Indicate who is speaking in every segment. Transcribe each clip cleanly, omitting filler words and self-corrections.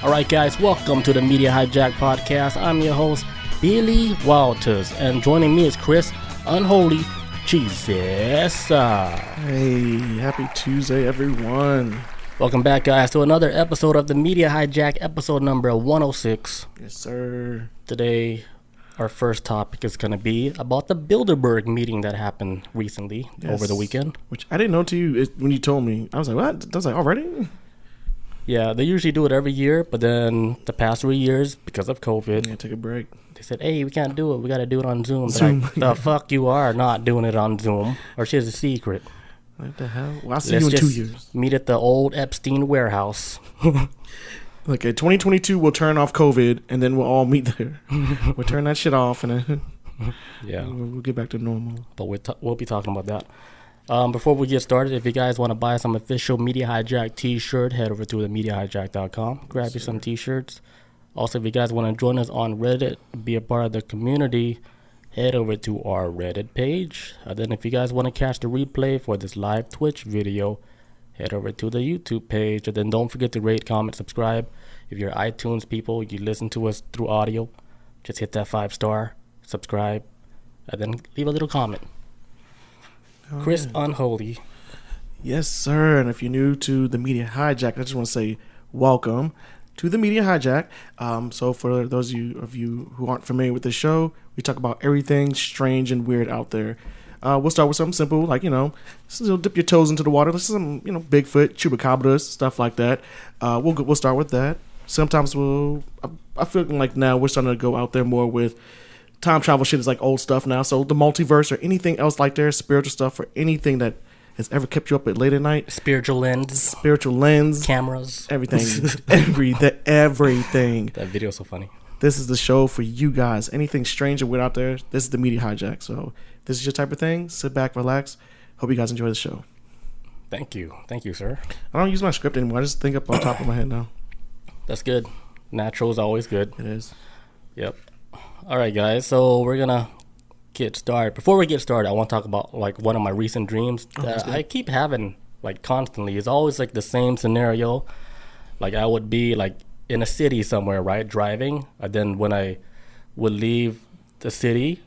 Speaker 1: Alright guys, welcome to the Media Hijack Podcast. I'm your host, Billy Walters, and joining me is Chris Unholy Jesus.
Speaker 2: Hey, happy Tuesday everyone.
Speaker 1: Welcome back guys to another episode of the Media Hijack, episode number 106.
Speaker 2: Yes sir.
Speaker 1: Today, our first topic is going to be about the Bilderberg Meeting that happened recently over the weekend.
Speaker 2: Which I didn't know to you when you told me. I was like, what? I was like, already?
Speaker 1: Yeah, they usually do it every year, but then the past 3 years, because of COVID,
Speaker 2: Yeah, take a break.
Speaker 1: they said, hey, we can't do it. We got to do it on Zoom. Like, the fuck you are not doing it on Zoom. Or shit's a secret.
Speaker 2: What the hell? Well, I'll see you in 2 years.
Speaker 1: Meet at the old Epstein warehouse.
Speaker 2: Okay, 2022, we'll turn off COVID, and then we'll all meet there. We'll turn that shit off, and then
Speaker 1: Yeah,
Speaker 2: we'll get back to normal.
Speaker 1: but we'll be talking about that. Before we get started, if you guys want to buy some official Media Hijack t-shirt, head over to themediahijack.com. Grab you some t-shirts. Also, if you guys want to join us on Reddit, be a part of the community, head over to our Reddit page. And then if you guys want to catch the replay for this live Twitch video, head over to the YouTube page. And then don't forget to rate, comment, subscribe. If you're iTunes people, you listen to us through audio, just hit that 5-star, subscribe, and then leave a little comment. Chris Unholy.
Speaker 2: Yes, sir. And if you're new to the Media Hijack, I just want to say welcome to the Media Hijack. So for those of you who aren't familiar with the show, we talk about everything strange and weird out there. We'll start with something simple, like, dip your toes into the water. This is some, Bigfoot, chupacabras, stuff like that. We'll start with that. Sometimes I feel like now we're starting to go out there more with time travel shit is like old stuff now. So the multiverse or anything else like there, spiritual stuff or anything that has ever kept you up at late at night.
Speaker 1: Spiritual lens.
Speaker 2: Cameras. Everything. Everything.
Speaker 1: That video is so funny.
Speaker 2: This is the show for you guys. Anything strange or weird out there, this is the Media Hijack. So if this is your type of thing, sit back, relax. Hope you guys enjoy the show.
Speaker 1: Thank you, sir.
Speaker 2: I don't use my script anymore. I just think up on top of my head now.
Speaker 1: That's good. Natural is always good.
Speaker 2: It is.
Speaker 1: Yep. All right, guys. So we're gonna get started. Before we get started, I want to talk about like one of my recent dreams that I keep having like constantly. It's always like the same scenario. Like I would be like in a city somewhere, right, driving, and then when I would leave the city,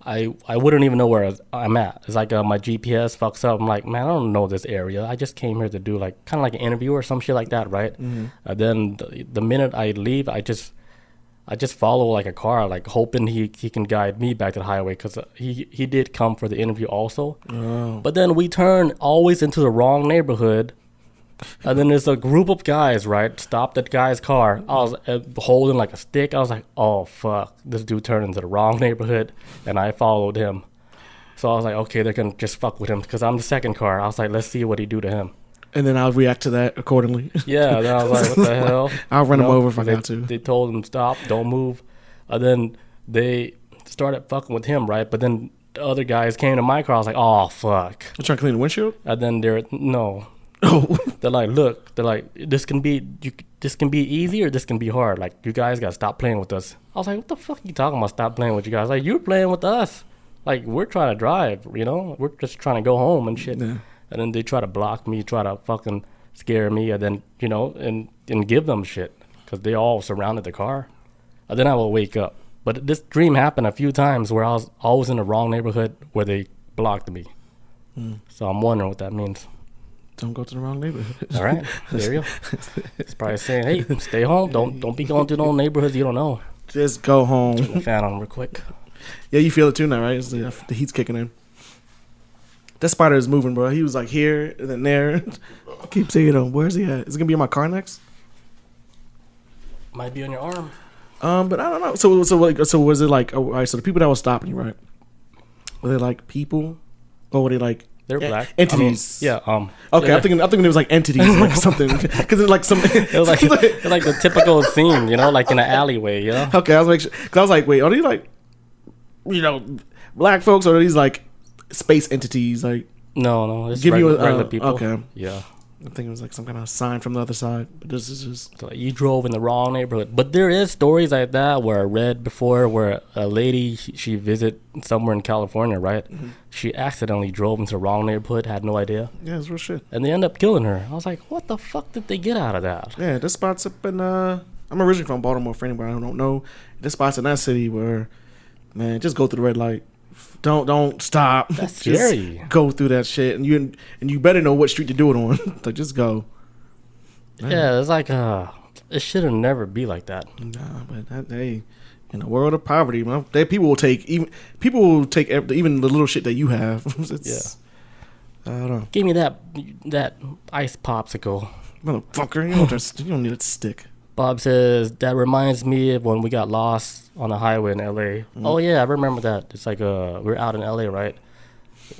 Speaker 1: I wouldn't even know where I'm at. It's like my GPS fucks up. I'm like, man, I don't know this area. I just came here to do like kind of like an interview or some shit like that, right? Mm-hmm. And then the minute I leave, I just follow like a car, like hoping he can guide me back to the highway, because he did come for the interview also. Oh. But then we turn always into the wrong neighborhood, and then there's a group of guys, right, stopped that guy's car. I was holding like a stick. I was like, oh fuck, this dude turned into the wrong neighborhood, and I followed him. So I was like, okay, they're gonna just fuck with him because I'm the second car. I was like, let's see what he do to him.
Speaker 2: And then I'll react to that accordingly.
Speaker 1: Yeah, then I was like, what the hell?
Speaker 2: I'll run him over if I got to.
Speaker 1: They told him, stop, don't move. And then they started fucking with him, right? But then the other guys came to my car. I was like, oh, fuck.
Speaker 2: You trying to clean the windshield?
Speaker 1: And then no.
Speaker 2: Oh.
Speaker 1: They're like, look, this can be easy or this can be hard. Like, you guys got to stop playing with us. I was like, what the fuck are you talking about, stop playing with you guys? Like, you're playing with us. Like, we're trying to drive, We're just trying to go home and shit. Yeah. And then they try to block me, try to fucking scare me, and then, and give them shit, because they all surrounded the car. And then I will wake up. But this dream happened a few times where I was always in the wrong neighborhood where they blocked me. So I'm wondering what that means.
Speaker 2: Don't go to the wrong neighborhood.
Speaker 1: All right, there you go. It's probably saying, hey, stay home. Don't be going to those neighborhoods you don't know.
Speaker 2: Just go home.
Speaker 1: Turn the fan on real quick.
Speaker 2: Yeah, you feel it too now, right? The heat's kicking in. That spider is moving, bro. He was like here and then there. I keep saying, where's he at? Is it gonna be in my car next?
Speaker 1: Might be on your arm.
Speaker 2: But I don't know. So was it like? Oh, all right. So the people that were stopping you, right? Were they like people, or were they like?
Speaker 1: They're black
Speaker 2: entities.
Speaker 1: I mean, yeah.
Speaker 2: Okay, I'm thinking it was like entities or like something, because it's like some.
Speaker 1: It was like the typical scene, like in an alleyway,
Speaker 2: Okay, I was making sure, because I was like, wait, are these like, black folks, or are these like space entities? Like,
Speaker 1: no, it's regular people.
Speaker 2: Okay,
Speaker 1: yeah.
Speaker 2: I think it was like some kind of sign from the other side. But this is just
Speaker 1: So you drove in the wrong neighborhood. But there is stories like that where I read before where a lady, she visit somewhere in California, right?
Speaker 2: Mm-hmm.
Speaker 1: She accidentally drove into the wrong neighborhood, had no idea.
Speaker 2: yeah, it's real shit.
Speaker 1: And they end up killing her. I was like, what the fuck did they get out of that?
Speaker 2: Yeah, this spot's up in. I'm originally from Baltimore. For anybody who don't know, this spot's in that city where, man, just go through the red light. Don't stop.
Speaker 1: That's
Speaker 2: Just
Speaker 1: scary.
Speaker 2: go through that shit, and you better know what street to do it on. Like just go. Man.
Speaker 1: Yeah, it's like, it should have never be like that.
Speaker 2: Nah, but hey, in a world of poverty, man, people will take even the little shit that you have. It's, I don't know,
Speaker 1: Give me that ice popsicle.
Speaker 2: motherfucker. You don't need a stick.
Speaker 1: Bob says, that reminds me of when we got lost on the highway in LA. Oh yeah, I remember that. It's like we were out in LA, right?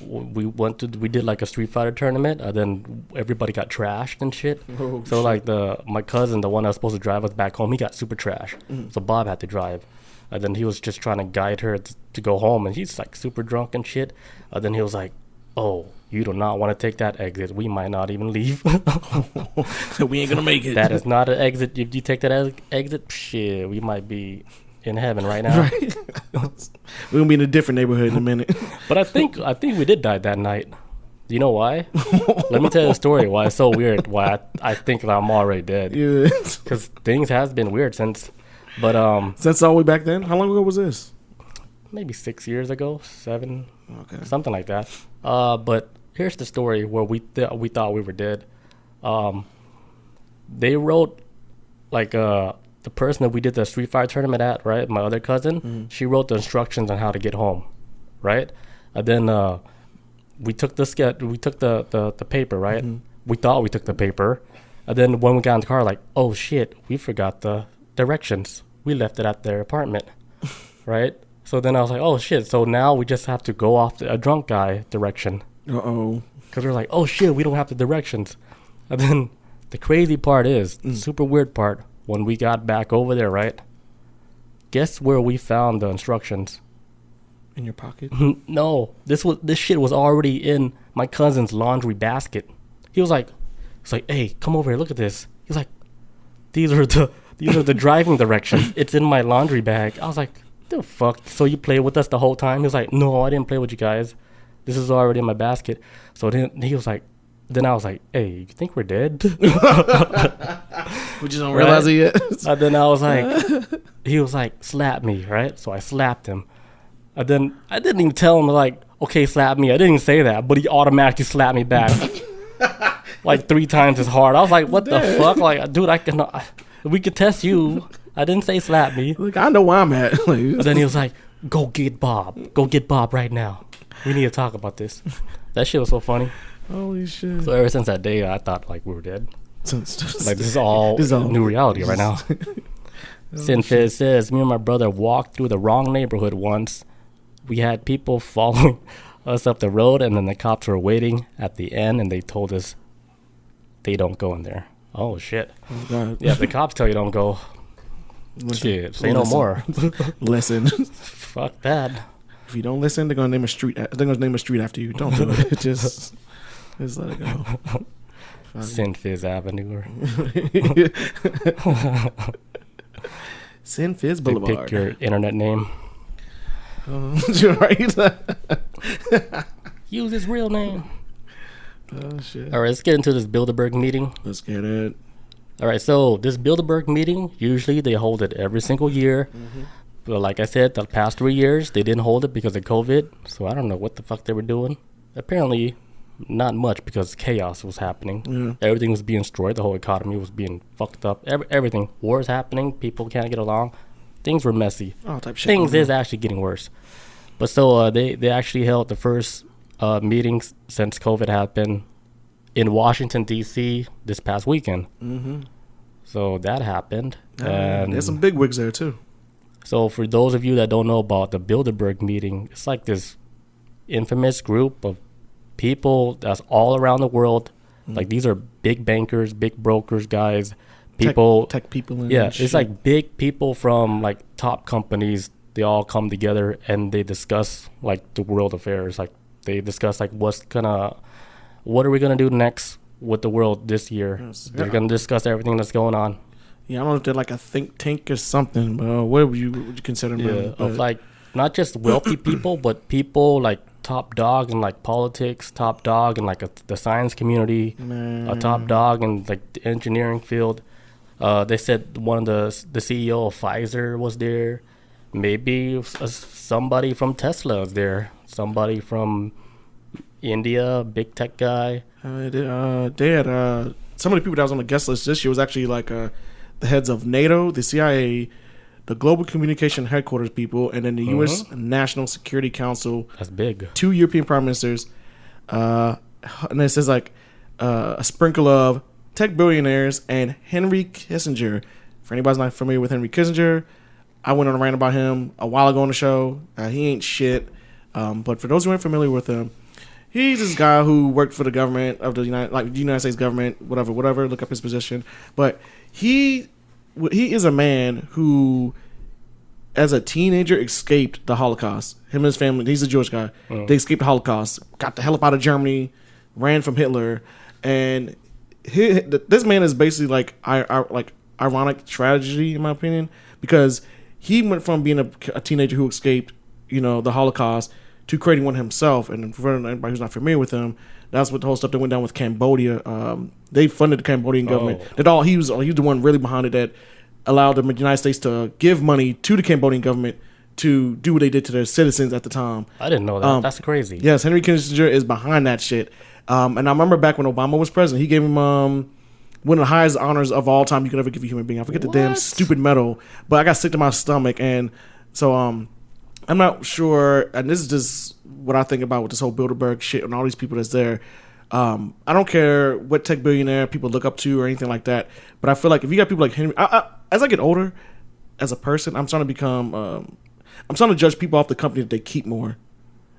Speaker 1: We did like a Street Fighter tournament, and then everybody got trashed and shit.
Speaker 2: Oh,
Speaker 1: So
Speaker 2: shit.
Speaker 1: like my cousin, the one that was supposed to drive us back home, he got super trashed. So Bob had to drive. And then he was just trying to guide her to go home, and he's like super drunk and shit. And then he was like, "Oh, you do not want to take that exit. We might not even leave.
Speaker 2: We ain't gonna make it.
Speaker 1: That is not an exit. If you take that exit, shit, we might be in heaven right now."
Speaker 2: Right. We're gonna be in a different neighborhood in a minute.
Speaker 1: But I think we did die that night. Do you know why? Let me tell you the story why it's so weird. Why I think that I'm already dead.
Speaker 2: Yeah.
Speaker 1: Because things has been weird since. But
Speaker 2: Since all the way back then, how long ago was this?
Speaker 1: maybe 6 years ago, 7,
Speaker 2: Okay.
Speaker 1: something like that. But here's the story where we thought we were dead. They wrote like the person that we did the Street Fighter tournament at, right? My other cousin, she wrote the instructions on how to get home, right? And then we took the paper, right? We thought we took the paper, and then when we got in the car, like, oh shit, we forgot the directions. We left it at their apartment, right? So then I was like, oh shit. So now we just have to go off a drunk guy direction.
Speaker 2: Uh-oh.
Speaker 1: Because we're like, oh shit, we don't have the directions. And then the crazy part is, super weird part, when we got back over there, right? Guess where we found the instructions?
Speaker 2: In your pocket?
Speaker 1: No, this shit was already in my cousin's laundry basket. He was like, hey, come over here, look at this. He's like, these are the driving directions. It's in my laundry bag. I was like, the fuck? So you played with us the whole time? He was like, no, I didn't play with you guys. This is already in my basket. So then he was like, then I was like, hey, you think we're dead?
Speaker 2: We just don't realize it yet.
Speaker 1: And then I was like, he was like, slap me, right? So I slapped him. And then I didn't even tell him, like, okay, slap me. I didn't even say that, but he automatically slapped me back. Like 3 times as hard. I was like, what the fuck? Like, dude, we could test you. I didn't say slap me.
Speaker 2: Like, I know where I'm at. Like,
Speaker 1: And then he was like, go get Bob. Go get Bob right now. We need to talk about this. That shit was so funny.
Speaker 2: holy shit.
Speaker 1: So ever since that day, I thought like we were dead. Like this is all
Speaker 2: This is all-
Speaker 1: new reality right now. Sin Fizz says, me and my brother walked through the wrong neighborhood once. We had people following us up the road, and then the cops were waiting at the end, and they told us they don't go in there. Oh shit.
Speaker 2: Oh, God.
Speaker 1: Yeah, if the cops tell you don't go, shit, say no more.
Speaker 2: Listen.
Speaker 1: Fuck that.
Speaker 2: If you don't listen, they're gonna name a street. They're gonna name a street after you. Don't do it. Just let it go.
Speaker 1: Sin Fizz Avenue.
Speaker 2: Sin Fizz
Speaker 1: Pick
Speaker 2: Boulevard.
Speaker 1: your internet name.
Speaker 2: You're right.
Speaker 1: Use his real name.
Speaker 2: Oh shit.
Speaker 1: All right, let's get into this Bilderberg meeting.
Speaker 2: Let's get it.
Speaker 1: All right, so this Bilderberg meeting, usually they hold it every single year. But like I said, the past 3 years, they didn't hold it because of COVID. So I don't know what the fuck they were doing. Apparently, not much because chaos was happening.
Speaker 2: Yeah.
Speaker 1: Everything was being destroyed. The whole economy was being fucked up. Everything. Wars happening. People can't get along. Things were messy.
Speaker 2: All type of shit.
Speaker 1: Things
Speaker 2: going
Speaker 1: is actually getting worse. But so they actually held the first meetings since COVID happened in Washington, D.C. this past weekend. So that happened.
Speaker 2: on.
Speaker 1: And
Speaker 2: There's some big wigs there too.
Speaker 1: so for those of you that don't know about the Bilderberg meeting, it's like this infamous group of people that's all around the world. Like these are big bankers, big brokers, guys, people.
Speaker 2: Tech people. And
Speaker 1: Yeah,
Speaker 2: shit.
Speaker 1: it's like big people from like top companies. They all come together and they discuss like the world affairs. Like they discuss like what are we gonna do next? with the world this year.
Speaker 2: Yes.
Speaker 1: They're
Speaker 2: Yeah.
Speaker 1: going to discuss everything that's going on.
Speaker 2: Yeah, I don't know if they're like a think tank or something, but what would you consider them?
Speaker 1: Yeah, of like not just wealthy people, but people like top dog in like politics, top dog in like the science community, a top dog in like the engineering field. They said one of the CEO of Pfizer was there. Maybe somebody from Tesla is there. Somebody from India, big tech guy.
Speaker 2: They had some of the people that was on the guest list this year was actually like the heads of NATO, the CIA, the Global Communication Headquarters people, and then the U.S. National Security Council.
Speaker 1: That's big.
Speaker 2: 2 European prime ministers. And it says like a sprinkle of tech billionaires and Henry Kissinger. For anybody's not familiar with Henry Kissinger, I went on a rant about him a while ago on the show. He ain't shit. But for those who aren't familiar with him, he's this guy who worked for the government of the United States government, whatever. Look up his position. But he is a man who, as a teenager, escaped the Holocaust. Him and his family, he's a Jewish guy. They escaped the Holocaust, got the hell up out of Germany, ran from Hitler, and this man is basically like ironic tragedy in my opinion, because he went from being a teenager who escaped, the Holocaust, to creating one himself. And for anybody who's not familiar with him, that's what the whole stuff that went down with Cambodia. They funded the Cambodian government. He was the one really behind it that allowed the United States to give money to the Cambodian government to do what they did to their citizens at the time.
Speaker 1: I didn't know that. That's crazy.
Speaker 2: Yes, Henry Kissinger is behind that shit. And I remember back when Obama was president, he gave him one of the highest honors of all time you could ever give a human being. I forget the damn stupid medal, but I got sick to my stomach, and so I'm not sure. And this is just what I think about with this whole Bilderberg shit and all these people that's there. I don't care what tech billionaire people look up to or anything like that, but I feel like if you got people like Henry, as I get older, as a person, I'm starting to become, I'm starting to judge people off the company that they keep more.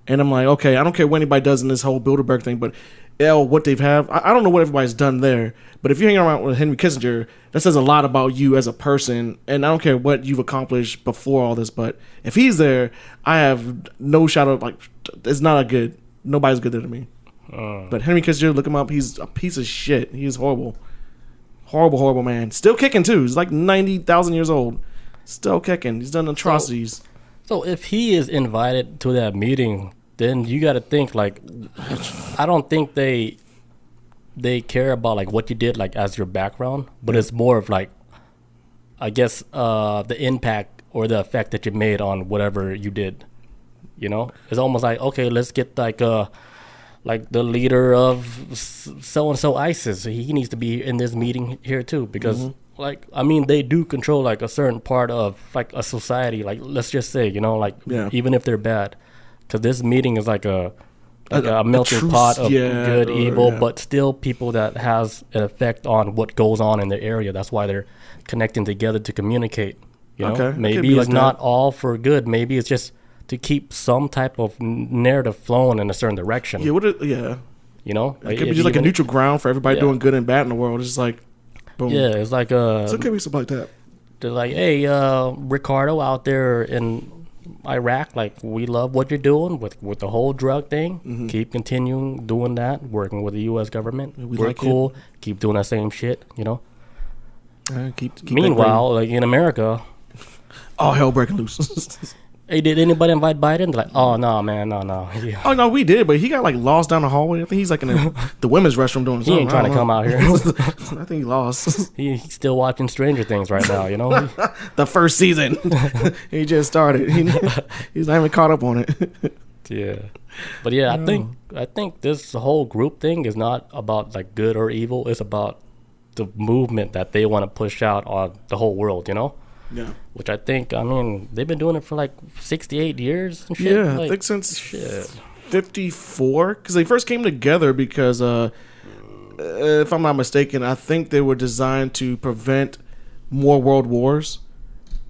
Speaker 2: And I'm like, okay, I don't care what anybody does in this whole Bilderberg thing, but what they've have, I don't know what everybody's done there. But if you're hanging around with Henry Kissinger, that says a lot about you as a person. And I don't care what you've accomplished before all this, but if he's there, I have no shadow of, like, it's not a good, nobody's good there to me. But Henry Kissinger, look him up. He's a piece of shit. He is horrible. Horrible man. Still kicking too. He's like 90,000 years old. Still kicking. He's done atrocities.
Speaker 1: So if he is invited to that meeting, then you got to think, like, I don't think they care about like what you did like as your background, but it's more of like, I guess, the impact or the effect that you made on whatever you did. It's almost like, okay, let's get like the leader of so and so ISIS. He needs to be in this meeting here too, because like, I mean, they do control like a certain part of like a society. Like, let's just say, even if they're bad, because this meeting is like a melting pot of good, evil, but still people that has an effect on what goes on in the area. That's why they're connecting together to communicate. Maybe it's not all for good. Maybe it's just to keep some type of narrative flowing in a certain direction.
Speaker 2: It could be just like a neutral ground for everybody doing good and bad in the world. It's just like, boom.
Speaker 1: Yeah, it's like
Speaker 2: so it could be something like that.
Speaker 1: They're like, hey, Ricardo out there in Iraq, like, we love what you're doing with the whole drug thing. Keep continuing doing that, working with the U.S. government. We're like cool. Keep doing that same shit,
Speaker 2: Keep
Speaker 1: Meanwhile, like in America,
Speaker 2: all hell breaking loose.
Speaker 1: Hey, did anybody invite Biden? They're like, oh no, man, no. Yeah.
Speaker 2: Oh no, we did, but he got like lost down the hallway. I think he's like in the women's restroom doing something.
Speaker 1: He ain't trying to come out here.
Speaker 2: I think he lost.
Speaker 1: He's still watching Stranger Things right now,
Speaker 2: The first season. He just started. He's not even caught up on it.
Speaker 1: Yeah, but yeah, I think this whole group thing is not about like good or evil. It's about the movement that they want to push out on the whole world.
Speaker 2: Yeah.
Speaker 1: Which I think, I mean, they've been doing it for like 68 years and shit.
Speaker 2: Yeah,
Speaker 1: like,
Speaker 2: I think since 54, because they first came together because, if I'm not mistaken, I think they were designed to prevent more world wars.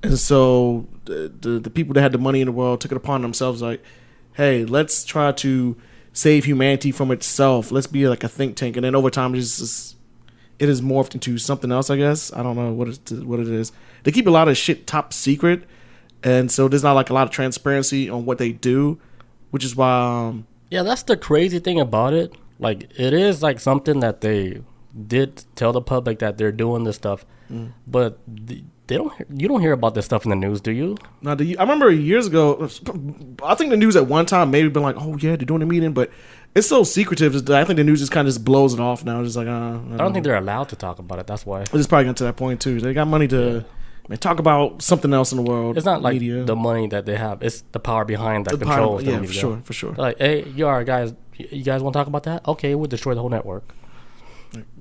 Speaker 2: And so the people that had the money in the world took it upon themselves like, hey, let's try to save humanity from itself. Let's be like a think tank. And then over time, it has morphed into something else, I guess. I don't know what it is. They keep a lot of shit top secret, and so there's not like a lot of transparency on what they do, which is why.
Speaker 1: Yeah, that's the crazy thing about it. Like, it is like something that they did tell the public that they're doing this stuff, but they don't. You don't hear about this stuff in the news, do you?
Speaker 2: Now, I remember years ago, I think the news at one time maybe been like, "Oh yeah, they're doing a meeting," but it's so secretive. I think the news just kind of just blows it off now. Just like,
Speaker 1: I don't think they're allowed to talk about it. That's why.
Speaker 2: It's probably getting to that point too. They got money to talk about something else in the world.
Speaker 1: It's not like
Speaker 2: media.
Speaker 1: the money that they have; it's the power behind that
Speaker 2: The
Speaker 1: controls
Speaker 2: power,
Speaker 1: the
Speaker 2: yeah,
Speaker 1: media.
Speaker 2: for sure.
Speaker 1: Like, hey, you are guys. You guys want to talk about that? Okay, we'll destroy the whole network.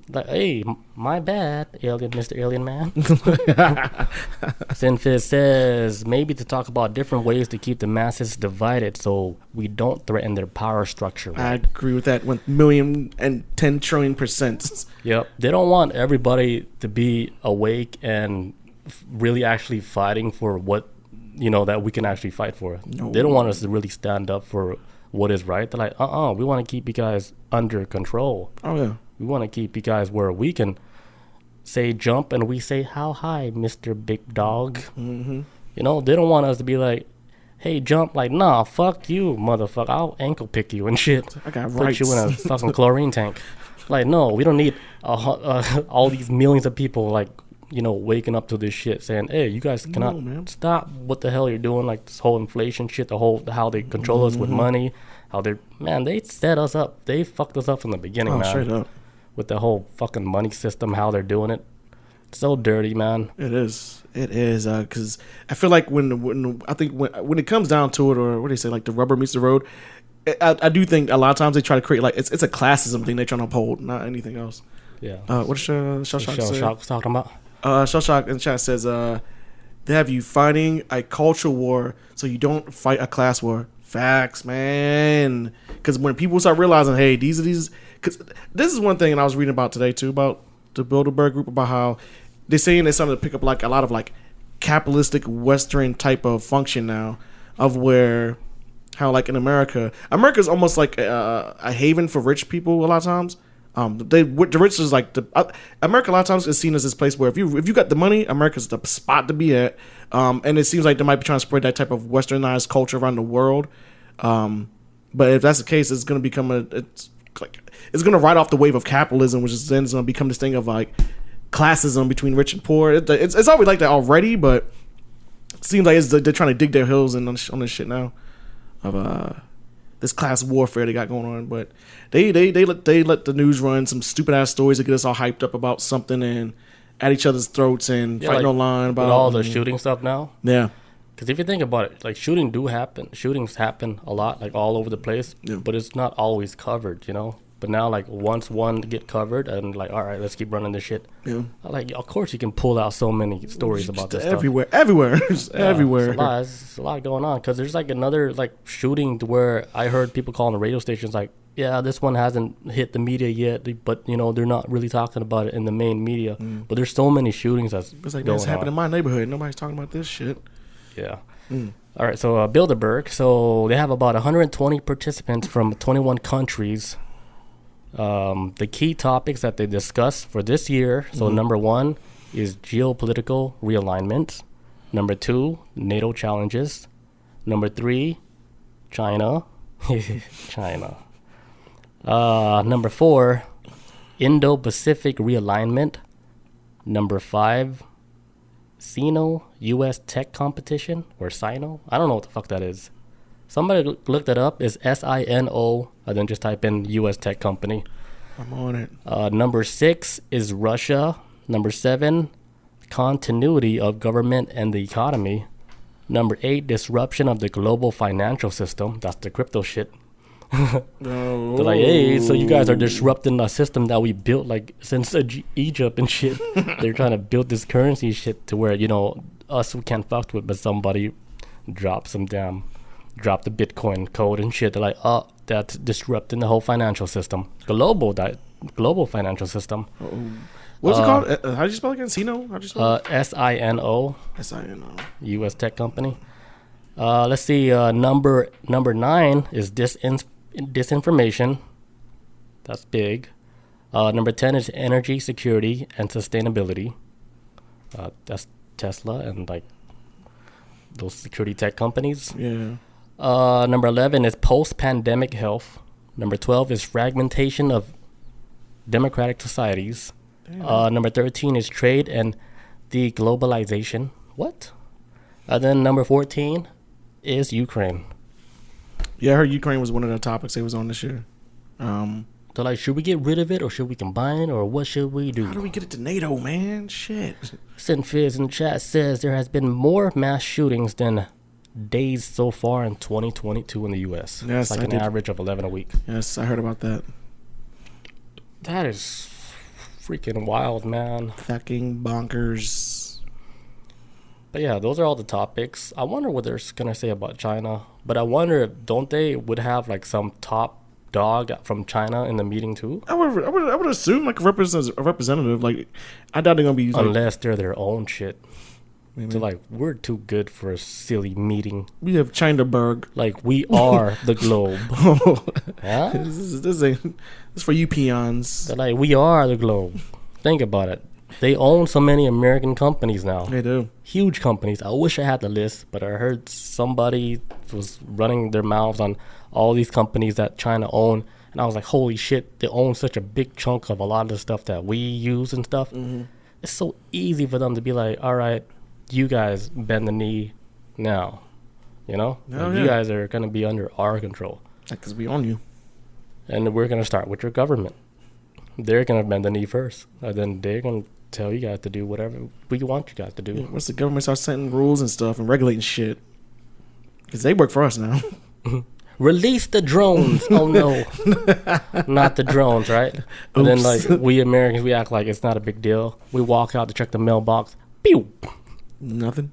Speaker 1: Like, hey, my bad, alien, Mr. Alien Man. Sinfis says maybe to talk about different ways to keep the masses divided so we don't threaten their power structure. Right?
Speaker 2: I agree with that 1,010 trillion%.
Speaker 1: Yep. They don't want everybody to be awake and really actually fighting for what, that we can actually fight for. No. They don't want us to really stand up for what is right. They're like, we want to keep you guys under control.
Speaker 2: Oh, yeah.
Speaker 1: We want to keep you guys where we can say jump and we say how high, Mr. Big Dog.
Speaker 2: Mm-hmm.
Speaker 1: They don't want us to be like, hey, jump. Like, nah, fuck you, motherfucker. I'll ankle pick you and shit.
Speaker 2: I got
Speaker 1: Put you in a fucking chlorine tank. Like, no, we don't need all these millions of people like, waking up to this shit saying, hey, you guys cannot stop what the hell you're doing. Like this whole inflation shit, how they control us with money, they set us up. They fucked us up from the beginning, man.
Speaker 2: Straight up.
Speaker 1: With the whole fucking money system, how they're doing it. It's so dirty, man.
Speaker 2: It is, because I feel like when it comes down to it, or what do they say, like the rubber meets the road, I do think a lot of times they try to create like it's a classism thing they're trying to uphold, not anything else.
Speaker 1: Yeah.
Speaker 2: What does
Speaker 1: Shell talking about?
Speaker 2: Shellshock in the chat says, they have you fighting a cultural war so you don't fight a class war. Facts, man. Because when people start realizing, hey, these are these... Because this is one thing, and I was reading about today, too, about the Bilderberg group, about how they're saying they're starting to pick up like a lot of like capitalistic Western type of function now, of where... How like in America's almost like a haven for rich people a lot of times. The rich is like America a lot of times is seen as this place where if you got the money, America's the spot to be at. And it seems like they might be trying to spread that type of westernized culture around the world. But if that's the case, it's going to become it's going to ride off the wave of capitalism, which is then going to become this thing of like classism between rich and poor. It's always like that already, but it seems like they're trying to dig their heels in on this shit now of this class warfare they got going on. But they let the news run some stupid ass stories to get us all hyped up about something and at each other's throats and fighting online about
Speaker 1: all the shooting stuff now.
Speaker 2: Yeah,
Speaker 1: because if you think about it, like shootings happen a lot, like all over the place.
Speaker 2: Yeah.
Speaker 1: But it's not always covered, But now, like once one get covered, and like, all right, let's keep running this shit.
Speaker 2: Yeah.
Speaker 1: Like, of course, you can pull out so many stories about this
Speaker 2: everywhere,
Speaker 1: stuff.
Speaker 2: everywhere.
Speaker 1: It's a lot going on. Because there's like another like shooting to where I heard people calling the radio stations like, yeah, this one hasn't hit the media yet, but they're not really talking about it in the main media. But there's so many shootings that's
Speaker 2: it's like that's happening in my neighborhood. Nobody's talking about this shit.
Speaker 1: Yeah. All right. So Bilderberg. So they have about 120 participants from 21 countries. The key topics that they discuss for this year. So number 1 is geopolitical realignment. Number 2, NATO challenges. Number 3, China. China. Number 4, Indo-Pacific realignment. Number 5, Sino U.S. tech competition, or Sino. I don't know what the fuck that is. Somebody look that up. It's SINO, and then just type in U.S. tech company.
Speaker 2: I'm on it.
Speaker 1: Number 6 is Russia. Number 7, continuity of government and the economy. Number 8, disruption of the global financial system. That's the crypto shit.
Speaker 2: No.
Speaker 1: They're like, hey, so you guys are disrupting the system that we built like since Egypt and shit. They're trying to build this currency shit to where, us we can't fuck with, but somebody drop the Bitcoin code and shit. They're like, oh, that's disrupting the whole financial system. Global financial system.
Speaker 2: What's it called? How do you spell it again? Sino? How do you spell it?
Speaker 1: SINO.
Speaker 2: SINO.
Speaker 1: U.S. tech company. Let's see. Number 9 is disinformation. That's big. Number 10 is energy security and sustainability. That's Tesla and like those security tech companies.
Speaker 2: Yeah.
Speaker 1: Number 11 is post-pandemic health. Number 12 is fragmentation of democratic societies. Number 13 is trade and deglobalization. What? Then number 14 is Ukraine.
Speaker 2: Yeah, I heard Ukraine was one of the topics they was on this year.
Speaker 1: They're like, should we get rid of it or should we combine or what should we do?
Speaker 2: How do we get it to NATO, man? Shit.
Speaker 1: Sinfizz in the chat says there has been more mass shootings than days so far in 2022 in the U.S.
Speaker 2: Yes,
Speaker 1: like
Speaker 2: I
Speaker 1: an
Speaker 2: did.
Speaker 1: average of 11 a week.
Speaker 2: Yes, I heard about that.
Speaker 1: That is freaking wild, man.
Speaker 2: Fucking bonkers.
Speaker 1: But yeah, those are all the topics. I wonder what they're gonna say about China. But I wonder if don't they would have like some top dog from China in the meeting too?
Speaker 2: I would assume like a representative. Like, I doubt they're gonna be like,
Speaker 1: Unless they're their own shit.
Speaker 2: maybe.
Speaker 1: They're like, we're too good for a silly meeting.
Speaker 2: We have Chinaberg.
Speaker 1: Like, we are the globe. Huh?
Speaker 2: This is for you peons.
Speaker 1: They're like, we are the globe. Think about it. They own so many American companies now.
Speaker 2: They do.
Speaker 1: Huge companies. I wish I had the list, but I heard somebody was running their mouths on all these companies that China own. And I was like, holy shit, they own such a big chunk of a lot of the stuff that we use and stuff.
Speaker 2: Mm-hmm.
Speaker 1: It's so easy for them to be like, all right, you guys bend the knee now. You know?
Speaker 2: Oh,
Speaker 1: Like,
Speaker 2: yeah.
Speaker 1: you guys are going to be under our control.
Speaker 2: Because we own you.
Speaker 1: And we're going to start with your government. They're going to bend the knee first. And then they're going to tell you guys to do whatever we want you guys to do.
Speaker 2: Yeah, once the government starts setting rules and stuff and regulating shit, because they work for us now.
Speaker 1: Release the drones. Oh no, not the drones, right? And then like we Americans, we act like it's not a big deal. We walk out to check the mailbox. Pew!
Speaker 2: Nothing.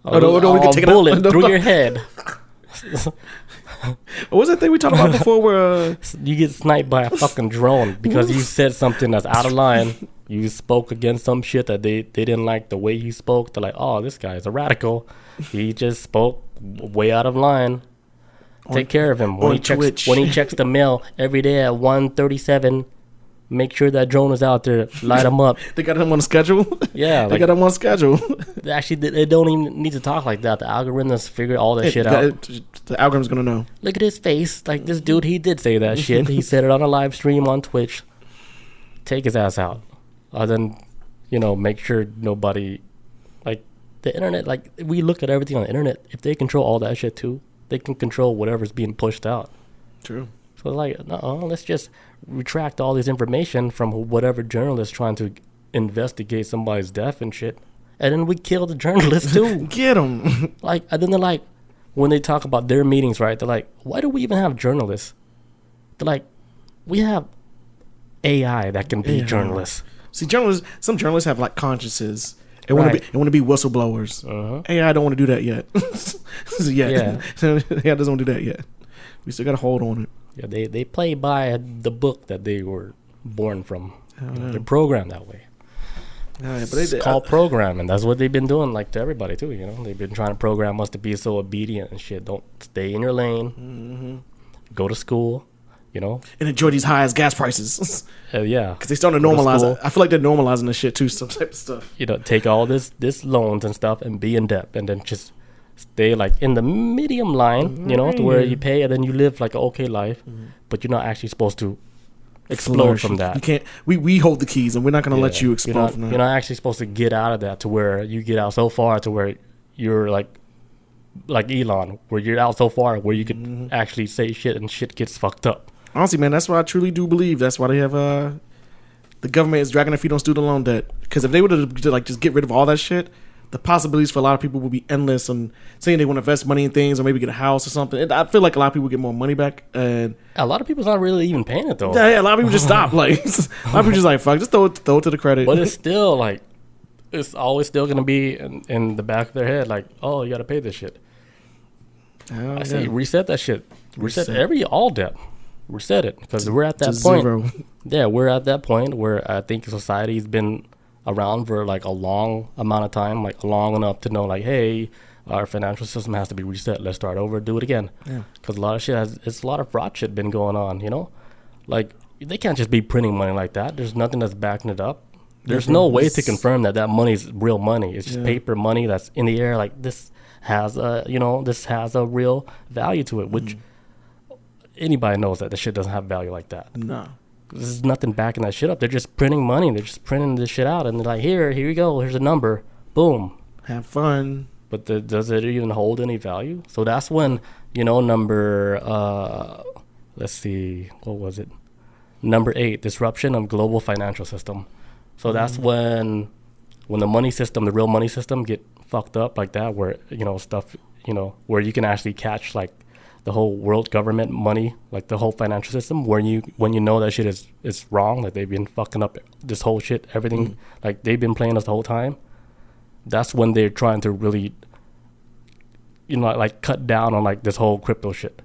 Speaker 1: Oh,
Speaker 2: no, we can take it out.
Speaker 1: bullet
Speaker 2: No.
Speaker 1: through your head.
Speaker 2: What was that thing we talked about before where
Speaker 1: You get sniped by a fucking drone because you said something that's out of line. You spoke against some shit that they didn't like the way you spoke. They're like, oh, this guy's a radical. He just spoke way out of line. Take care of him. When he checks the mail every day at 1:37, make sure that drone is out there. Light him up.
Speaker 2: they got him on schedule?
Speaker 1: Yeah,
Speaker 2: They got him on schedule.
Speaker 1: actually, they don't even need to talk like that. The algorithms figure all that shit out.
Speaker 2: The algorithm's going to know.
Speaker 1: Look at his face. Like, this dude, he did say that shit. He said it on a live stream on Twitch. Take his ass out. Then, make sure nobody, like, the internet, like, we look at everything on the internet. If they control all that shit, too, they can control whatever's being pushed out.
Speaker 2: True.
Speaker 1: So, like, let's just retract all this information from whatever journalist trying to investigate somebody's death and shit. And then we kill the journalist, too.
Speaker 2: Get him.
Speaker 1: Like, and then they're like, when they talk about their meetings, right? They're like, why do we even have journalists? They're like, we have AI that can be
Speaker 2: Yeah.
Speaker 1: journalists.
Speaker 2: See, some journalists have like consciences. They
Speaker 1: Right.
Speaker 2: want to be whistleblowers. AI don't want to do that yet.
Speaker 1: Yeah.
Speaker 2: AI doesn't want to do that yet. We still got to hold on it.
Speaker 1: Yeah, they play by the book that they were born from.
Speaker 2: yeah.
Speaker 1: They're programmed that way.
Speaker 2: Yeah, but
Speaker 1: It's called programming. That's what they've been doing, like, to everybody, too, They've been trying to program us to be so obedient and shit. Don't stay in your lane. Go to school,
Speaker 2: and enjoy these high ass gas prices.
Speaker 1: Yeah.
Speaker 2: Because they starting to
Speaker 1: Go to
Speaker 2: normalize
Speaker 1: school.
Speaker 2: it. I feel like they're normalizing this shit too, some type of stuff.
Speaker 1: Take all this loans and stuff and be in debt and then just stay like in the medium line, to where you pay and then you live like an okay life, but you're not actually supposed to explode
Speaker 2: Flourish.
Speaker 1: from that.
Speaker 2: You can't. We hold the keys, and we're not going to let you explode from that.
Speaker 1: You're not actually supposed to get out of that to where you get out so far to where you're like Elon, where you're out so far where you could actually say shit and shit gets fucked up.
Speaker 2: Honestly, man, that's why I truly do believe. That's why they have the government is dragging their feet on student loan debt. Because if they were to like just get rid of all that shit, the possibilities for a lot of people would be endless. And saying they want to invest money in things or maybe get a house or something, I feel like a lot of people get more money back. And
Speaker 1: A lot of people's not really even paying it though.
Speaker 2: yeah, a lot of people just stop. Like a lot of people just like fuck, just throw it to the credit.
Speaker 1: But it's still like, it's always still gonna be in the back of their head, like, oh, you gotta pay this shit. I say reset that shit. Reset all debt. Reset it, because we're at that point.
Speaker 2: Zero.
Speaker 1: Yeah, we're at that point where I think society's been around for like a long amount of time, like long enough to know, like, hey, our financial system has to be reset. Let's start over, do it again.
Speaker 2: Yeah.
Speaker 1: Because a lot of shit it's a lot of fraud shit been going on. Like they can't just be printing money like that. There's nothing that's backing it up. There's no way to confirm that money's real money. It's just paper money that's in the air. Like this has a real value to it, which anybody knows that the shit doesn't have value like that.
Speaker 2: No.
Speaker 1: There's nothing backing that shit up. They're just printing money. They're just printing this shit out, and they're like, here you go. Here's a number. Boom.
Speaker 2: Have fun.
Speaker 1: But does it even hold any value? So that's when, let's see, what was it? Number 8, disruption of global financial system. So that's when the money system, the real money system, get fucked up like that, where stuff, where you can actually catch like the whole world government money, like the whole financial system, when you know that shit is wrong, like they've been fucking up this whole shit, everything, like they've been playing us the whole time. That's when they're trying to really, like cut down on like this whole crypto shit.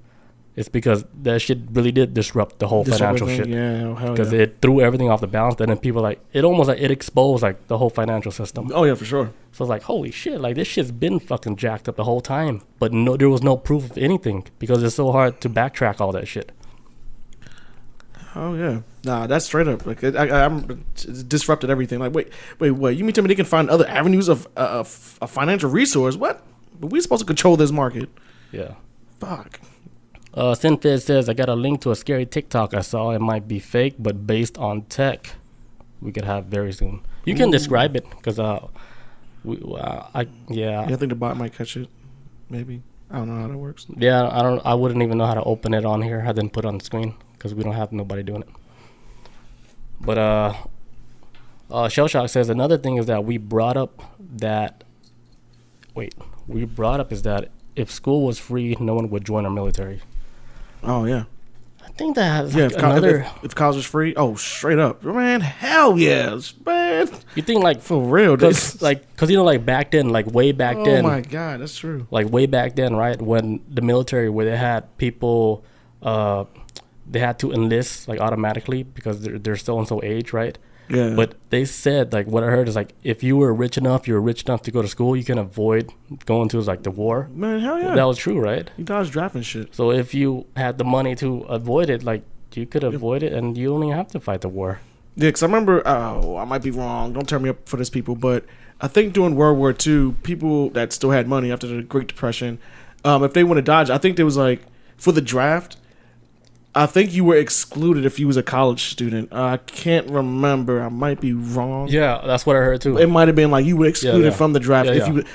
Speaker 1: It's because that shit really did disrupt the whole financial shit.
Speaker 2: Yeah, hell
Speaker 1: because
Speaker 2: yeah.
Speaker 1: it threw everything off the balance. And then people it almost like it exposed like the whole financial system.
Speaker 2: Oh yeah, for sure.
Speaker 1: So it's like, holy shit, like this shit's been fucking jacked up the whole time. But no, there was no proof of anything because it's so hard to backtrack all that shit.
Speaker 2: Oh yeah, nah, that's straight up. Like I'm it's disrupted everything. Like wait, what? You mean tell me they can find other avenues of a financial resource? What? But we supposed to control this market?
Speaker 1: Yeah.
Speaker 2: Fuck.
Speaker 1: Sinfid says, I got a link to a scary TikTok I saw. It might be fake, but based on tech we could have very soon. You can describe it because
Speaker 2: I think the bot might catch it. Maybe. I don't know how that works.
Speaker 1: Yeah, I wouldn't even know how to open it on here. I didn't put it on the screen because we don't have nobody doing it. But Shell Shock says another thing is that we brought up is that if school was free, no one would join our military.
Speaker 2: Oh yeah.
Speaker 1: I think that has
Speaker 2: if college is free, straight up, man, hell yes, man.
Speaker 1: You think like
Speaker 2: for real,
Speaker 1: because like back then, like way back then.
Speaker 2: Oh my god, that's true.
Speaker 1: Like way back then, right? When the military, where they had people, they had to enlist like automatically because they're so and so age, right?
Speaker 2: Yeah.
Speaker 1: But they said, like, what I heard is like, if you were rich enough to go to school, you can avoid going to like the war.
Speaker 2: Man, hell yeah.
Speaker 1: Well, that was true, right?
Speaker 2: You dodged drafting shit.
Speaker 1: So if you had the money to avoid it, like you could avoid it, and you don't even have to fight the war.
Speaker 2: Yeah, because I remember, I might be wrong. Don't turn me up for this, people, but I think during World War II, people that still had money after the Great Depression, if they want to dodge, I think there was like for the draft. I think you were excluded if you was a college student. I can't remember. I might be wrong.
Speaker 1: Yeah, that's what I heard too.
Speaker 2: It might have been like you were excluded from the draft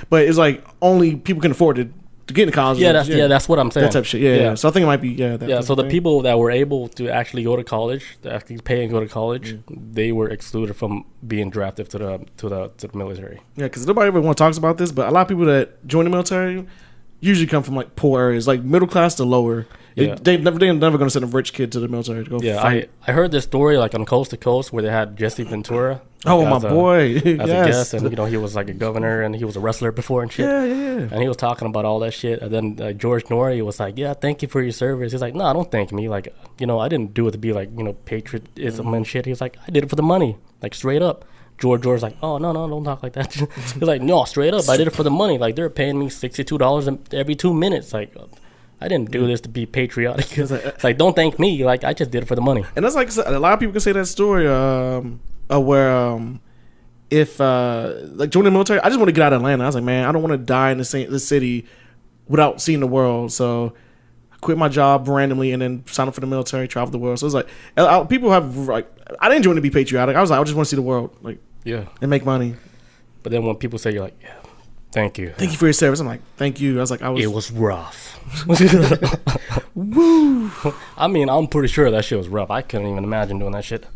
Speaker 2: but it's like only people can afford to get into college.
Speaker 1: Yeah, that's what I'm saying.
Speaker 2: That type of shit. Yeah. So I think it might be
Speaker 1: So the people that were able to actually go to college, to actually pay and go to college, they were excluded from being drafted to the military. Yeah,
Speaker 2: because nobody ever talks about this, but a lot of people that join the military usually come from like poor areas, like middle class to lower.
Speaker 1: Yeah.
Speaker 2: They're never going to send a rich kid to the military to go fight.
Speaker 1: I heard this story like on Coast to Coast where they had Jesse Ventura.
Speaker 2: My boy.
Speaker 1: As a guest, and he was like a governor and he was a wrestler before and shit.
Speaker 2: Yeah.
Speaker 1: And he was talking about all that shit. And then George Norrie was like, "Yeah, thank you for your service." He's like, "No, don't thank me. Like, I didn't do it to be like, patriotism and shit." He's like, "I did it for the money, like straight up." George's like, "Oh no, don't talk like that." He's like, "No, straight up, I did it for the money. Like they're paying me $62 every 2 minutes. Like, I didn't do this to be patriotic." It's like, don't thank me. Like, I just did it for the money.
Speaker 2: And that's like a lot of people can say that story where if like joining the military, I just want to get out of Atlanta. I was like, man, I don't want to die in the city without seeing the world. So I quit my job randomly and then sign up for the military, travel the world. So it's like people have like, I didn't join to be patriotic. I was like, I just want to see the world, like, and make money.
Speaker 1: But then when people say, you're like, yeah, thank you
Speaker 2: for your service, I'm like, thank you. I was like,
Speaker 1: it was rough.
Speaker 2: Woo.
Speaker 1: I mean, I'm pretty sure that shit was rough. I couldn't even imagine doing that shit.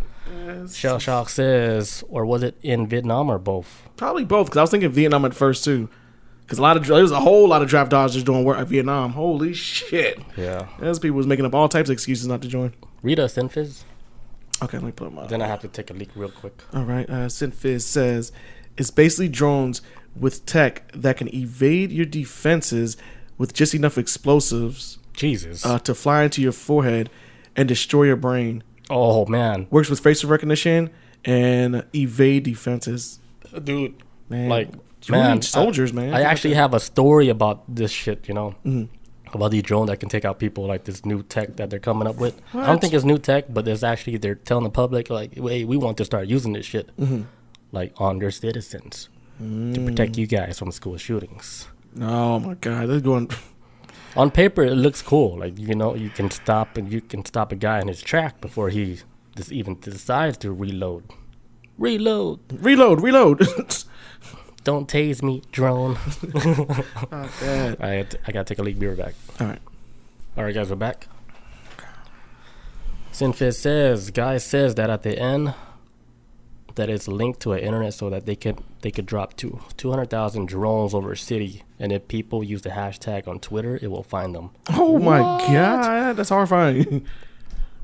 Speaker 1: Shell Shock says, or was it in Vietnam or both?
Speaker 2: Probably both, because I was thinking Vietnam at first too. Because there was a whole lot of draft dodgers doing work at Vietnam. Holy shit.
Speaker 1: Yeah.
Speaker 2: Those people was making up all types of excuses not to join.
Speaker 1: Read us, Sinfizz.
Speaker 2: Okay, let me put them up.
Speaker 1: Then I have to take a leak real quick.
Speaker 2: All right. Sinfizz says, it's basically drones with tech that can evade your defenses with just enough explosives to fly into your forehead and destroy your brain.
Speaker 1: Oh, man.
Speaker 2: Works with facial recognition and evade defenses.
Speaker 1: Dude,
Speaker 2: man.
Speaker 1: Like,
Speaker 2: man, soldiers, man.
Speaker 1: I actually have a story about this shit, about these drones that can take out people, like this new tech that they're coming up with. What? I don't think it's new tech, but they're telling the public, like, hey, we want to start using this shit, like, on your citizens to protect you guys from school shootings.
Speaker 2: Oh, my God. They're going...
Speaker 1: On paper, it looks cool. Like, you can stop a guy in his track before he even decides to reload. Reload. Don't tase me, drone.
Speaker 2: Not bad.
Speaker 1: I gotta take a leak. Be right back. All right, guys, we're back. Sinfit says, guy says that at the end, that it's linked to an internet so that they could drop 200,000 drones over a city, and if people use the hashtag on Twitter, it will find them.
Speaker 2: Oh my god, that's horrifying.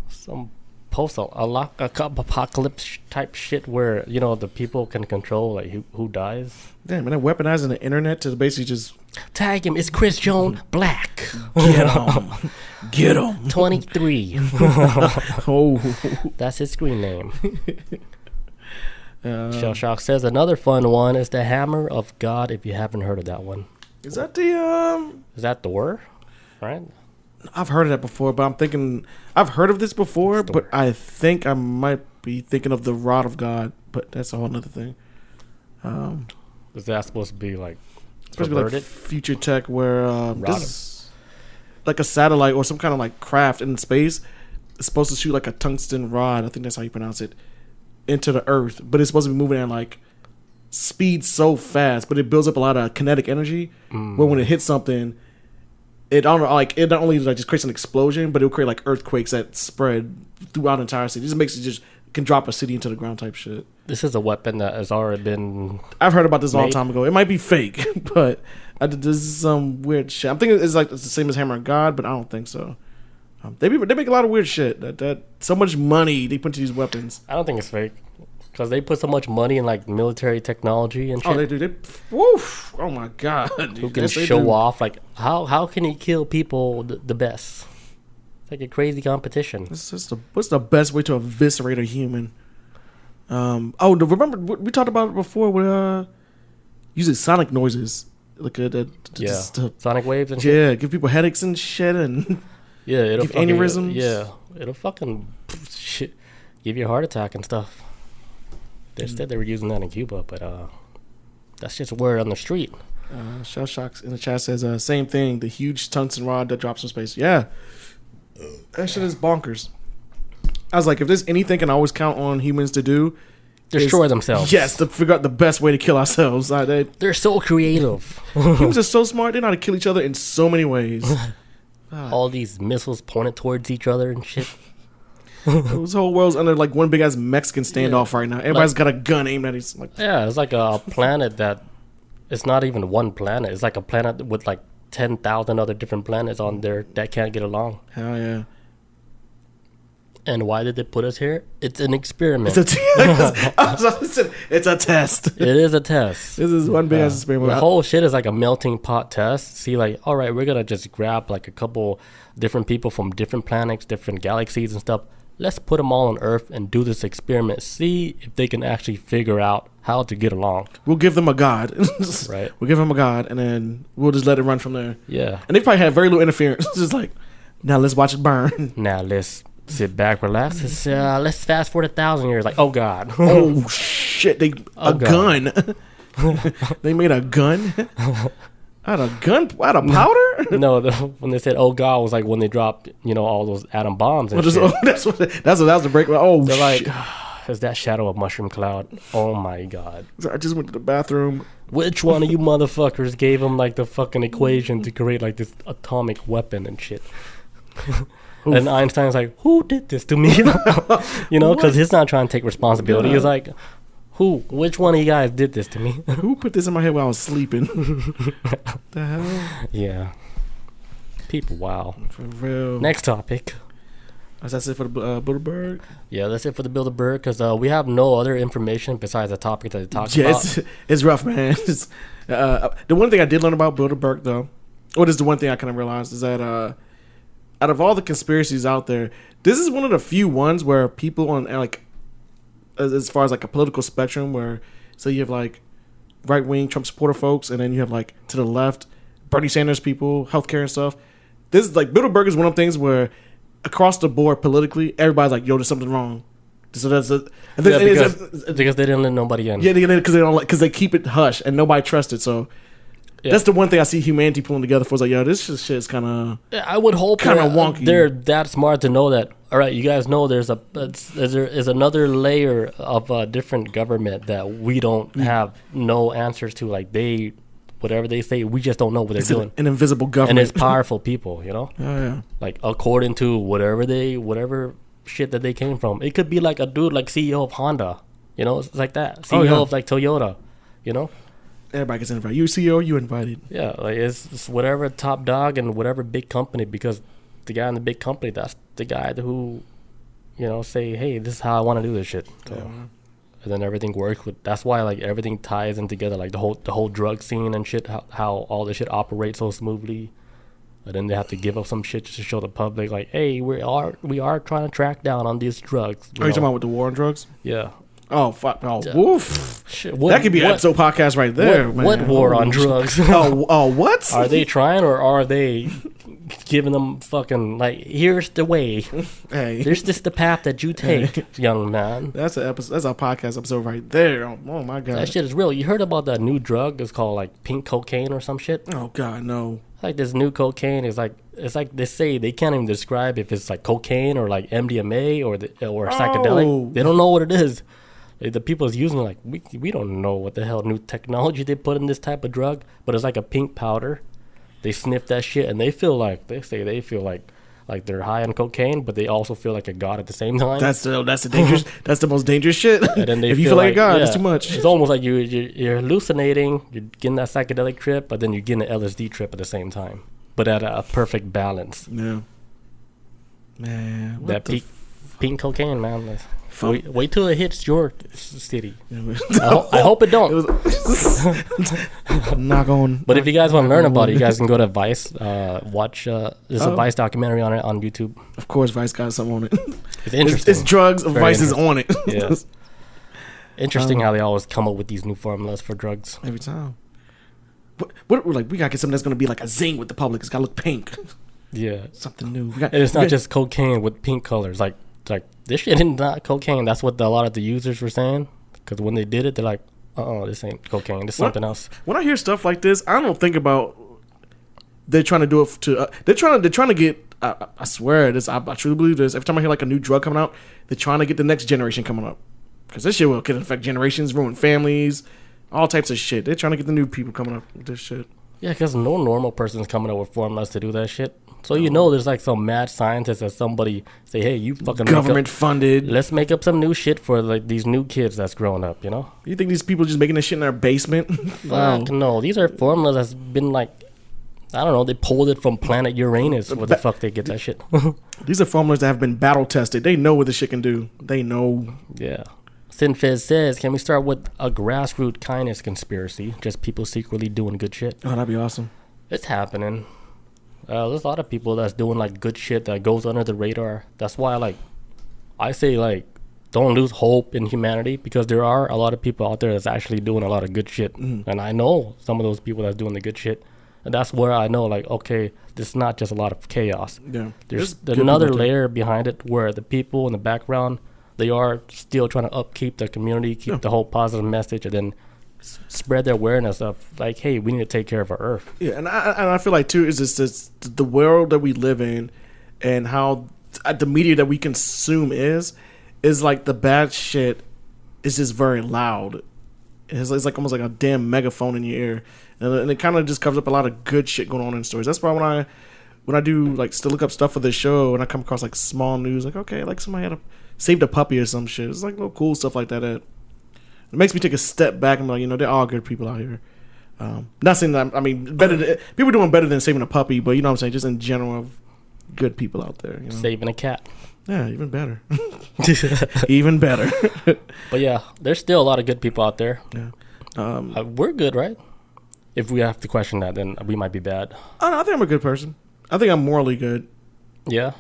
Speaker 1: Some post-apocalypse type shit where the people can control like who dies.
Speaker 2: Damn, man, they're weaponizing the internet to basically just
Speaker 1: tag him. It's Chris Jones Black.
Speaker 2: Get him.
Speaker 1: 23.
Speaker 2: Oh,
Speaker 1: that's his screen name. Shell Shock says another fun one is the Hammer of God. If you haven't heard of that one,
Speaker 2: is that the
Speaker 1: Is that the word? Right.
Speaker 2: I've heard of that before, but I'm thinking I've heard of this before, but I think I might be thinking of the Rod of God, but that's a whole other thing.
Speaker 1: Is that supposed to be like
Speaker 2: supposed to be like future tech where this is like a satellite or some kind of like craft in space? It's supposed to shoot like a tungsten rod. I think that's how you pronounce it. Into the earth, but it's supposed to be moving at like speed so fast, but it builds up a lot of kinetic energy. Where when it hits something, it not only like just creates an explosion, but it'll create like earthquakes that spread throughout the entire city. It just makes it can drop a city into the ground type shit.
Speaker 1: This is a weapon that has already been.
Speaker 2: I've heard about this a long time ago. It might be fake, but this is some weird shit. I'm thinking it's the same as Hammer of God, but I don't think so. They make a lot of weird shit. That so much money they put into these weapons.
Speaker 1: I don't think it's fake because they put so much money in like military technology and shit.
Speaker 2: Oh, they do. Woof! Oh my god! Dude.
Speaker 1: Who can show off like how can he kill people the best? It's like a crazy competition.
Speaker 2: What's the best way to eviscerate a human? Remember we talked about it before with using sonic noises, like
Speaker 1: sonic waves and
Speaker 2: shit. Give people headaches and shit and.
Speaker 1: Yeah, it'll
Speaker 2: give aneurysms.
Speaker 1: It'll fucking shit, give you a heart attack and stuff. They said they were using that in Cuba, but that's just word on the street.
Speaker 2: Shell Shocks in the chat says same thing. The huge tungsten rod that drops in space. Yeah, that shit is bonkers. I was like, if there's anything I can always count on humans to do,
Speaker 1: destroy themselves.
Speaker 2: Yes, to figure out the best way to kill ourselves.
Speaker 1: They're so creative.
Speaker 2: Humans are so smart. They know how to kill each other in so many ways.
Speaker 1: All these missiles pointed towards each other and shit.
Speaker 2: This whole world's under like one big ass Mexican standoff right now. Everybody's got a gun aimed at each.
Speaker 1: It's like a planet that it's not even one planet. It's like a planet with like 10,000 other different planets on there that can't get along.
Speaker 2: Hell yeah.
Speaker 1: And why did they put us here? It's an experiment.
Speaker 2: It's a test.
Speaker 1: It is a test.
Speaker 2: This is one big ass experiment.
Speaker 1: The whole shit is like a melting pot test. See, like, all right, we're going to just grab like a couple different people from different planets, different galaxies and stuff. Let's put them all on Earth and do this experiment. See if they can actually figure out how to get along.
Speaker 2: We'll give them a god.
Speaker 1: Right.
Speaker 2: We'll give them a god and then we'll just let it run from there.
Speaker 1: Yeah.
Speaker 2: And they probably had very little interference. Just like, now let's watch it burn.
Speaker 1: Now let's sit back, relax. Let's fast forward 1,000 years. Like, oh god.
Speaker 2: Oh shit! Gun. They made a gun. Out of powder?
Speaker 1: No, when they said "oh god" was like when they dropped, all those atom bombs and shit.
Speaker 2: That's what that was the break. Oh,
Speaker 1: they're like, is that shadow of mushroom cloud? Oh my god!
Speaker 2: So I just went to the bathroom.
Speaker 1: Which one of you motherfuckers gave him like the fucking equation to create like this atomic weapon and shit? And Einstein's like, who did this to me? Because he's not trying to take responsibility. He's like, which one of you guys did this to me?
Speaker 2: Who put this in my head while I was sleeping? The hell?
Speaker 1: Yeah. People, wow.
Speaker 2: For real.
Speaker 1: Next topic.
Speaker 2: That's it for the Bilderberg?
Speaker 1: Yeah, that's it for the Bilderberg, because we have no other information besides the topic that they talked about.
Speaker 2: It's rough, man. The one thing I did learn about Bilderberg, though, this is the one thing I kind of realized, is that out of all the conspiracies out there, this is one of the few ones where people on, like, as far as like a political spectrum, where so you have like right wing Trump supporter folks, and then you have like to the left Bernie Sanders people, healthcare and stuff. This is like Bilderberg is one of the things where across the board politically, everybody's like, "Yo, there's something wrong." So that's it.
Speaker 1: Because they didn't let nobody in.
Speaker 2: Yeah, because they don't because they keep it hush and nobody trusts it. So That's the one thing I see humanity pulling together for. Is like, yo, this shit's kind of.
Speaker 1: I would hope
Speaker 2: kind of wonky.
Speaker 1: They're that smart to know that. All right, you guys know there is another layer of a different government that we don't have no answers to. Like whatever they say, we just don't know what they're doing.
Speaker 2: An invisible government,
Speaker 1: and it's powerful people.
Speaker 2: Oh yeah.
Speaker 1: Like according to whatever shit that they came from, it could be like a dude like CEO of Honda. It's like that. CEO of like Toyota.
Speaker 2: Everybody gets invited. You CEO, you invited.
Speaker 1: Yeah, like it's whatever top dog and whatever big company, because the guy in the big company, that's the guy who, say, hey, this is how I want to do this shit. So, and then everything works with. That's why like everything ties in together, like the whole drug scene and shit. How all the shit operates so smoothly, and then they have to give up some shit just to show the public, like, hey, we are trying to track down on these drugs.
Speaker 2: Are you talking about with the war on drugs?
Speaker 1: Yeah.
Speaker 2: Oh fuck! Oh, woof!
Speaker 1: Shit,
Speaker 2: that could be an episode podcast right there.
Speaker 1: What war on drugs?
Speaker 2: What?
Speaker 1: Are they trying, or are they giving them fucking like? Here's the way.
Speaker 2: Hey,
Speaker 1: there's just the path that you take, young man.
Speaker 2: That's an episode. That's a podcast episode right there. Oh my god,
Speaker 1: that shit is real. You heard about that new drug? It's called like pink cocaine or some shit.
Speaker 2: Oh god, no.
Speaker 1: Like this new cocaine is like they say they can't even describe if it's like cocaine or like MDMA or psychedelic. They don't know what it is. The people is using it like we don't know what the hell new technology they put in this type of drug, but it's like a pink powder. They sniff that shit and they feel like they're high on cocaine, but they also feel like a god at the same time.
Speaker 2: That's the dangerous. That's the most dangerous shit.
Speaker 1: And then
Speaker 2: if you feel like a god, it's too much.
Speaker 1: It's almost like you're hallucinating. You're getting that psychedelic trip, but then you're getting an LSD trip at the same time, but at a perfect balance.
Speaker 2: Yeah. Man, what
Speaker 1: that pink cocaine, man. Wait till it hits your city. I hope it don't.
Speaker 2: Knock on.
Speaker 1: But if you guys want to learn about it, you guys can go to Vice. Watch. There's a Vice documentary on it on YouTube.
Speaker 2: Of course, Vice got something on it.
Speaker 1: It's interesting.
Speaker 2: It's drugs. Vice is on it.
Speaker 1: Yeah. Interesting how they always come up with these new formulas for drugs.
Speaker 2: Every time. What we gotta get something that's gonna be like a zing with the public. It's gotta look pink.
Speaker 1: Yeah.
Speaker 2: Something new.
Speaker 1: And it's not just cocaine with pink colors. Like this shit is not cocaine. That's what a lot of the users were saying. Because when they did it, they're like, this ain't cocaine. This is something else.
Speaker 2: When I hear stuff like this, I don't think about they're trying to do it to. They're trying to get. I swear this. I truly believe this. Every time I hear like a new drug coming out, they're trying to get the next generation coming up. Because this shit can affect generations, ruin families, all types of shit. They're trying to get the new people coming up with this shit.
Speaker 1: Yeah, because no normal person's coming up with formulas to do that shit. So there's like some mad scientist or somebody say, hey, you fucking
Speaker 2: government funded.
Speaker 1: Let's make up some new shit for like these new kids that's growing up.
Speaker 2: You think these people just making this shit in their basement?
Speaker 1: Fuck no, these are formulas that's been like, I don't know, they pulled it from planet Uranus. What the fuck they get that shit?
Speaker 2: These are formulas that have been battle tested. They know what the shit can do. They know.
Speaker 1: Yeah. Sinfez says, can we start with a grassroots kindness conspiracy? Just people secretly doing good shit.
Speaker 2: Oh, that'd be awesome.
Speaker 1: It's happening. There's a lot of people that's doing like good shit that goes under the radar. That's why I say don't lose hope in humanity, because there are a lot of people out there that's actually doing a lot of good shit. And I know some of those people that's doing the good shit. And that's where I know okay, this is not just a lot of chaos.
Speaker 2: Yeah.
Speaker 1: There's another layer behind it where the people in the background, they are still trying to upkeep the community, keep the whole positive message, and then spread their awareness of like, hey, we need to take care of our earth.
Speaker 2: Yeah, and I feel like too is just the world that we live in, and how the media that we consume is like the bad shit is just very loud. It's like almost like a damn megaphone in your ear, and it kind of just covers up a lot of good shit going on in stories. That's why when I do like still look up stuff for this show, and I come across like small news, like okay, like somebody had saved a puppy or some shit. It's like little cool stuff like that. It makes me take a step back and be like, they're all good people out here. Not saying that, I mean, people doing better than saving a puppy, but you know what I'm saying, just in general, of good people out there.
Speaker 1: Saving a cat.
Speaker 2: Yeah, even better. Even better.
Speaker 1: But yeah, there's still a lot of good people out there.
Speaker 2: Yeah.
Speaker 1: We're good, right? If we have to question that, then we might be bad.
Speaker 2: I think I'm a good person. I think I'm morally good.
Speaker 1: Yeah.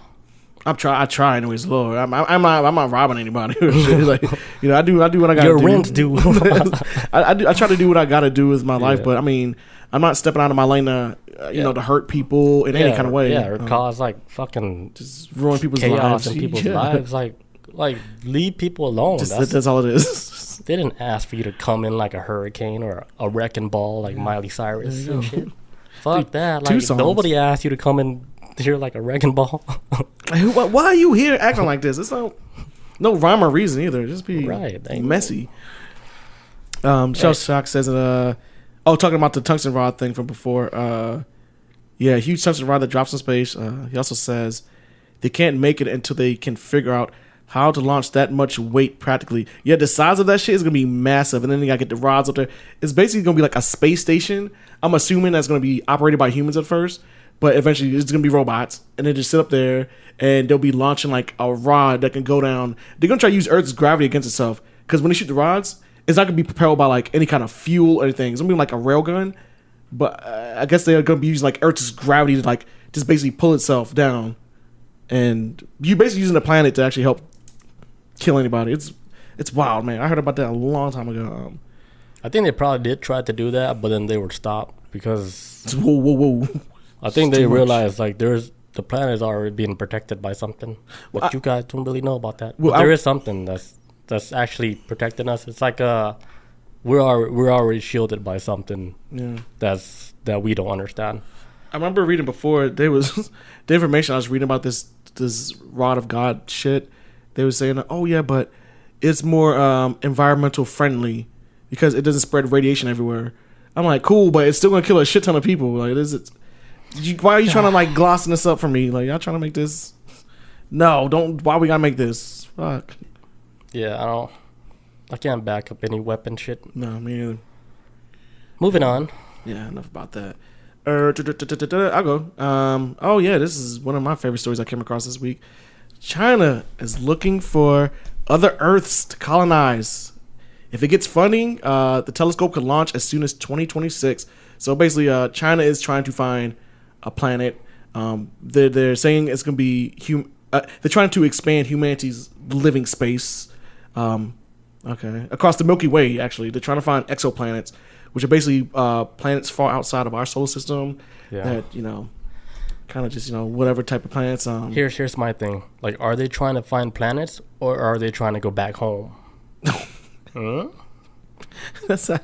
Speaker 2: I try anyways, Lord. I'm not robbing anybody. Like, I do what I gotta do.
Speaker 1: Your rent due.
Speaker 2: I try to do what I gotta do with my life, but I mean, I'm not stepping out of my lane to to hurt people in any kind of way.
Speaker 1: Yeah, or cause like fucking
Speaker 2: just ruin people's
Speaker 1: chaos
Speaker 2: lives
Speaker 1: in people's lives. Like, like leave people alone.
Speaker 2: That's all it is.
Speaker 1: They didn't ask for you to come in like a hurricane or a wrecking ball like Miley Cyrus and shit. Fuck that. Like nobody asked you to come in here like a wrecking ball.
Speaker 2: Why are you here acting like this? It's no rhyme or reason either. Just be messy. Shell Shock says talking about the tungsten rod thing from before. Huge tungsten rod that drops in space. He also says they can't make it until they can figure out how to launch that much weight practically. Yeah, the size of that shit is gonna be massive, and then you gotta get the rods up there. It's basically gonna be like a space station. I'm assuming that's gonna be operated by humans at first, but eventually it's gonna be robots, and they just sit up there and they'll be launching like a rod that can go down. They're gonna try to use Earth's gravity against itself, because when they shoot the rods, it's not gonna be propelled by like any kind of fuel or anything. It's gonna be like a railgun, but I guess they're gonna be using like Earth's gravity to like just basically pull itself down, and you basically using the planet to actually help kill anybody. It's wild, man. I heard about that a long time ago.
Speaker 1: I think they probably did try to do that, but then they were stopped because
Speaker 2: whoa.
Speaker 1: I think they realized like the planet is already being protected by something. But you guys don't really know about that. Well, there is something that's actually protecting us. It's like we're already shielded by something that we don't understand.
Speaker 2: I remember reading before there was the information I was reading about this rod of God shit. They were saying, oh yeah, but it's more environmental friendly because it doesn't spread radiation everywhere. I'm like, cool, but it's still gonna kill a shit ton of people. Like, why are you trying to like glossing this up for me? Like, y'all trying to make this? No, don't. Why we gotta make this? Fuck.
Speaker 1: Yeah, I can't back up any weapon shit.
Speaker 2: No, me neither.
Speaker 1: Moving on.
Speaker 2: Yeah, enough about that. I'll go. Oh yeah, this is one of my favorite stories I came across this week. China is looking for other Earths to colonize. If it gets funding, the telescope could launch as soon as 2026. So basically, China is trying to find a planet. They're saying it's going to be they're trying to expand humanity's living space. Across the Milky Way. Actually, they're trying to find exoplanets, which are basically planets far outside of our solar system. Yeah. That kind of just whatever type of planets.
Speaker 1: Here's my thing. Like, are they trying to find planets or are they trying to go back home?
Speaker 2: That's I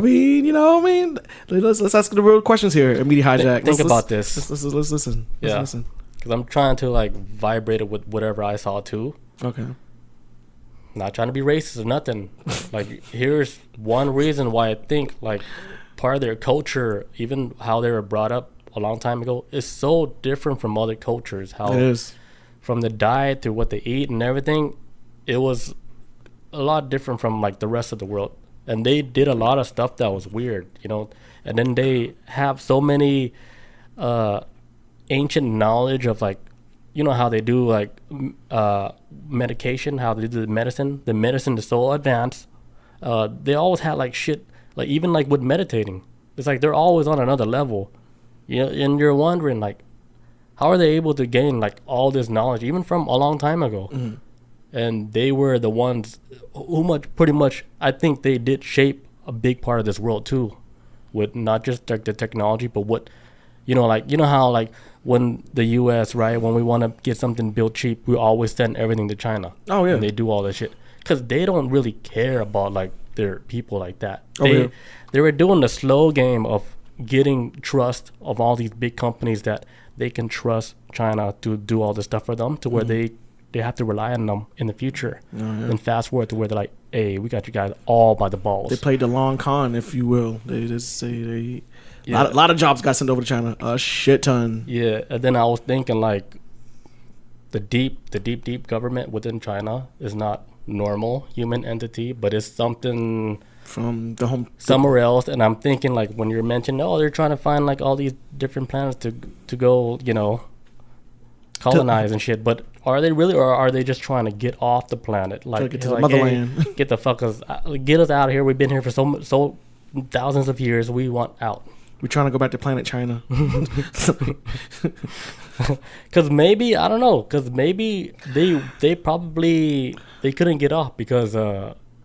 Speaker 2: mean, let's ask the real questions here. Immediate hijack.
Speaker 1: Think about this.
Speaker 2: Let's listen.
Speaker 1: Yeah, because I'm trying to like vibrate it with whatever I saw too.
Speaker 2: Okay.
Speaker 1: Not trying to be racist or nothing. Like, here's one reason why I think like part of their culture, even how they were brought up a long time ago, is so different from other cultures. How
Speaker 2: it is. From
Speaker 1: the diet to what they eat and everything, it was a lot different from like the rest of the world. And they did a lot of stuff that was weird, and then they have so many ancient knowledge of like, how they do like medication, how they do the medicine is so advanced. They always had like shit, like even like with meditating, it's like they're always on another level, and you're wondering like, how are they able to gain like all this knowledge even from a long time ago? Mm-hmm. And they were the ones who pretty much I think they did shape a big part of this world too, with not just like the technology, but what how like when the U.S. right, when we want to get something built cheap, we always send everything to China.
Speaker 2: Oh yeah,
Speaker 1: and they do all this shit because they don't really care about like their people like that. They were doing the slow game of getting trust of all these big companies that they can trust China to do all this stuff for them to where they have to rely on them in the future. Oh, yeah. Then fast forward to where they're like, hey, we got you guys all by the balls.
Speaker 2: They played the long con, if you will. They just say a lot of jobs got sent over to China. A shit ton.
Speaker 1: Yeah, and then I was thinking like the deep government within China is not normal human entity, but it's something
Speaker 2: from the home
Speaker 1: somewhere else. And I'm thinking like when you're mentioning, they're trying to find like all these different planets to go, colonize and shit, but are they really, or are they just trying to get off the planet? Like,
Speaker 2: get to the motherland.
Speaker 1: Hey, get us out of here. We've been here for so thousands of years. We want out.
Speaker 2: We're trying to go back to planet China.
Speaker 1: Because maybe, I don't know, because maybe they probably couldn't get off because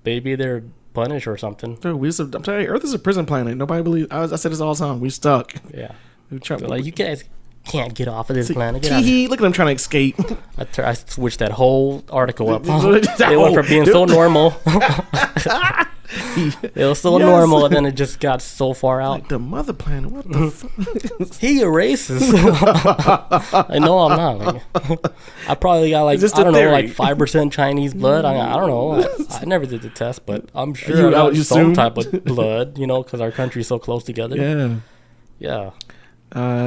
Speaker 1: maybe they're punished or something.
Speaker 2: Dude, I'm telling you, Earth is a prison planet. Nobody believes. I said this all the time. We stuck.
Speaker 1: Yeah.
Speaker 2: We're
Speaker 1: like, you guys can't get off of this planet. Get
Speaker 2: Tee
Speaker 1: out of here.
Speaker 2: hee, look at them trying to escape.
Speaker 1: I switched that whole article up. It went from being so normal. It was so normal, and then it just got so far out.
Speaker 2: Like the mother planet, what the fuck?
Speaker 1: He erases. I know I'm not. Like, I probably got like,
Speaker 2: Is this
Speaker 1: I don't
Speaker 2: the
Speaker 1: know, like
Speaker 2: theory?
Speaker 1: 5% Chinese blood. I don't know. I never did the test, but I'm sure
Speaker 2: You
Speaker 1: I got
Speaker 2: assume?
Speaker 1: some type of blood, you know, because our country's so close together.
Speaker 2: Yeah.
Speaker 1: Yeah.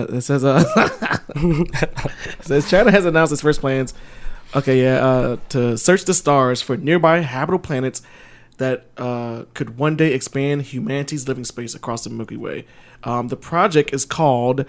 Speaker 2: It says says China has announced its first plans. Okay, to search the stars for nearby habitable planets that could one day expand humanity's living space across the Milky Way. The project is called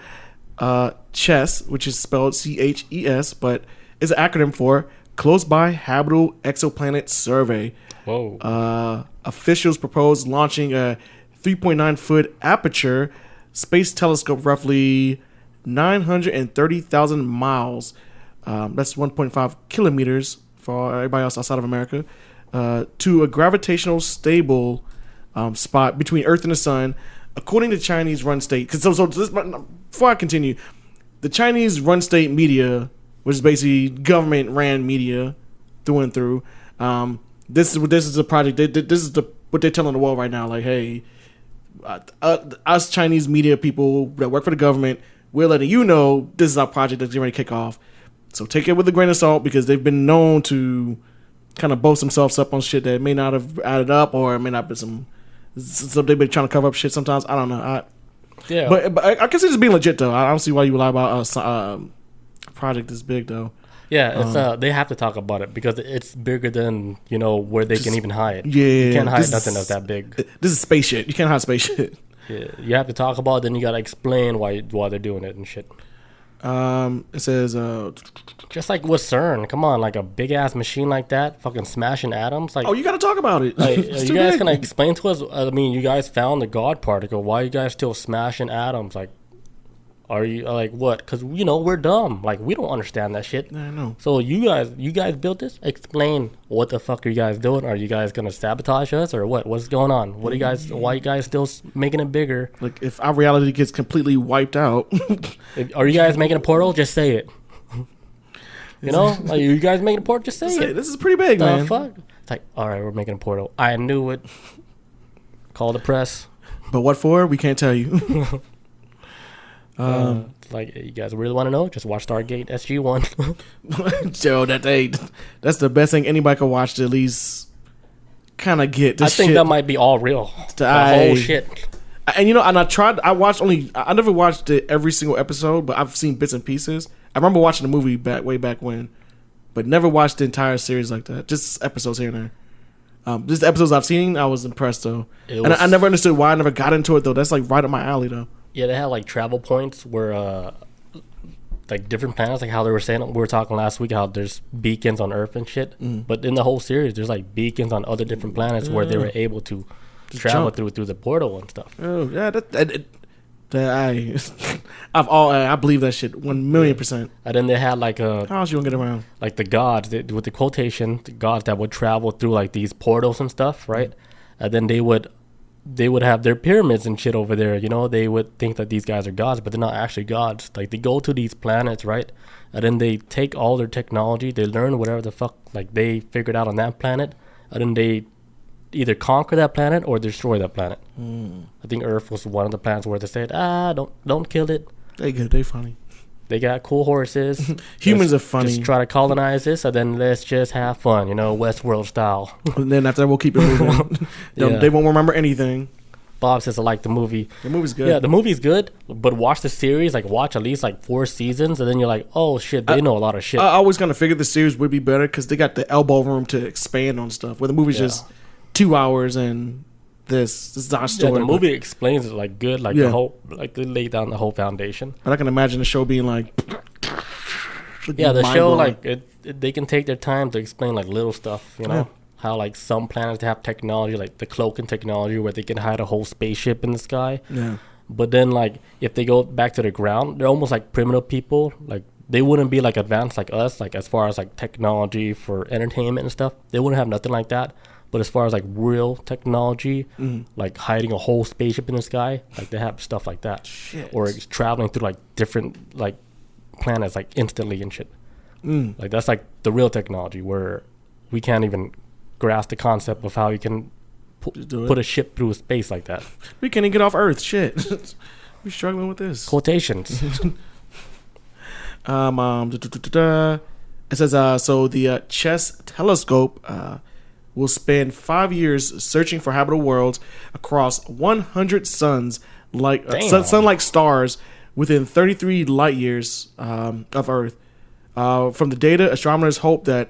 Speaker 2: CHESS, which is spelled CHES, but is an acronym for Close By Habitable Exoplanet Survey.
Speaker 1: Whoa.
Speaker 2: Officials propose launching a 3.9-foot aperture space telescope roughly 930,000 miles. That's 1.5 kilometers for everybody else outside of America. To a gravitational stable spot between Earth and the Sun, according to Chinese run state. Because before I continue, the Chinese run state media, which is basically government ran media through and through. This is a project. This is what they're telling the world right now. Like, hey, us Chinese media people that work for the government, we're letting you know this is our project that's getting ready to kick off. So take it with a grain of salt, because they've been known to kind of boast themselves up on shit that may not have added up, or it may not be some they've been trying to cover up shit sometimes. I don't know.
Speaker 1: Yeah.
Speaker 2: But I can see this being legit though. I don't see why you would lie about a project this big though.
Speaker 1: Yeah, it's they have to talk about it because it's bigger than, you know, where they can even hide.
Speaker 2: Yeah,
Speaker 1: you can't hide nothing that's that big.
Speaker 2: This is space shit. You can't hide space shit.
Speaker 1: Yeah, you have to talk about it, then you gotta explain why they're doing it and shit.
Speaker 2: It says
Speaker 1: Just like with CERN, come on, like a big ass machine like that, fucking smashing atoms. Like,
Speaker 2: oh, you gotta talk about it.
Speaker 1: like,
Speaker 2: It's
Speaker 1: you
Speaker 2: too
Speaker 1: guys
Speaker 2: big.
Speaker 1: gonna explain to us? I mean, you guys found the God particle. Why are you guys still smashing atoms? Like, are you like what? Because you know we're dumb. Like, we don't understand that shit.
Speaker 2: I know.
Speaker 1: So you guys built this. Explain what the fuck are you guys doing? Are you guys gonna sabotage us or what? What's going on? What are you guys? Why you guys still making it bigger?
Speaker 2: Like, if our reality gets completely wiped out,
Speaker 1: Are you guys making a portal? Just say it. You know, like, you guys making a portal? Just say it.
Speaker 2: this is pretty big,
Speaker 1: The
Speaker 2: man.
Speaker 1: fuck? It's like, all right, we're making a portal. I knew it. Call the press.
Speaker 2: But what for? We can't tell you.
Speaker 1: Like, you guys really want to know? Just watch Stargate SG-1.
Speaker 2: Joe, that's the best thing anybody can watch to at least kind of get this
Speaker 1: I think
Speaker 2: shit.
Speaker 1: that might be all real. The whole shit.
Speaker 2: And you know, and I never watched it every single episode, but I've seen bits and pieces. I remember watching the movie way back when, but never watched the entire series like that. Just episodes here and there. Just the episodes I've seen, I was impressed though. And I never understood why I never got into it though. That's like right up my alley though.
Speaker 1: Yeah, they had like travel points where, like different planets, like how they were saying, we were talking last week how there's beacons on Earth and shit. But in the whole series, there's like beacons on other different planets where they were able to travel through the portal and stuff.
Speaker 2: Oh yeah, I believe that shit 1,000,000%.
Speaker 1: And then they had like
Speaker 2: How else you gonna get around?
Speaker 1: like the gods with the quotation, the gods that would travel through like these portals and stuff, right? And then they would have their pyramids and shit over there. You know, they would think that these guys are gods, but they're not actually gods. Like, they go to these planets, right? And then they take all their technology, they learn whatever the fuck like they figured out on that planet, and then they either conquer that planet or destroy that planet. I think Earth was one of the planets where they said, don't kill it.
Speaker 2: They good. They funny.
Speaker 1: They got cool horses.
Speaker 2: Humans are funny.
Speaker 1: Just try to colonize this, and then let's just have fun, you know, Westworld style.
Speaker 2: And then after that, we'll keep it moving.
Speaker 1: Yeah.
Speaker 2: They won't remember anything.
Speaker 1: Bob says I like the movie.
Speaker 2: The movie's good.
Speaker 1: Yeah, the movie's good, but watch the series. Like, watch at least like 4 seasons, and then you're like, oh shit, they know a lot of shit.
Speaker 2: I always kind of figured the series would be better because they got the elbow room to expand on stuff. Where the movie's just 2 hours and this is our story.
Speaker 1: Yeah, the movie explains it like good, like the whole, like they lay down the whole foundation.
Speaker 2: But I can imagine the show being like,
Speaker 1: yeah, the show like they can take their time to explain like little stuff, you know.
Speaker 2: Yeah.
Speaker 1: How like some planets have technology, like the cloaking technology, where they can hide a whole spaceship in the sky.
Speaker 2: Yeah.
Speaker 1: But then like if they go back to the ground, they're almost like primitive people. Like, they wouldn't be like advanced like us, like as far as like technology for entertainment and stuff. They wouldn't have nothing like that. But as far as like real technology, like hiding a whole spaceship in the sky, like they have stuff like that.
Speaker 2: Shit.
Speaker 1: Or it's traveling through like different like planets like instantly and shit. Like that's like the real technology where we can't even grasp the concept of how you can put a ship through space like that.
Speaker 2: We can't even get off Earth. Shit. We're struggling with this.
Speaker 1: Quotations.
Speaker 2: It says, so the CHESS telescope will spend 5 years searching for habitable worlds across 100 suns, like sun-like stars within 33 light years of Earth. From the data, astronomers hope to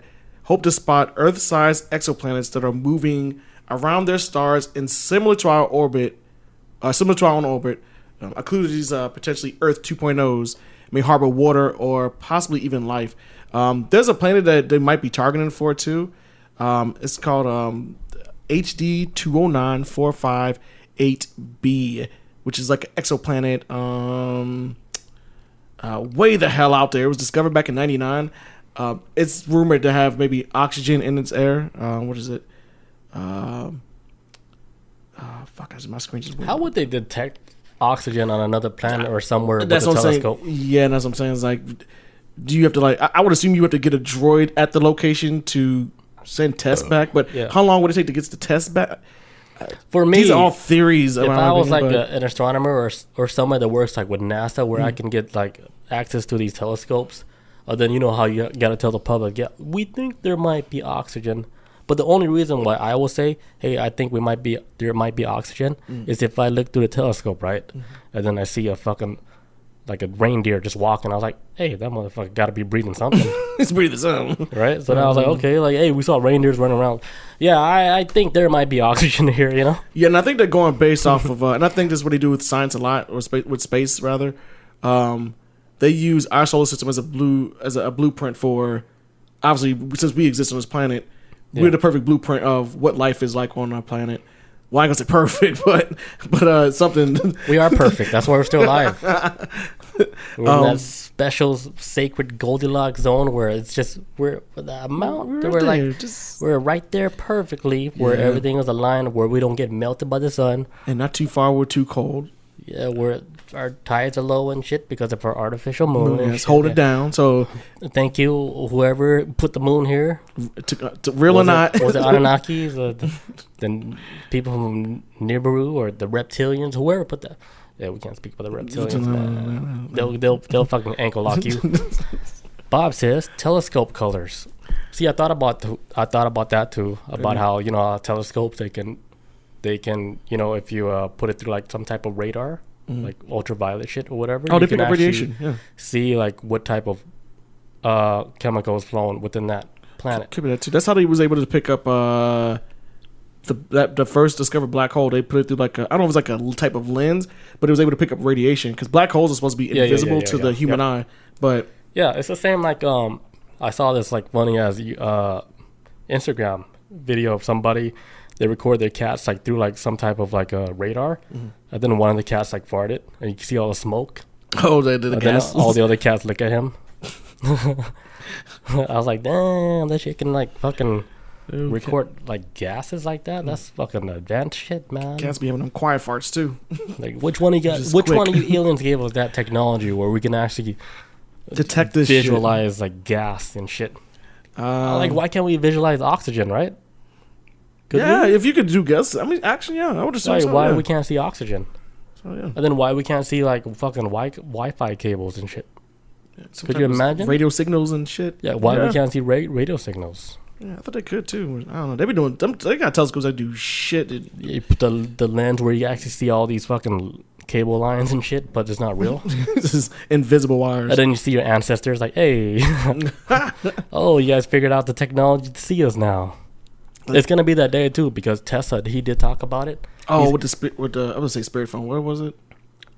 Speaker 2: spot Earth-sized exoplanets that are moving around their stars in similar to our orbit, including these potentially Earth 2.0s, may harbor water or possibly even life. There's a planet that they might be targeting for too. It's called HD209458b, which is like an exoplanet way the hell out there. It was discovered back in 99. It's rumored to have maybe oxygen in its air. What is it? My screen just went.
Speaker 1: How would they detect oxygen on another planet or somewhere with a
Speaker 2: That's what I'm
Speaker 1: telescope?
Speaker 2: saying. Yeah, that's what I'm saying. It's like, do you have to like? I would assume you have to get a droid at the location to send tests back. But how long would it take to get the test back?
Speaker 1: For me,
Speaker 2: these are all theories.
Speaker 1: If I was like an astronomer or someone that works like with NASA, where I can get like access to these telescopes, then you know how you gotta tell the public, yeah, we think there might be oxygen. But the only reason why I will say, hey, I think there might be oxygen, is if I look through the telescope, right, and then I see a fucking like a reindeer just walking. I was like, hey, that motherfucker got to be breathing something.
Speaker 2: It's breathing something,
Speaker 1: right? So then I was like, okay, like, hey, we saw reindeers running around. Yeah, I think there might be oxygen here, you know?
Speaker 2: Yeah, and I think they're going based off of, and I think this is what they do with science a lot, or with space rather. They use our solar system as a blueprint for, obviously, since we exist on this planet. Yeah. We're the perfect blueprint of what life is like on our planet. Well, I ain't gonna say perfect, but something.
Speaker 1: We are perfect. That's why we're still alive. We're in that special, sacred Goldilocks zone where it's just we're right there perfectly, where everything is aligned, where we don't get melted by the sun,
Speaker 2: and not too far. We're too cold.
Speaker 1: Yeah, our tides are low and shit because of our artificial moon.
Speaker 2: Yes, hold it down. So,
Speaker 1: thank you, whoever put the moon here.
Speaker 2: To real or not?
Speaker 1: Was it Anunnakis, the people from Nibiru, or the reptilians? Whoever put that. Yeah, we can't speak about the reptilians. They'll fucking ankle lock you. Bob says telescope colors. See, I thought about that too. About how telescopes they can if you put it through like some type of radar. Like ultraviolet shit or whatever.
Speaker 2: Oh, they pick up radiation. Yeah.
Speaker 1: See like what type of chemicals flowing within that planet.
Speaker 2: Could be that too. That's how they was able to pick up the first discovered black hole. They put it through like I don't know if it's like a type of lens, but it was able to pick up radiation because black holes are supposed to be invisible to the human eye. But
Speaker 1: yeah, it's the same. Like I saw this like funny as Instagram video of somebody. They record their cats like through like some type of like a radar, and then one of the cats like farted, and you can see all the smoke.
Speaker 2: Oh, they did the gas.
Speaker 1: All the other cats look at him. I was like, damn, that shit can like fucking record like gases like that. That's fucking advanced shit, man.
Speaker 2: Cats be having them quiet farts too.
Speaker 1: Like which one of you aliens gave us that technology where we can actually
Speaker 2: detect this
Speaker 1: visualize
Speaker 2: shit?
Speaker 1: Like gas and shit? Like why can't we visualize oxygen, right?
Speaker 2: If you could do gas, I mean, actually, I would assume so.
Speaker 1: Why we can't see oxygen?
Speaker 2: So, yeah.
Speaker 1: And then why we can't see like fucking Wi-Fi cables and shit? Could you imagine
Speaker 2: radio signals and shit?
Speaker 1: Yeah, why we can't see radio signals?
Speaker 2: Yeah, I thought they could too. I don't know. They be doing. They got telescopes that do shit.
Speaker 1: You put the lens where you actually see all these fucking cable lines and shit, but it's not real.
Speaker 2: This is invisible wires.
Speaker 1: And then you see your ancestors like, hey, oh, you guys figured out the technology to see us now. It's gonna be that day too because Tesla he did talk about it.
Speaker 2: Oh, with the I would say spirit phone. Where was it?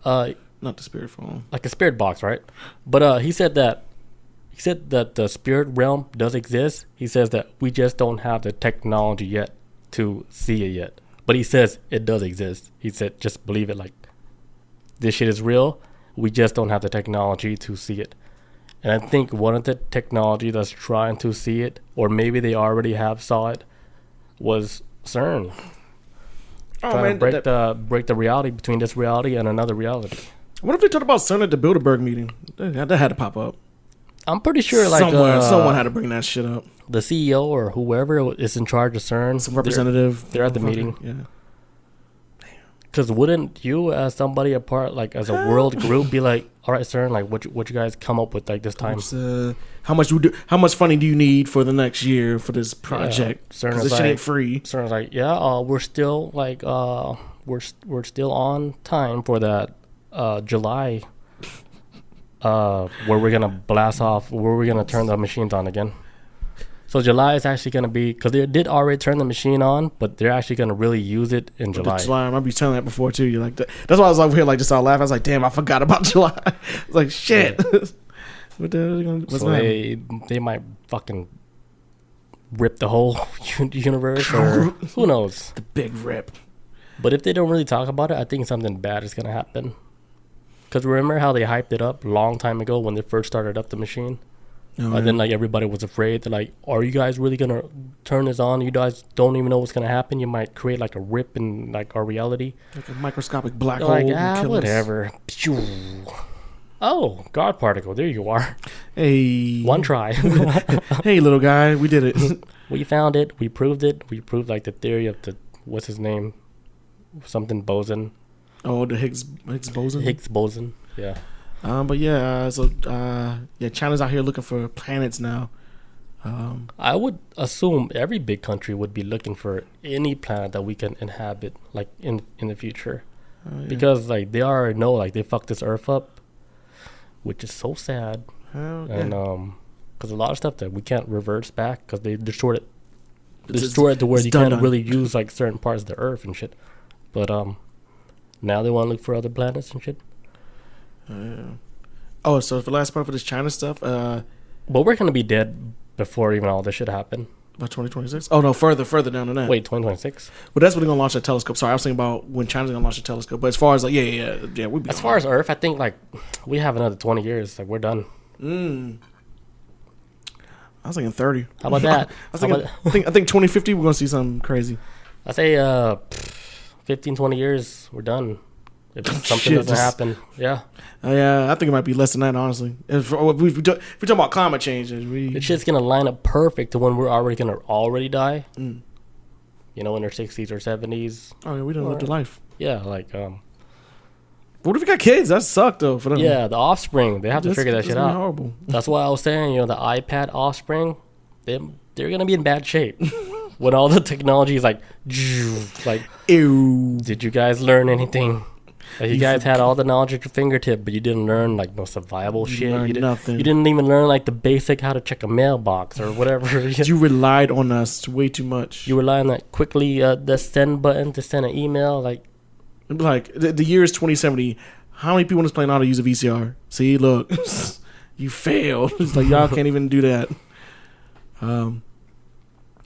Speaker 2: Not the spirit phone.
Speaker 1: Like a spirit box, right? But he said that the spirit realm does exist. He says that we just don't have the technology yet to see it yet. But he says it does exist. He said just believe it. Like this shit is real. We just don't have the technology to see it. And I think one of the technology that's trying to see it, or maybe they already have saw it, was CERN. Trying to break the reality between this reality and another reality.
Speaker 2: What if they talked about CERN at the Bilderberg meeting? That had to pop up.
Speaker 1: I'm pretty sure like
Speaker 2: someone had to bring that shit up.
Speaker 1: The CEO or whoever is in charge of CERN,
Speaker 2: Some representative.
Speaker 1: They're at the meeting.
Speaker 2: Yeah.
Speaker 1: Because wouldn't you, as somebody apart, like as a world group, be like, all right, CERN, like what you guys come up with like this time?
Speaker 2: How much funding do you need for the next year for this project?
Speaker 1: CERN
Speaker 2: Because
Speaker 1: is
Speaker 2: this shit
Speaker 1: like,
Speaker 2: ain't free.
Speaker 1: CERN's like, we're still like we're still on time for that July where we're gonna blast off, where we're gonna turn the machines on again. So July is actually going to be, because they did already turn the machine on, but they're actually going to really use it in July.
Speaker 2: July, I remember you telling that before too. You like that. That's why I was over here like just all laughing. I was like, damn, I forgot about July. I was like, shit. Yeah. What the hell? What's
Speaker 1: so they might fucking rip the whole universe, or who knows?
Speaker 2: The big rip.
Speaker 1: But if they don't really talk about it, I think something bad is going to happen. Because remember how they hyped it up a long time ago when they first started up the machine? And then like everybody was afraid. They're like, are you guys really gonna turn this on? You guys don't even know what's gonna happen. You might create like a rip in like our reality,
Speaker 2: like a microscopic black hole.
Speaker 1: Like whatever. Oh, God particle, there you are.
Speaker 2: Hey,
Speaker 1: one try.
Speaker 2: Hey, little guy, we did it.
Speaker 1: We found it. We proved it. We proved like the theory of the, what's his name, something boson.
Speaker 2: Oh, the Higgs boson.
Speaker 1: Higgs boson. Yeah.
Speaker 2: But China's out here looking for planets now.
Speaker 1: I would assume every big country would be looking for any planet that we can inhabit, like in the future, because like they already know like they fucked this Earth up, which is so sad. And because a lot of stuff that we can't reverse back because they destroyed it to where you can't really use like certain parts of the Earth and shit. But now they want to look for other planets and shit.
Speaker 2: So for the last part for this China stuff,
Speaker 1: but we're gonna be dead before even all this shit happened.
Speaker 2: By 2026? Oh no, further down than that.
Speaker 1: Wait, 2026?
Speaker 2: Well, that's when they're gonna launch a telescope. Sorry, I was thinking about when China's gonna launch a telescope. But as far as like, we'd be.
Speaker 1: As far as Earth, I think like we have another 20 years. Like we're done.
Speaker 2: I was thinking 30.
Speaker 1: How about that?
Speaker 2: I think 2050 we're gonna see something crazy.
Speaker 1: I say 15, 20 years we're done. If something doesn't happen, yeah.
Speaker 2: I think it might be less than that, honestly. If we talk about climate change,
Speaker 1: it's just gonna line up perfect to when we're already die. You know, in their 60s or 70s.
Speaker 2: Oh yeah, we don't live the life.
Speaker 1: Yeah, like
Speaker 2: what if we got kids? That sucked though for them.
Speaker 1: Yeah, the offspring. They have to figure that shit out.
Speaker 2: Horrible.
Speaker 1: That's why I was saying, you know, the iPad offspring, they're gonna be in bad shape. When all the technology is like,
Speaker 2: ew.
Speaker 1: Did you guys learn anything? Like you guys had all the knowledge at your fingertip, but you didn't learn like no survival shit. You didn't even learn like the basic how to check a mailbox or whatever.
Speaker 2: You relied on us way too much.
Speaker 1: You relied on that quickly the send button to send an email. Like
Speaker 2: the year is 2070. How many people is playing how to use a VCR? See, look, you failed. It's like y'all can't even do that. It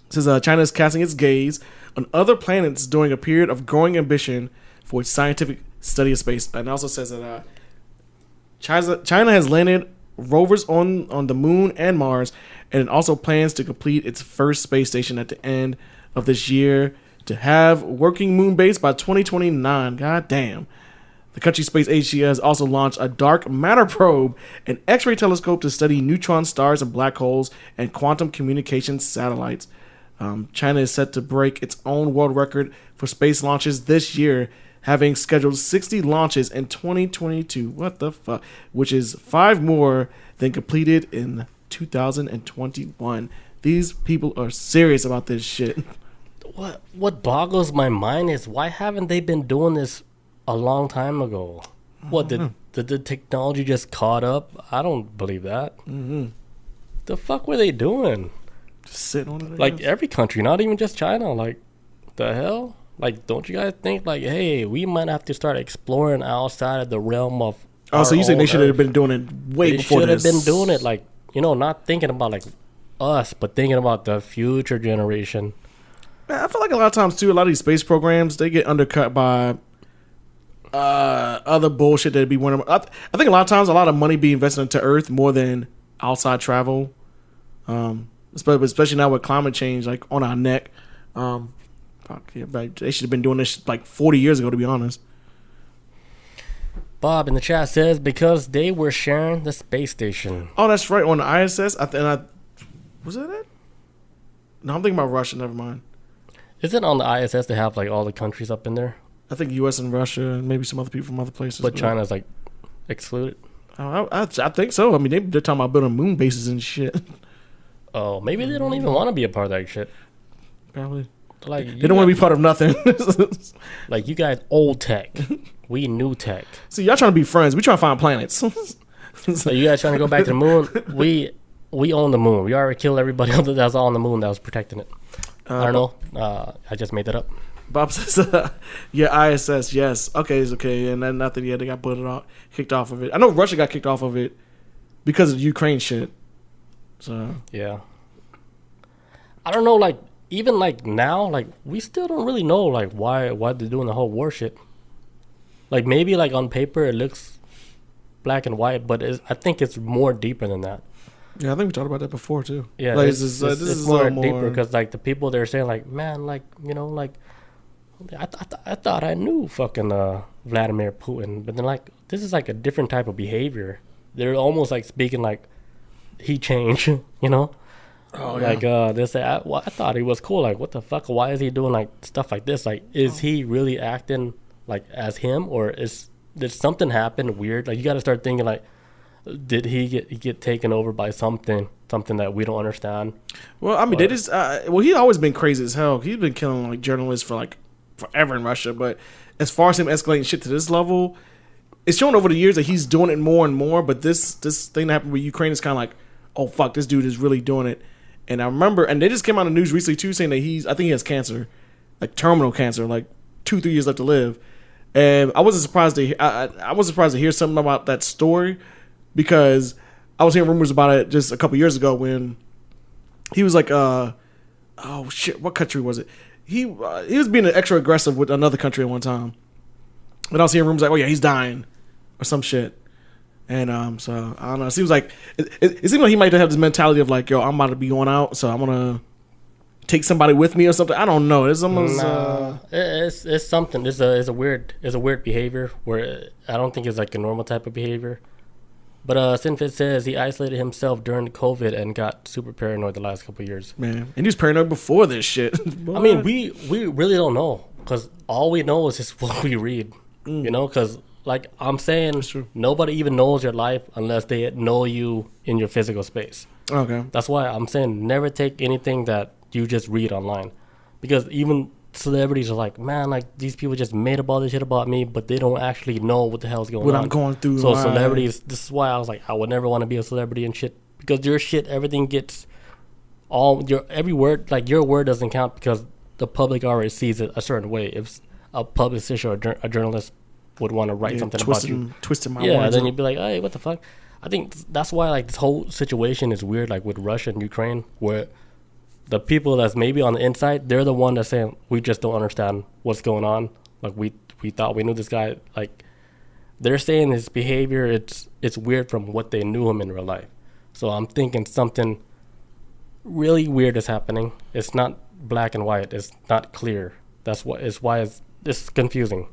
Speaker 2: says China is casting its gaze on other planets during a period of growing ambition for its scientific study of space. And it also says that China has landed rovers on the moon and Mars, and it also plans to complete its first space station at the end of this year to have working moon base by 2029. God damn. The country's space agency has also launched a dark matter probe, an X-ray telescope to study neutron stars and black holes, and quantum communications satellites. China is set to break its own world record for space launches this year, having scheduled 60 launches in 2022. What the fuck? Which is 5 more than completed in 2021. These people are serious about this shit.
Speaker 1: What boggles my mind is why haven't they been doing this a long time ago? What, did the technology just caught up? I don't believe that. The fuck were they doing?
Speaker 2: Just sitting on it.
Speaker 1: Like every country, not even just China. Like, the hell? Like, don't you guys think, like, hey, we might have to start exploring outside of the realm of.
Speaker 2: Oh, so you say they should have been doing it way before this?
Speaker 1: They should have been doing it, like, you know, not thinking about, like, us, but thinking about the future generation.
Speaker 2: Man, I feel like a lot of times, too, a lot of these space programs, they get undercut by other bullshit that'd be one of. I think a lot of times, a lot of money be invested into Earth more than outside travel. Especially now with climate change, like, on our neck. Fuck, yeah, they should have been doing this like 40 years ago, to be honest.
Speaker 1: Bob in the chat says because they were sharing the space station.
Speaker 2: Oh, that's right. On the ISS, was that it? No, I'm thinking about Russia. Never mind.
Speaker 1: Is it on the ISS they have like all the countries up in there?
Speaker 2: I think U.S. and Russia and maybe some other people from other places.
Speaker 1: But China's like excluded?
Speaker 2: I think so. I mean, they're talking about building moon bases and shit.
Speaker 1: Oh, maybe they don't even want to be a part of that shit.
Speaker 2: Probably.
Speaker 1: Like
Speaker 2: they don't want to be part of nothing.
Speaker 1: Like you guys old tech. We new tech.
Speaker 2: See, y'all trying to be friends. We trying to find planets.
Speaker 1: So you guys trying to go back to the moon? We own the moon. We already killed everybody else that was on the moon that was protecting it. I don't know. I just made that up.
Speaker 2: Bob says, yeah, ISS, yes. Okay, it's okay. And then nothing yet. They got kicked off of it. I know Russia got kicked off of it because of the Ukraine shit. So
Speaker 1: yeah. I don't know, like, even like now, like, we still don't really know, like, why they're doing the whole war shit. Like, maybe, like, on paper it looks black and white, but I think it's more deeper than that.
Speaker 2: Yeah, I think we talked about that before, too.
Speaker 1: Yeah,
Speaker 2: like,
Speaker 1: this is more deeper because, like, the people they're saying, like, man, like, you know, like, I thought I knew fucking Vladimir Putin, but then, like, this is, like, a different type of behavior. They're almost, like, speaking, like, he changed, you know?
Speaker 2: Oh,
Speaker 1: like they say I thought he was cool, like what the fuck, why is he doing like stuff like this, like is he really acting like as him, or did something happen weird? Like you got to start thinking like, did he get taken over by something that we don't understand?
Speaker 2: Well, I mean, they just he's always been crazy as hell. He's been killing like journalists for like forever in Russia, but as far as him escalating shit to this level, it's shown over the years that he's doing it more and more. But this thing that happened with Ukraine is kind of like, oh fuck, this dude is really doing it. And I remember, and they just came out in the news recently too, saying that I think he has cancer, like terminal cancer, like 2-3 years left to live. And I wasn't surprised I was surprised to hear something about that story, because I was hearing rumors about it just a couple years ago when he was like, oh shit, what country was it? He was being extra aggressive with another country at one time, and I was hearing rumors like, oh yeah, he's dying or some shit. And so I don't know. It seems like it seems like he might have this mentality of like, yo, I'm about to be going out, so I'm gonna take somebody with me or something. I don't know. It's almost
Speaker 1: it's something. It's a weird behavior where I don't think it's like a normal type of behavior. But Sinfit says he isolated himself during COVID and got super paranoid the last couple of years.
Speaker 2: Man, and he was paranoid before this shit.
Speaker 1: I mean, we really don't know, because all we know is just what we read. You know, because. Like I'm saying, nobody even knows your life unless they know you in your physical space.
Speaker 2: Okay.
Speaker 1: That's why I'm saying never take anything that you just read online. Because even celebrities are like, man, like these people just made up all this shit about me, but they don't actually know what the hell's going on.
Speaker 2: What I'm going through.
Speaker 1: So celebrities, this is why I was like, I would never want to be a celebrity and shit. Because your shit, everything gets every word, like your word doesn't count because the public already sees it a certain way. If a publicist or a journalist would want to write something about you,
Speaker 2: twisting my words,
Speaker 1: then you'd be like, hey, what the fuck? I think that's why like this whole situation is weird, like with Russia and Ukraine, where the people that's maybe on the inside, they're the one that's saying we just don't understand what's going on. Like we thought we knew this guy. Like they're saying his behavior, it's weird from what they knew him in real life. So I'm thinking something really weird is happening. It's not black and white. It's not clear. That's why it's confusing.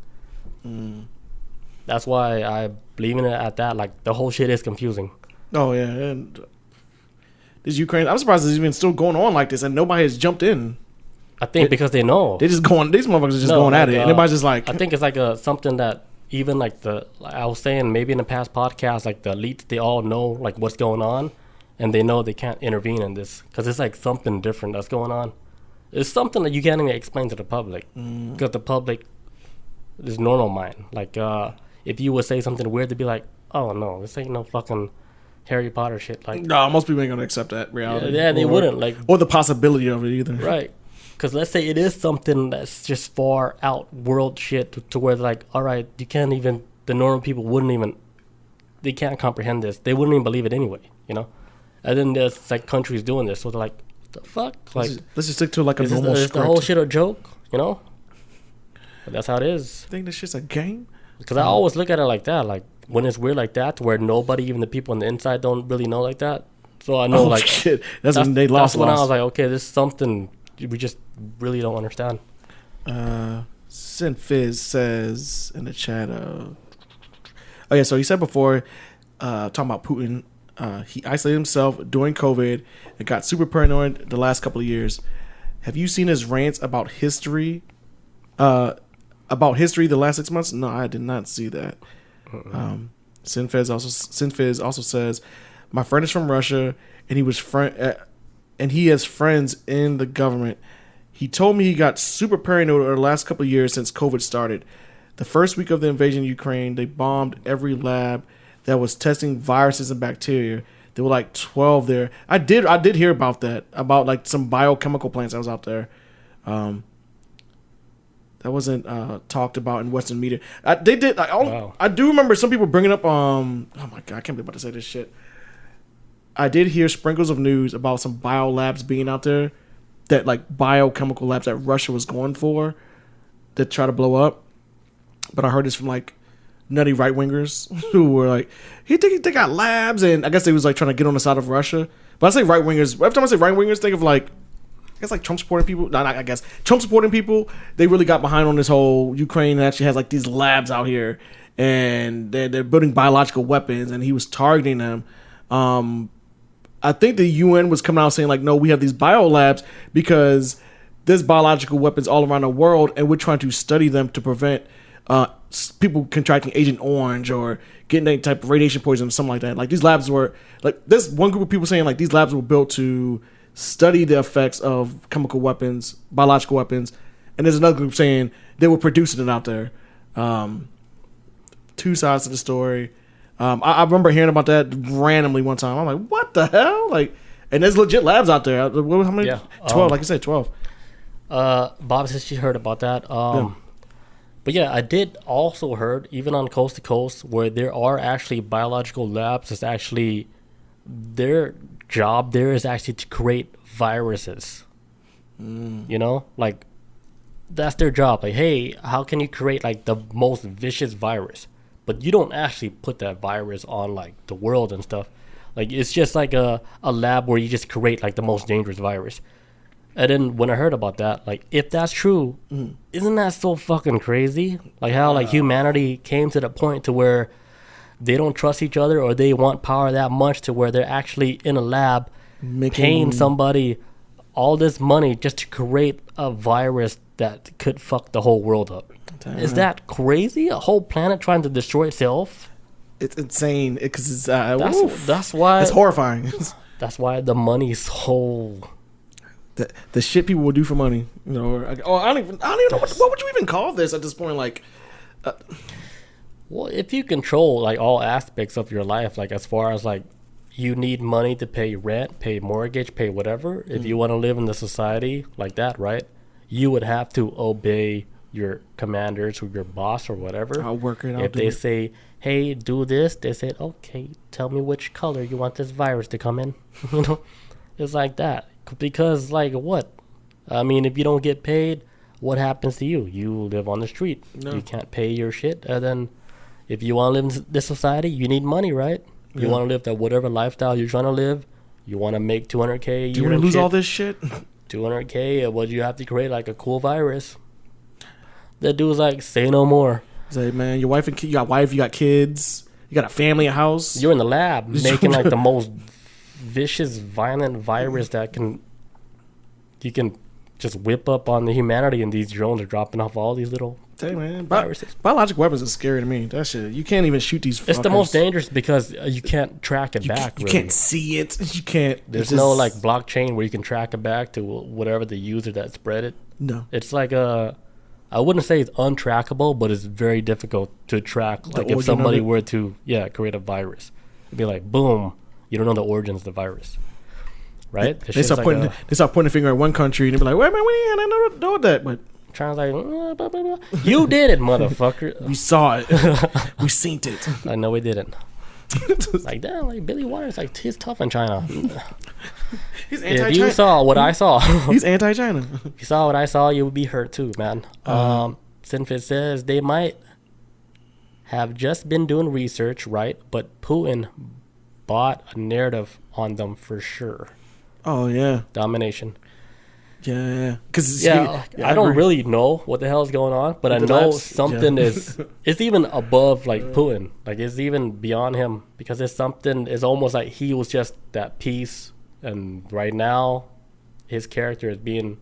Speaker 1: That's why I believe in it at that. Like the whole shit is confusing.
Speaker 2: Oh yeah, and this Ukraine, I'm surprised it's even still going on like this, and nobody has jumped in.
Speaker 1: I think because they know
Speaker 2: these motherfuckers are just going at it, and everybody's just like.
Speaker 1: I think it's like something that even like I was saying maybe in the past podcast, like the elites, they all know like what's going on, and they know they can't intervene in this because it's like something different that's going on. It's something that you can't even explain to the public because the public. This normal mind, like if you would say something weird, they'd be like, "Oh no, this ain't no fucking Harry Potter shit." Like,
Speaker 2: no, most people ain't gonna accept that reality.
Speaker 1: Yeah, they wouldn't like,
Speaker 2: or the possibility of it either.
Speaker 1: Right? Because let's say it is something that's just far out world shit to where like, all right, you can't even the normal people they can't comprehend this. They wouldn't even believe it anyway, you know. And then there's like countries doing this, so they're like, "What the fuck?" Like,
Speaker 2: let's just stick to like a normal script.
Speaker 1: Is the whole shit a joke, you know? But that's how it is.
Speaker 2: I think this shit's a game.
Speaker 1: Because I always look at it like that. Like when it's weird like that, to where nobody, even the people on the inside, don't really know like that. So I know, like
Speaker 2: shit. That's when they lost.
Speaker 1: That's when I was like, okay, this is something we just really don't understand.
Speaker 2: Sin Fizz says in the chat, Oh yeah, so he said before, talking about Putin, he isolated himself during COVID and got super paranoid the last couple of years. Have you seen his rants about history? About history the last 6 months? No, I did not see that. Sinfiz also says, my friend is from Russia, and he has friends in the government. He told me he got super paranoid over the last couple of years since COVID started. The first week of the invasion of Ukraine, they bombed every lab that was testing viruses and bacteria. There were like 12 there. I did hear about that, about like some biochemical plants that was out there. That wasn't talked about in Western media. They did.
Speaker 1: Wow.
Speaker 2: I do remember some people bringing up. Oh my god, I can't believe I'm about to say this shit. I did hear sprinkles of news about some bio labs being out there, that like biochemical labs that Russia was going for, that try to blow up. But I heard this from like nutty right wingers who were like, they got labs, and I guess they was like trying to get on the side of Russia. But I say right wingers. Every time I say right wingers, think of like, I guess like Trump supporting people. No, not I guess Trump supporting people. They really got behind on this whole Ukraine actually has like these labs out here, and they're building biological weapons, and he was targeting them. I think the UN was coming out saying like, no, we have these bio labs because there's biological weapons all around the world, and we're trying to study them to prevent people contracting Agent Orange or getting any type of radiation poisoning or something like that. Like these labs were like, there's one group of people saying like these labs were built to study the effects of chemical weapons, biological weapons, and there's another group saying they were producing it out there. Two sides to the story. I remember hearing about that randomly one time. I'm like, what the hell? Like, and there's legit labs out there. How many?
Speaker 1: Yeah.
Speaker 2: 12, like I said, 12.
Speaker 1: Bob says she heard about that. But yeah, I did also heard, even on Coast to Coast, where there are actually biological labs. It's actually, their job there is actually to create viruses. You know? Like, that's their job. Like, hey, how can you create, like, the most vicious virus? But you don't actually put that virus on, like, the world and stuff. Like, it's just like a lab where you just create, like, the most dangerous virus. And then when I heard about that, like, if that's true, isn't that so fucking crazy? Like how like humanity came to the point to where they don't trust each other, or they want power that much to where they're actually in a lab paying somebody all this money just to create a virus that could fuck the whole world up. Damn. Is that crazy? A whole planet trying to destroy itself?
Speaker 2: It's insane because it's
Speaker 1: that's why
Speaker 2: it's horrifying.
Speaker 1: That's why the money's so.
Speaker 2: The shit people will do for money, you know. I don't even know what would you even call this at this point. Like,
Speaker 1: well, if you control like all aspects of your life, like as far as like you need money to pay rent, pay mortgage, pay whatever. If you want to live in the society like that, right? You would have to obey your commanders or your boss or whatever.
Speaker 2: I'll work it out.
Speaker 1: If they say, "Hey, do this," they say, "Okay, tell me which color you want this virus to come in." You know, it's like that. Because, like, what? I mean, if you don't get paid, what happens to you? You live on the street. No. You can't pay your shit. And then if you want to live in this society, you need money, right? You want to live that whatever lifestyle you're trying to live. You want to make $200K a year.
Speaker 2: Do you want to lose all this shit?
Speaker 1: $200K, what you have to create, like, a cool virus. That dude's like, say no more.
Speaker 2: Say, man, your wife you got wife, you got kids, you got a family, a house.
Speaker 1: You're in the lab making, like, the most vicious, violent virus that you can just whip up on the humanity, and these drones are dropping off all these little viruses.
Speaker 2: Biological weapons is scary to me. That shit, you can't even shoot these.
Speaker 1: It's the most dangerous because you can't track it back.
Speaker 2: You can't see it. You can't.
Speaker 1: There's no like blockchain where you can track it back to whatever the user that spread it.
Speaker 2: No,
Speaker 1: it's like I wouldn't say it's untrackable, but it's very difficult to track. Like if somebody were to create a virus, it'd be like boom. You don't know the origins of the virus, right?
Speaker 2: They start pointing the finger at one country and they be like, "Wait, man, I don't know that." But
Speaker 1: trying to like, blah, blah, blah. You did it, motherfucker.
Speaker 2: We saw it. We seen it.
Speaker 1: I know we didn't. Like damn, like Billy Waters, like he's tough in China.
Speaker 2: He's anti-China.
Speaker 1: If you saw what I saw,
Speaker 2: he's anti-China.
Speaker 1: If you saw what I saw, you would be hurt too, man. Sinfit says they might have just been doing research, right? But Putin bought a narrative on them for sure.
Speaker 2: Oh yeah,
Speaker 1: domination.
Speaker 2: Yeah, because
Speaker 1: I don't really know what the hell is going on, but I know something is. It's even above like Putin. Like it's even beyond him because it's something. It's almost like he was just that piece, and right now, his character is being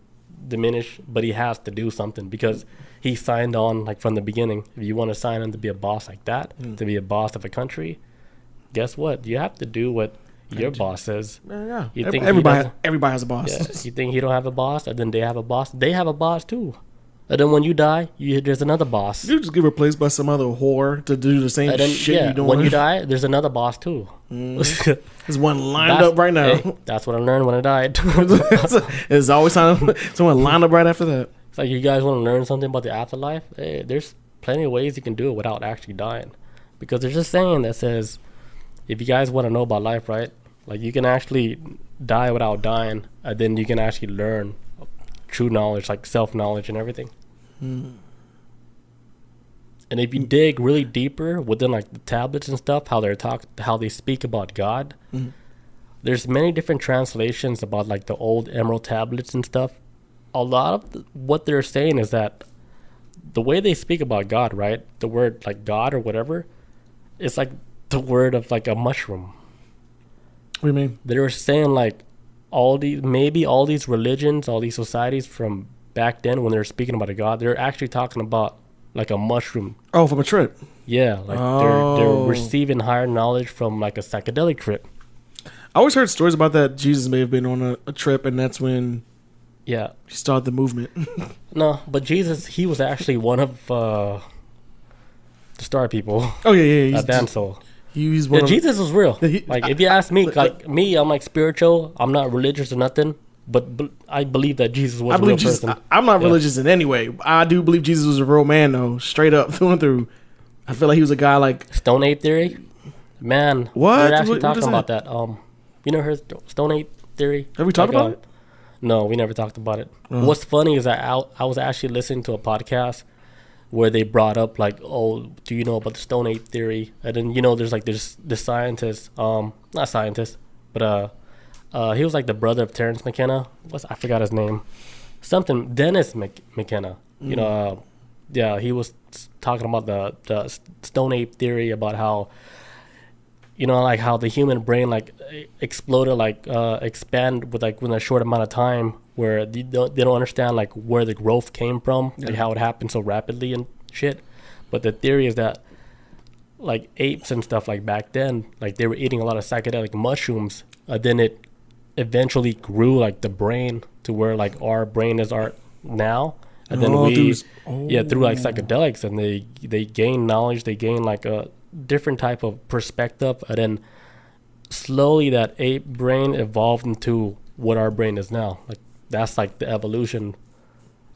Speaker 1: diminished. But he has to do something because he signed on like from the beginning. If you want to sign on to be a boss like that, to be a boss of a country, guess what? You have to do what your boss says.
Speaker 2: Yeah.
Speaker 1: You think
Speaker 2: everybody has a boss.
Speaker 1: Yeah. You think he don't have a boss, and then they have a boss. They have a boss too. And then when you die, there's another boss.
Speaker 2: You just get replaced by some other whore to do the same shit you're doing.
Speaker 1: When you die, there's another boss too.
Speaker 2: There's one lined up right now.
Speaker 1: Hey, that's what I learned when I died.
Speaker 2: There's always someone lined up right after that.
Speaker 1: It's like you guys want to learn something about the afterlife. Hey, there's plenty of ways you can do it without actually dying, because there's a saying that says, if you guys want to know about life, right? Like you can actually die without dying, and then you can actually learn true knowledge, like self-knowledge and everything. And if you dig really deeper within like the tablets and stuff, how they speak about God, there's many different translations about like the old emerald tablets and stuff. A lot of what they're saying is that the way they speak about God, right? The word like God or whatever, it's like the word of like a mushroom.
Speaker 2: What do you mean?
Speaker 1: They were saying like all these religions, all these societies from back then when they were speaking about a God, they're actually talking about like a mushroom.
Speaker 2: Oh, from a trip.
Speaker 1: Yeah, like they're receiving higher knowledge from like a psychedelic trip.
Speaker 2: I always heard stories about that. Jesus may have been on a trip, and that's when he started the movement.
Speaker 1: No, but Jesus, he was actually one of the star people.
Speaker 2: Oh yeah.
Speaker 1: At Dancel.
Speaker 2: He's one
Speaker 1: Jesus was real. Like if you ask me, like me, I'm like spiritual. I'm not religious or nothing, but I believe that Jesus was a real person.
Speaker 2: I'm not religious in any way. I do believe Jesus was a real man, though, straight up through and through. I feel like he was a guy like
Speaker 1: Stone Age theory. Man,
Speaker 2: what?
Speaker 1: We're actually
Speaker 2: what
Speaker 1: talking about that. You never heard Stone Age theory?
Speaker 2: Have we talked about it?
Speaker 1: No, we never talked about it. What's funny is that I was actually listening to a podcast where they brought up like, oh, do you know about the Stone Age theory? And then there's the scientist, not scientist, but he was like the brother of Terrence McKenna. I forgot his name, something Dennis McKenna. He was talking about the Stone Age theory about how, like how the human brain like exploded, like expand with like within a short amount of time, where they don't understand like where the growth came from, like how it happened so rapidly and shit. But the theory is that like apes and stuff like back then, like they were eating a lot of psychedelic mushrooms, then it eventually grew like the brain to where like our brain is now, and then through like psychedelics, and they gain knowledge, they gain like a different type of perspective, and then slowly that ape brain evolved into what our brain is now. Like that's like the evolution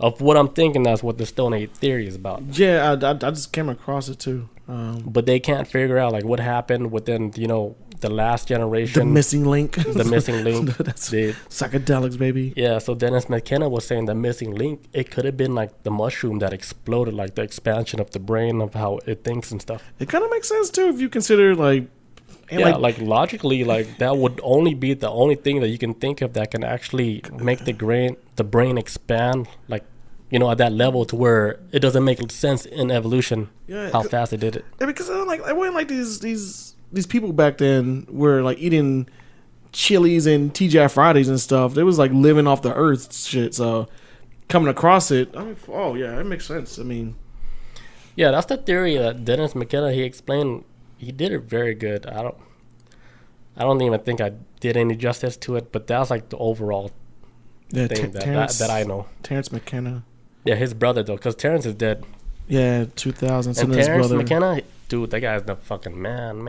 Speaker 1: of what I'm thinking. That's what the Stone Age theory is about.
Speaker 2: Yeah, I just came across it too.
Speaker 1: But they can't figure out like what happened within the last generation.
Speaker 2: The missing link.
Speaker 1: The missing link.
Speaker 2: That's psychedelics, baby.
Speaker 1: Yeah, so Dennis McKenna was saying the missing link, it could have been like the mushroom that exploded, like the expansion of the brain of how it thinks and stuff.
Speaker 2: It kind of makes sense too if you consider like.
Speaker 1: Like logically, like that would only be the only thing that you can think of that can actually make the brain expand, like at that level to where it doesn't make sense in evolution how fast it did it.
Speaker 2: Yeah, because it wasn't like these people back then were like eating Chili's and TGI Fridays and stuff. They was like living off the earth shit. So coming across it, it makes sense. I mean,
Speaker 1: yeah, that's the theory that Dennis McKenna he explained. He did it very good. I don't even think I did any justice to it, but that's like the overall thing that I know.
Speaker 2: Terrence McKenna.
Speaker 1: Yeah, his brother though, because Terrence is dead.
Speaker 2: Yeah, 2000.
Speaker 1: And Terrence McKenna, dude, that guy's the fucking man.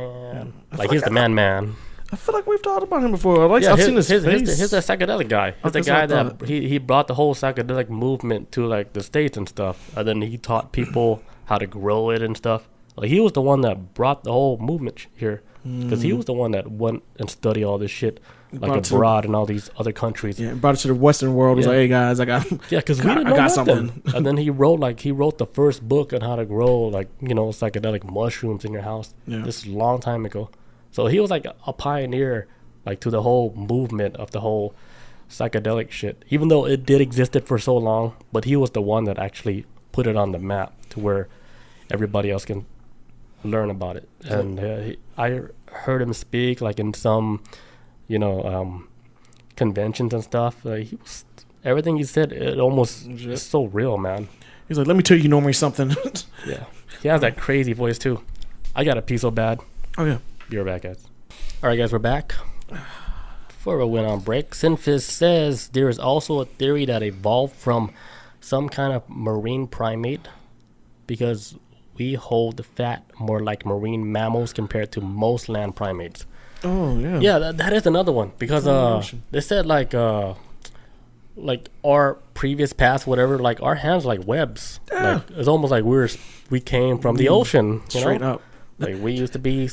Speaker 1: Like he's the man.
Speaker 2: I feel like we've talked about him before. I've seen his face.
Speaker 1: He's a psychedelic guy. He's the guy that he brought the whole psychedelic movement to like the States and stuff, and then he taught people how to grow it and stuff. Like he was the one that brought the whole movement here, because he was the one that went and studied all this shit like abroad in all these other countries.
Speaker 2: Yeah, brought it to the Western world. He's like, hey guys,
Speaker 1: because we didn't know something. And then he wrote the first book on how to grow like psychedelic mushrooms in your house. Yeah. This is a long time ago. So he was like a pioneer, like to the whole movement of the whole psychedelic shit. Even though it did existed for so long, but he was the one that actually put it on the map to where everybody else can learn about it. And I heard him speak like in some, conventions and stuff. Everything he said, it almost is so real, man.
Speaker 2: He's like, let me tell you normally something.
Speaker 1: Yeah. He has that crazy voice too. I got to pee so bad.
Speaker 2: Oh yeah.
Speaker 1: Be right back, guys. All right, guys, we're back. Before we went on break, Sinfis says there is also a theory that evolved from some kind of marine primate because we hold the fat more like marine mammals compared to most land primates.
Speaker 2: Oh yeah.
Speaker 1: Yeah, that is another one because they said like our previous past, whatever, like our hands are like webs.
Speaker 2: Yeah.
Speaker 1: Like it's almost like we came from the ocean.
Speaker 2: Straight up.
Speaker 1: Like we used to be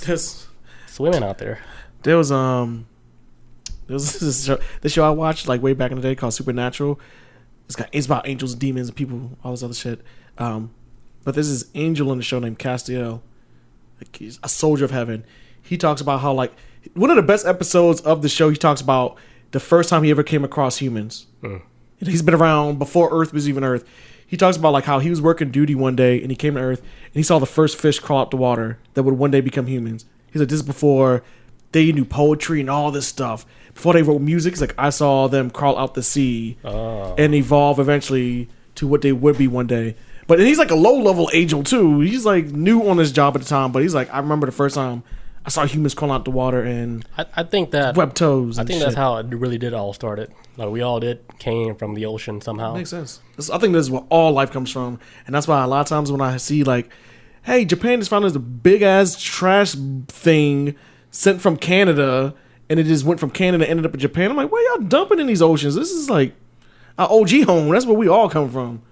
Speaker 1: swimming out there.
Speaker 2: There was this show I watched like way back in the day called Supernatural. It's about angels and demons and people, all this other shit. But there's this angel in the show named Castiel. Like he's a soldier of heaven. He talks about how like one of the best episodes of the show. He talks about the first time he ever came across humans. He's been around before Earth was even Earth. He talks about like how he was working duty one day and he came to Earth and he saw the first fish crawl up the water that would one day become humans. He's like, this is before they knew poetry and all this stuff. Before they wrote music, he's like, I saw them crawl out the sea and evolve eventually to what they would be one day. But he's like a low-level angel too. He's like new on his job at the time, but he's like, I remember the first time I saw humans crawl out the water and
Speaker 1: I think that
Speaker 2: web toes.
Speaker 1: I think that's how it really did all started. Like we all came from the ocean somehow.
Speaker 2: Makes sense. I think this is where all life comes from, and that's why a lot of times when I see like, hey, Japan just found this big ass trash thing sent from Canada, and it just went from Canada and ended up in Japan. I'm like, why y'all dumping in these oceans? This is like our OG home. That's where we all come from.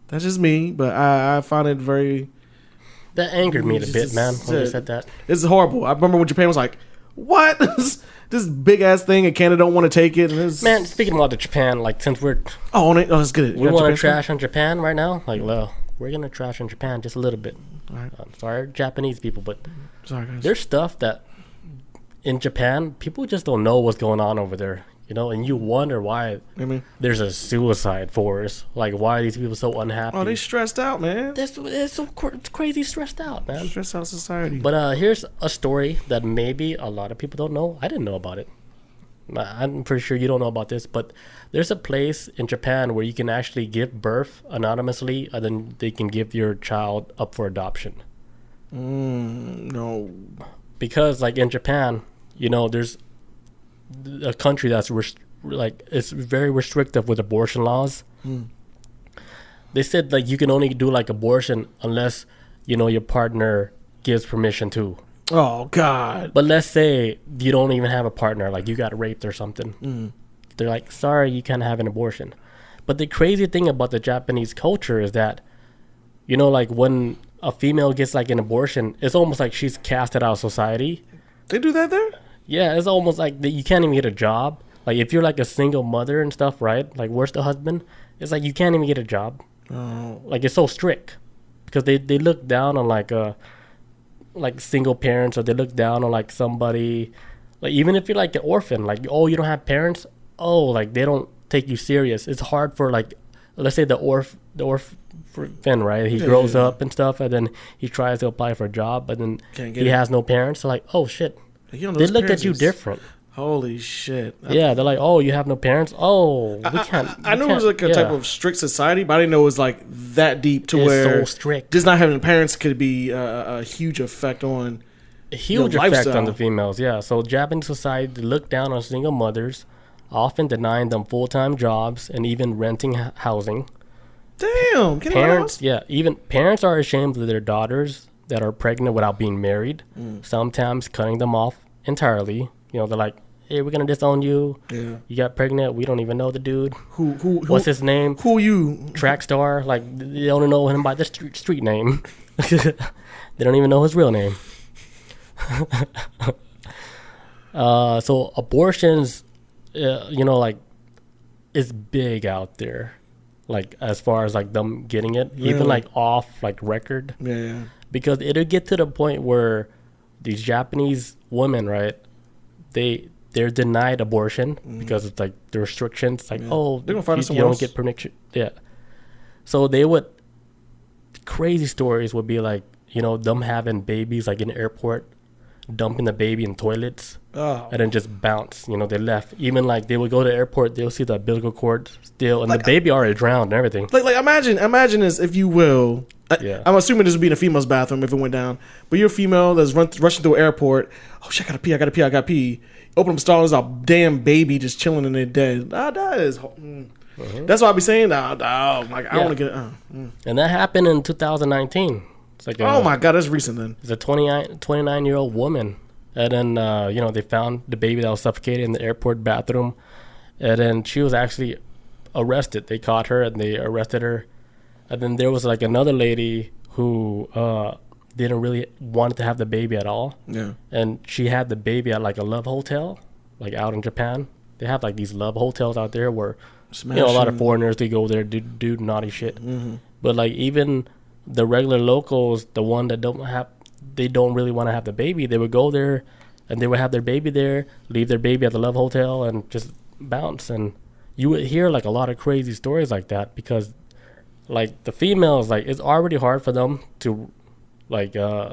Speaker 2: That's just me, but I find it very.
Speaker 1: That angered me a bit, man, when you said that.
Speaker 2: It's horrible. I remember when Japan was like, what? This big ass thing and Canada don't want to take it. And
Speaker 1: man, speaking about the Japan, like since we're
Speaker 2: let's get it.
Speaker 1: We want to trash on Japan right now. Like, well, we're gonna trash on Japan just a little bit.
Speaker 2: All right.
Speaker 1: Sorry, Japanese people, but
Speaker 2: sorry guys.
Speaker 1: There's stuff that in Japan people just don't know what's going on over there. And you wonder why there's a suicide force. Like, why are these people so unhappy?
Speaker 2: Oh, they stressed out, man.
Speaker 1: It's so crazy stressed out, man.
Speaker 2: Stressed out society.
Speaker 1: But here's a story that maybe a lot of people don't know. I didn't know about it. I'm pretty sure you don't know about this, but there's a place in Japan where you can actually give birth anonymously, and then they can give your child up for adoption.
Speaker 2: No.
Speaker 1: Because, like, in Japan, there's a country that's it's very restrictive with abortion laws. They said like you can only do like abortion unless your partner gives permission to.
Speaker 2: Oh God!
Speaker 1: But let's say you don't even have a partner, like you got raped or something. They're like, sorry, you can't have an abortion. But the crazy thing about the Japanese culture is that like when a female gets like an abortion, it's almost like she's casted out of society.
Speaker 2: They do that there?
Speaker 1: Yeah, it's almost like you can't even get a job. Like if you're like a single mother and stuff, right? Like where's the husband? It's like you can't even get a job.
Speaker 2: Oh.
Speaker 1: Like it's so strict because they look down on like single parents, or they look down on like somebody, like even if you're like an orphan, like you don't have parents, like they don't take you serious. It's hard for like, let's say the orphan, right? He grows up and stuff, and then he tries to apply for a job, but then he has no parents. So like, oh shit. They look at you different.
Speaker 2: Holy shit.
Speaker 1: Yeah, they're like, oh, you have no parents? Oh, we can't.
Speaker 2: I know it was like a type of strict society, but I didn't know it was like that deep to where
Speaker 1: so strict.
Speaker 2: Just not having parents could be a huge effect on
Speaker 1: the females, yeah. So Japanese society look down on single mothers, often denying them full-time jobs and even renting housing.
Speaker 2: Damn.
Speaker 1: Even parents are ashamed of their daughters that are pregnant without being married, sometimes cutting them off entirely. They're like, hey, we're gonna disown you. Yeah. You got pregnant. We don't even know the dude. What's his name?
Speaker 2: Who are you?
Speaker 1: Track star. Like they only know him by the street name. They don't even know his real name. So abortions, like, is big out there. Like as far as like them getting it, even like off like record.
Speaker 2: Yeah.
Speaker 1: Because it'll get to the point where these Japanese women, right? They they're denied abortion because it's like the restrictions. Like, oh,
Speaker 2: they're gonna find
Speaker 1: you don't get permission. Yeah. So they would, crazy stories would be like, them having babies like in the airport, dumping the baby in toilets, and then just bounce. They left. Even like they would go to the airport, they'll see the umbilical cord still, and like, the baby already drowned and everything.
Speaker 2: Like imagine this, if you will. I'm assuming this would be in a female's bathroom if it went down. But you're a female that's rushing through an airport. Oh shit! I gotta pee. Open up a stall, there's a damn baby just chilling in there dead. That is. That's why I be saying that. I want to get.
Speaker 1: And that happened in 2019. It's like
Speaker 2: oh my god, that's recent then.
Speaker 1: It's a 29-year-old woman, and then they found the baby that was suffocated in the airport bathroom, and then she was actually arrested. They caught her and they arrested her, and then there was like another lady who didn't really want to have the baby at all. Yeah, and she had the baby at like a love hotel, like out in Japan. They have like these love hotels out there where a lot of foreigners, they go there do naughty shit. But like even the regular locals, the one that they don't really want to have the baby, they would go there and they would have their baby there, leave their baby at the love hotel and just bounce. And you would hear like a lot of crazy stories like that, because like the females, like it's already hard for them to live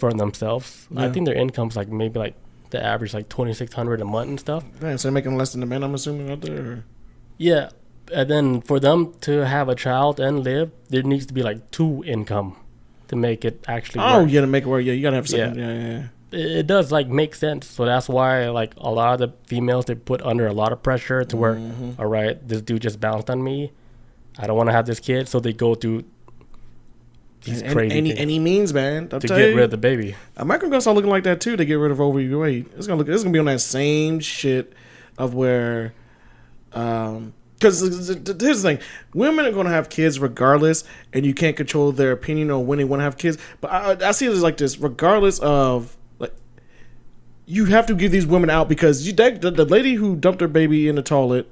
Speaker 1: for themselves. I think their income's like maybe like the average like $2,600 a month and stuff.
Speaker 2: Man, so they're making less than the men, I'm assuming, out there? Or?
Speaker 1: Yeah. And then for them to have a child and live, there needs to be like 2 income to make it actually work.
Speaker 2: Yeah, to make it work. Yeah, you gotta have something. Yeah.
Speaker 1: It does like make sense. So that's why like a lot of the females, they put under a lot of pressure to where, all right, this dude just bounced on me, I don't want to have this kid, so they go through these crazy
Speaker 2: any means, man,
Speaker 1: to get rid of the baby.
Speaker 2: American gonna start looking like that too. To get rid of overweight, it's gonna be on that same shit of where, because here's the thing, women are gonna have kids regardless, and you can't control their opinion on when they want to have kids. But I see it as like this, regardless of like, you have to give these women out, because the lady who dumped her baby in the toilet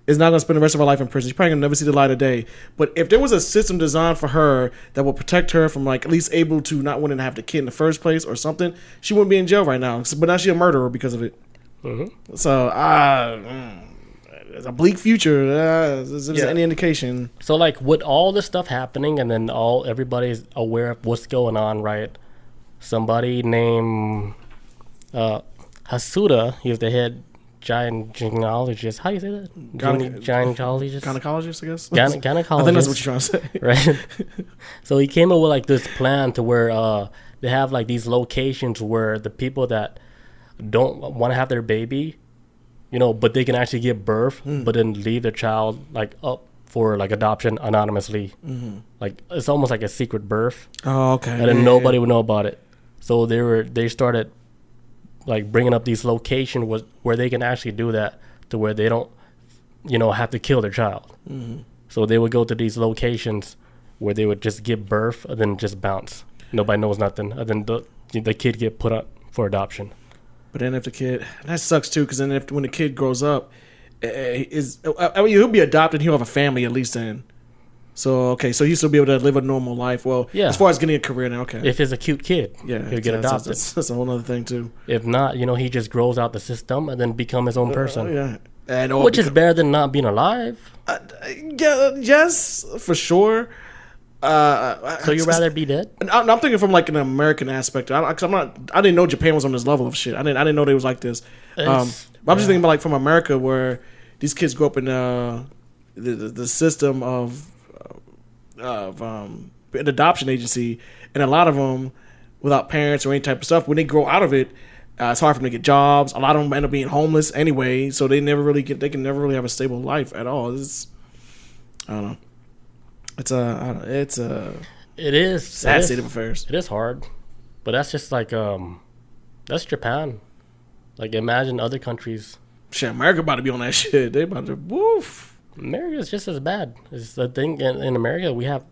Speaker 2: is not going to spend the rest of her life in prison. She's probably going to never see the light of day. But if there was a system designed for her that would protect her from like at least able to not wanting to have the kid in the first place or something, she wouldn't be in jail right now. But now she's a murderer because of it. So it's a bleak future. If there's any indication.
Speaker 1: So like with all this stuff happening, and then everybody's aware of what's going on, right? Somebody named Hasuda, he's the head gynecologist. How do you say that? Gynecologist?
Speaker 2: Gynecologist, I guess.
Speaker 1: Gynecologist.
Speaker 2: I think that's what you're trying to say.
Speaker 1: Right? So he came up with like this plan to where they have like these locations where the people that don't want to have their baby, but they can actually give birth, but then leave their child like up for like adoption anonymously. Like it's almost like a secret birth.
Speaker 2: Oh, okay.
Speaker 1: And then nobody would know about it. So they started like bringing up these locations where they can actually do that, to where they don't, have to kill their child. So they would go to these locations where they would just give birth and then just bounce. Nobody knows nothing. And then the kid get put up for adoption.
Speaker 2: But then if the kid, that sucks too, because then when the kid grows up, he'll be adopted. He'll have a family at least then. So so he'll still be able to live a normal life. Well, as far as getting a career now, okay.
Speaker 1: If it's a cute kid, he'll get adopted.
Speaker 2: That's a whole other thing too.
Speaker 1: If not, he just grows out the system and then become his own person.
Speaker 2: And
Speaker 1: which is better than not being alive.
Speaker 2: Yes, for sure.
Speaker 1: So you'd rather be dead?
Speaker 2: I'm thinking from like an American aspect. I didn't know Japan was on this level of shit. I didn't know they was like this. I'm just thinking about like from America, where these kids grow up in the system of an adoption agency, and a lot of them without parents or any type of stuff. When they grow out of it, it's hard for them to get jobs. A lot of them end up being homeless anyway, so they can never really have a stable life at all. I don't know. It is sad state of affairs.
Speaker 1: It is hard, but that's just like that's Japan. Like imagine other countries.
Speaker 2: Shit, America about to be on that shit. They about to woof.
Speaker 1: America is just as bad. It's the thing in America, we have,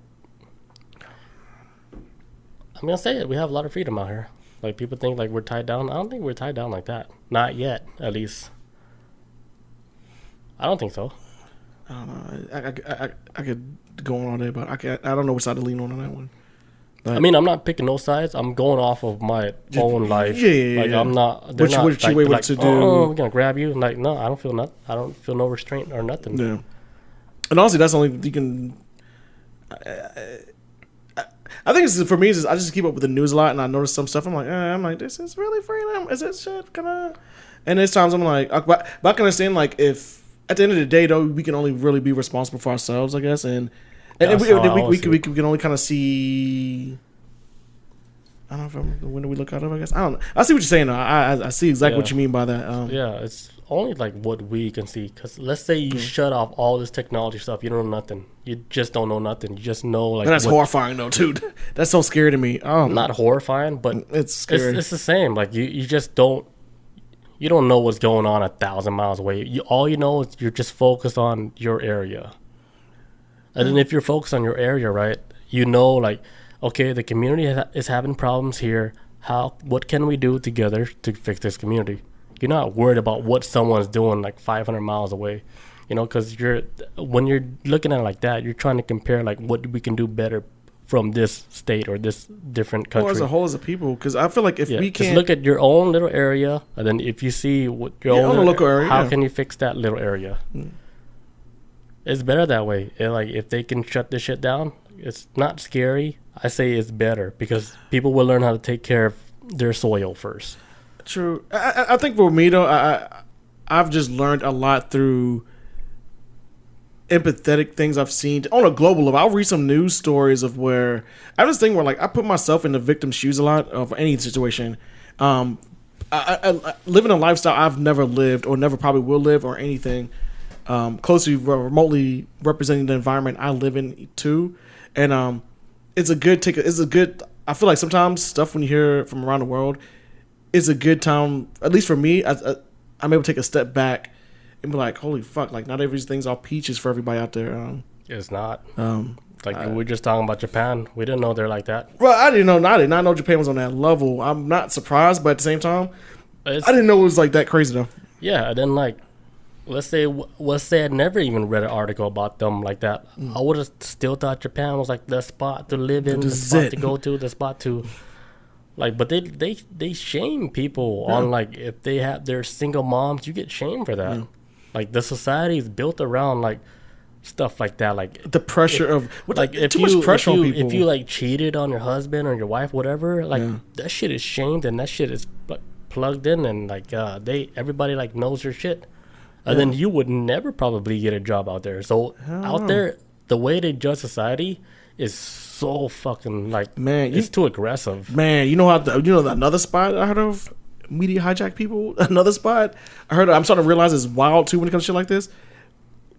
Speaker 1: I'm gonna say it, we have a lot of freedom out here. Like people think like we're tied down. I don't think we're tied down like that. Not yet, at least. I don't think so.
Speaker 2: I don't know. I could go on all day, but I don't know which side to lean on that one. Like,
Speaker 1: I mean, I'm not picking no sides. I'm going off of my own life.
Speaker 2: Yeah.
Speaker 1: Like I'm not. They're
Speaker 2: What you able to do?
Speaker 1: Oh, we're gonna grab you. Like no, I don't feel nothing. I don't feel no restraint or nothing.
Speaker 2: Yeah. And honestly, that's the only you can. I think it's, for me, it's just, I just keep up with the news a lot, and I notice some stuff. I'm like, this is really freedom. Is this shit gonna? And there's times I'm like, but I can understand, like, if at the end of the day, though, we can only really be responsible for ourselves, I guess, and we can only kind of see. I don't know when do we look out of. I guess I don't know. I see what you're saying. Though. I see exactly what you mean by that.
Speaker 1: Yeah, it's only like what we can see. Because let's say you shut off all this technology stuff, you don't know nothing. You just don't know nothing. You just know like.
Speaker 2: And that's horrifying though, dude. That's so scary to me. Oh,
Speaker 1: not horrifying, but
Speaker 2: it's scary.
Speaker 1: It's the same. Like you just don't. You don't know what's going on 1,000 miles away. All you know is you're just focused on your area. And then if you're focused on your area, right, you know, like, okay, the community is having problems here. What can we do together to fix this community? You're not worried about what someone's doing like 500 miles away, you know, because when you're looking at it like that, you're trying to compare like what we can do better from this state or this different country.
Speaker 2: Or as a whole, as a people, because I feel like if we can't
Speaker 1: just look at your own little area, and then if you see what your own
Speaker 2: local area,
Speaker 1: how can you fix that little area? It's better that way. Like if they can shut this shit down, it's not scary. I say it's better because people will learn how to take care of their soil first.
Speaker 2: True. I think for me though, I've just learned a lot through empathetic things I've seen on a global level. I'll read some news stories of where I have this thing where like I put myself in the victim's shoes a lot of any situation. I live in a lifestyle I've never lived or never probably will live or anything closely remotely representing the environment I live in too. And it's a good I feel like sometimes stuff when you hear from around the world is a good time, at least for me, I'm able to take a step back and be like, holy fuck, like not everything's all peaches for everybody out there.
Speaker 1: It's not. We're just talking about Japan. We didn't know they're like that.
Speaker 2: Well, I did not know Japan was on that level. I'm not surprised, but at the same time, I didn't know it was like that crazy though.
Speaker 1: Yeah, and then like, let's say I'd never even read an article about them like that. I would have still thought Japan was like the spot to live in, the spot to go to, the spot to, like. But they shame people on like if they're single moms, you get shamed for that. Like the society is built around like stuff like that, like
Speaker 2: the pressure of
Speaker 1: like if
Speaker 2: too much pressure on people.
Speaker 1: If you like cheated on your husband or your wife, whatever, like that shit is shamed and that shit is like plugged in and like everybody like knows your shit. And then you would never probably get a job out there. So out there, the way they judge society is so fucking like it's too aggressive.
Speaker 2: Man, you know another spot I heard of media hijack people. Another spot I heard. I'm starting to realize it's wild too when it comes to shit like this.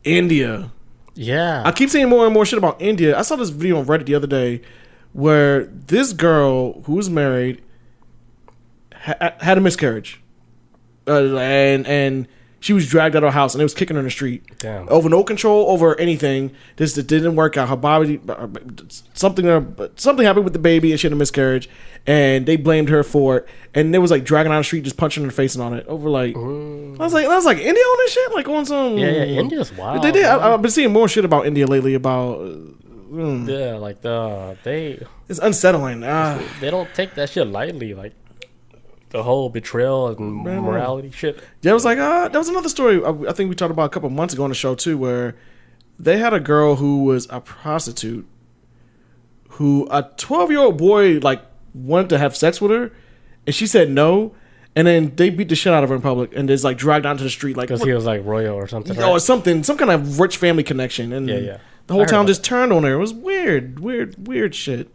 Speaker 2: India.
Speaker 1: Yeah,
Speaker 2: I keep seeing more and more shit about India. I saw this video on Reddit the other day where this girl who was married had a miscarriage, and she was dragged out of her house, and it was kicking her in the street.
Speaker 1: Damn.
Speaker 2: Over no control over anything. This didn't work out. Her body, something happened with the baby, and she had a miscarriage, and they blamed her for it. And they was like dragging her out of the street, just punching her face and on it. Over like, I was like, India on this shit, like on some.
Speaker 1: Yeah, India's wild.
Speaker 2: They did. I've been seeing more shit about India lately. About
Speaker 1: yeah, like
Speaker 2: it's unsettling.
Speaker 1: They don't take that shit lightly, like. The whole betrayal and morality shit.
Speaker 2: Yeah, it was like that was another story I think we talked about a couple months ago on the show too, where they had a girl who was a prostitute, who a 12-year-old boy like wanted to have sex with her, and she said no, and then they beat the shit out of her in public and just like dragged down to the street like
Speaker 1: because he was like royal or something.
Speaker 2: Or something, some kind of rich family connection, and the whole town just turned on her. It was weird shit.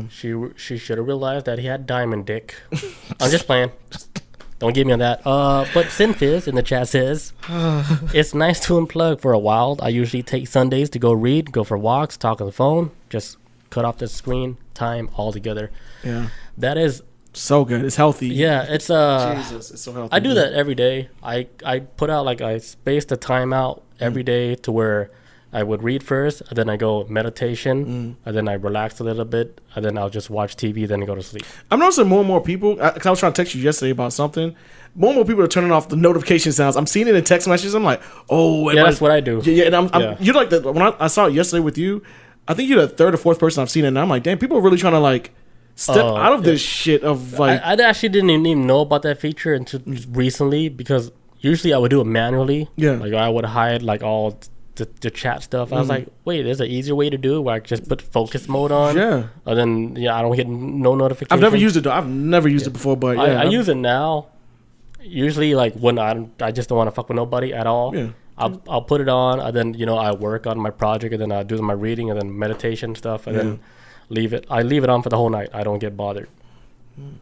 Speaker 1: She should have realized that he had diamond dick. I'm just playing. Don't get me on that. But Sinfizz in the chat says, it's nice to unplug for a while. I usually take Sundays to go read, go for walks, talk on the phone, just cut off the screen time altogether.
Speaker 2: Yeah.
Speaker 1: That is
Speaker 2: so good. It's healthy.
Speaker 1: Yeah, it's
Speaker 2: Jesus, it's so healthy.
Speaker 1: I do that every day. I put out like I space the time out every day to where I would read first, and then I go meditation, and then I relax a little bit, and then I'll just watch TV, then I go to sleep. I'm
Speaker 2: noticing more and more people, because I was trying to text you yesterday about something, more and more people are turning off the notification sounds. I'm seeing it in text messages. I'm like, oh.
Speaker 1: Yeah, that's what I do.
Speaker 2: Yeah, and you're like, when I saw it yesterday with you, I think you're the third or fourth person I've seen it, and I'm like, damn, people are really trying to like step out of this shit of like.
Speaker 1: I actually didn't even know about that feature until recently, because usually I would do it manually.
Speaker 2: Yeah.
Speaker 1: Like I would hide like all the chat stuff. I was like, wait, there's an easier way to do it where I just put focus mode on.
Speaker 2: Yeah.
Speaker 1: And then I don't get no notifications.
Speaker 2: I've never used it though. I've never used it before, but yeah,
Speaker 1: I use it now. Usually, like when I just don't want to fuck with nobody at all.
Speaker 2: Yeah.
Speaker 1: I'll put it on, and then I work on my project, and then I do my reading, and then meditation stuff, and then leave it. I leave it on for the whole night. I don't get bothered, and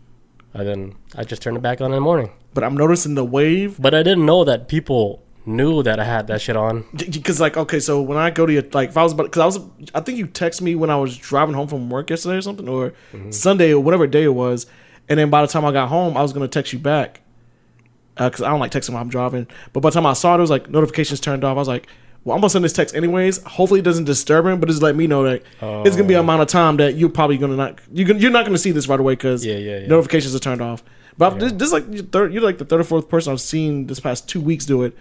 Speaker 1: then I just turn it back on in the morning.
Speaker 2: But I'm noticing the wave.
Speaker 1: But I didn't know that people knew that I had that shit on.
Speaker 2: Because like, okay, so when I go to your, like, if I was, because I think you texted me when I was driving home from work yesterday or something, or Sunday or whatever day it was, and then by the time I got home, I was gonna text you back. Because I don't like texting while I'm driving. But by the time I saw it, it was like notifications turned off. I was like, well, I'm going to send this text anyways. Hopefully it doesn't disturb him, but just let me know that it's going to be an amount of time that you're probably going to not... You're not going to see this right away because notifications are turned off. But this is like you're like the third or fourth person I've seen this past 2 weeks do it.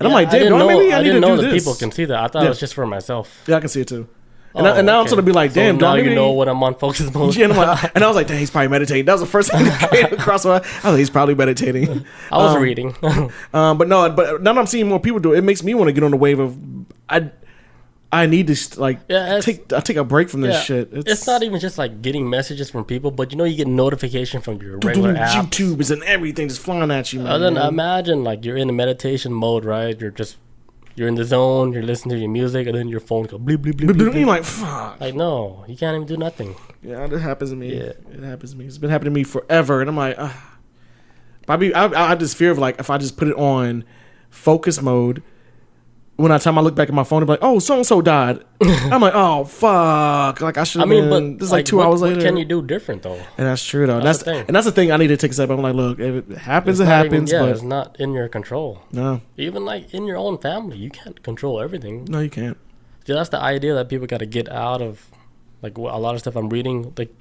Speaker 2: And I'm like, damn, maybe I need to do this. I didn't know that
Speaker 1: people can see that. I thought it was just for myself.
Speaker 2: Yeah, I can see it too. And now I'm sort of be like, damn,
Speaker 1: so now you know when I'm on focus mode.
Speaker 2: Yeah, and I was like, dang, he's probably meditating. That was the first thing that came across my. I was like, he's probably meditating.
Speaker 1: I was reading.
Speaker 2: But now that I'm seeing more people do it, it makes me want to get on the wave of I need to like take a break from this shit.
Speaker 1: It's not even just like getting messages from people, but you get notification from your regular apps.
Speaker 2: YouTube and everything just flying at you, man.
Speaker 1: And then imagine like you're in a meditation mode, right? You're in the zone, you're listening to your music, and then your phone goes bleep, bleep, bleep, bleep.
Speaker 2: You're like, fuck.
Speaker 1: Like, no, you can't even do nothing.
Speaker 2: Yeah, it happens to me. Yeah. It happens to me. It's been happening to me forever. And I'm like, I have this fear of like, if I just put it on focus mode, when I look back at my phone, I'm like, oh, so-and-so died. I'm like, oh, fuck. Like, I should have been. This is like 2 hours later.
Speaker 1: What can you do different, though?
Speaker 2: And that's true, though. That's the thing I need to take a step. I'm like, look, if it happens, it happens. But
Speaker 1: it's not in your control.
Speaker 2: No.
Speaker 1: Even, like, in your own family, you can't control everything.
Speaker 2: No, you can't.
Speaker 1: So that's the idea that people got to get out of, like, a lot of stuff I'm reading. Like,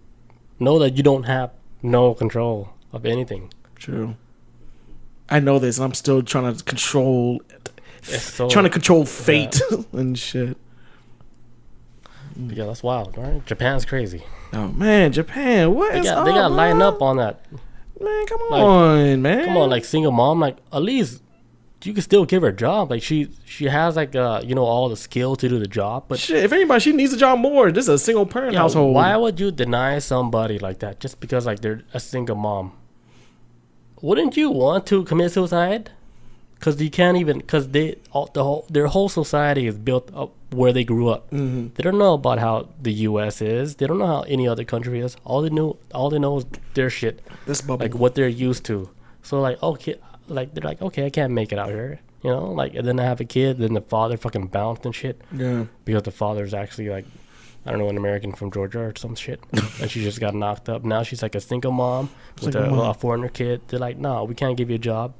Speaker 1: know that you don't have no control of anything.
Speaker 2: True. I know this, and I'm still trying to control fate and shit.
Speaker 1: Yeah, that's wild, right? Japan's crazy.
Speaker 2: Oh man, Japan,
Speaker 1: they got to line up on that.
Speaker 2: Man, come on, man.
Speaker 1: Come on, like single mom, like at least you can still give her a job. Like she has like all the skill to do the job. But
Speaker 2: shit, if anybody, she needs a job more. This is a single parent household.
Speaker 1: Why would you deny somebody like that just because like they're a single mom? Wouldn't you want to commit suicide? Because you can't even, because their whole society is built up where they grew up. Mm-hmm. They don't know about how the U.S. is. They don't know how any other country is. All they know is their shit.
Speaker 2: This bubble,
Speaker 1: like what they're used to. So like, okay, like they're like, okay, I can't make it out here, like, and then I have a kid, then the father fucking bounced and shit.
Speaker 2: Yeah.
Speaker 1: Because the father's actually like, I don't know, an American from Georgia or some shit, and she just got knocked up. Now she's like a single mom with a foreigner kid. They're like, no, we can't give you a job.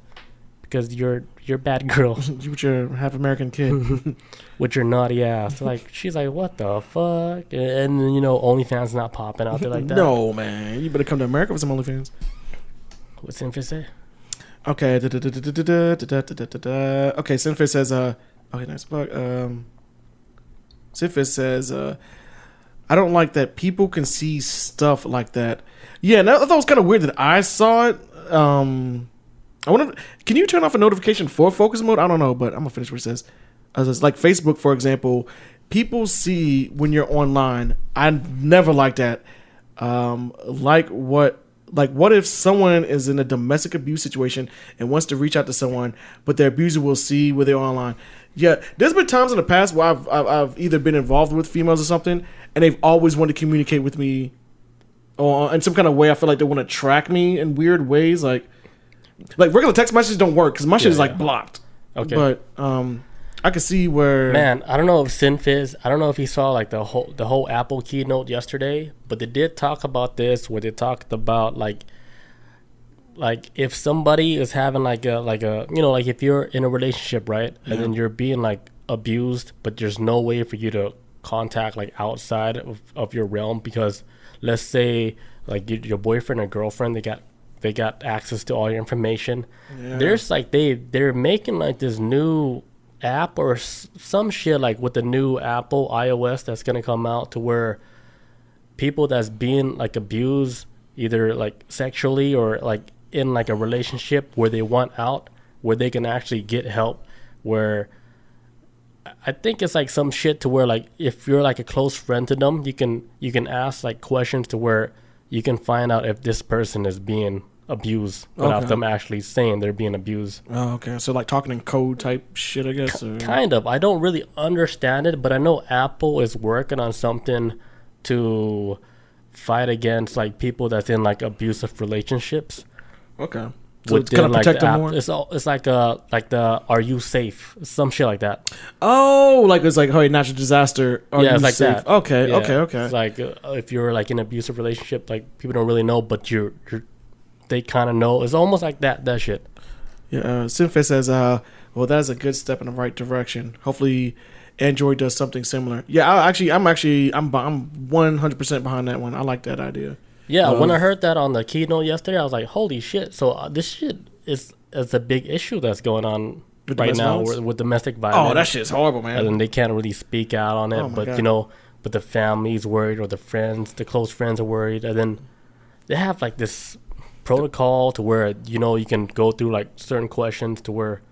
Speaker 1: Because you're a bad girl.
Speaker 2: You with your half American kid.
Speaker 1: With your naughty ass. Like, she's like, what the fuck? And OnlyFans not popping out there like that.
Speaker 2: No, man. You better come to America with some OnlyFans.
Speaker 1: What's Sinfis say?
Speaker 2: Okay. Okay, Sinfis says, okay, nice. Sinfis says, I don't like that people can see stuff like that. Yeah, and I thought it was kind of weird that I saw it. I wonder, can you turn off a notification for focus mode? I don't know, but I'm gonna finish what it says. Like Facebook, for example, people see when you're online. I never like that. What if someone is in a domestic abuse situation and wants to reach out to someone, but their abuser will see where they're online? Yeah, there's been times in the past where I've either been involved with females or something, and they've always wanted to communicate with me, or in some kind of way. I feel like they want to track me in weird ways, like regular text messages don't work because my shit is like blocked. Okay, but I can see where. Man,
Speaker 1: I don't know if Sinfizz, I don't know if he saw like the whole Apple keynote yesterday, but they did talk about this where they talked about like if somebody is having like if you're in a relationship, right, and then you're being like abused, but there's no way for you to contact like outside of your realm because let's say like your boyfriend or girlfriend they got access to all your information. Yeah. There's like they're making like this new app or some shit like with the new Apple iOS that's gonna come out to where people that's being like abused either like sexually or like in like a relationship where they want out, where they can actually get help, where I think it's like some shit to where like if you're like a close friend to them, you can ask like questions to where you can find out if this person is being abused without them actually saying they're being abused.
Speaker 2: Oh, okay. So like talking in code type shit, I guess.
Speaker 1: Kind of. I don't really understand it, but I know Apple is working on something to fight against like people that's in like abusive relationships.
Speaker 2: Okay. So it's kind of protect them more.
Speaker 1: It's like the "Are you safe?" Some shit like that.
Speaker 2: Oh, like it's like natural disaster.
Speaker 1: Yeah, it's like safe? That.
Speaker 2: Okay,
Speaker 1: yeah.
Speaker 2: okay.
Speaker 1: It's like if you're like in an abusive relationship, like people don't really know, but they kind of know. It's almost like that shit.
Speaker 2: Yeah. Simfe says, "Well, that is a good step in the right direction. Hopefully, Android does something similar." Yeah, I'm 100% behind that one. I like that idea.
Speaker 1: Yeah, when I heard that on the keynote yesterday, I was like, "Holy shit!" So this shit is a big issue that's going on right now with domestic violence.
Speaker 2: Oh, that shit's horrible, man.
Speaker 1: And they can't really speak out on it, but God. But the family's worried, or the close friends are worried, and then they have like this protocol to where you can go through like certain questions to where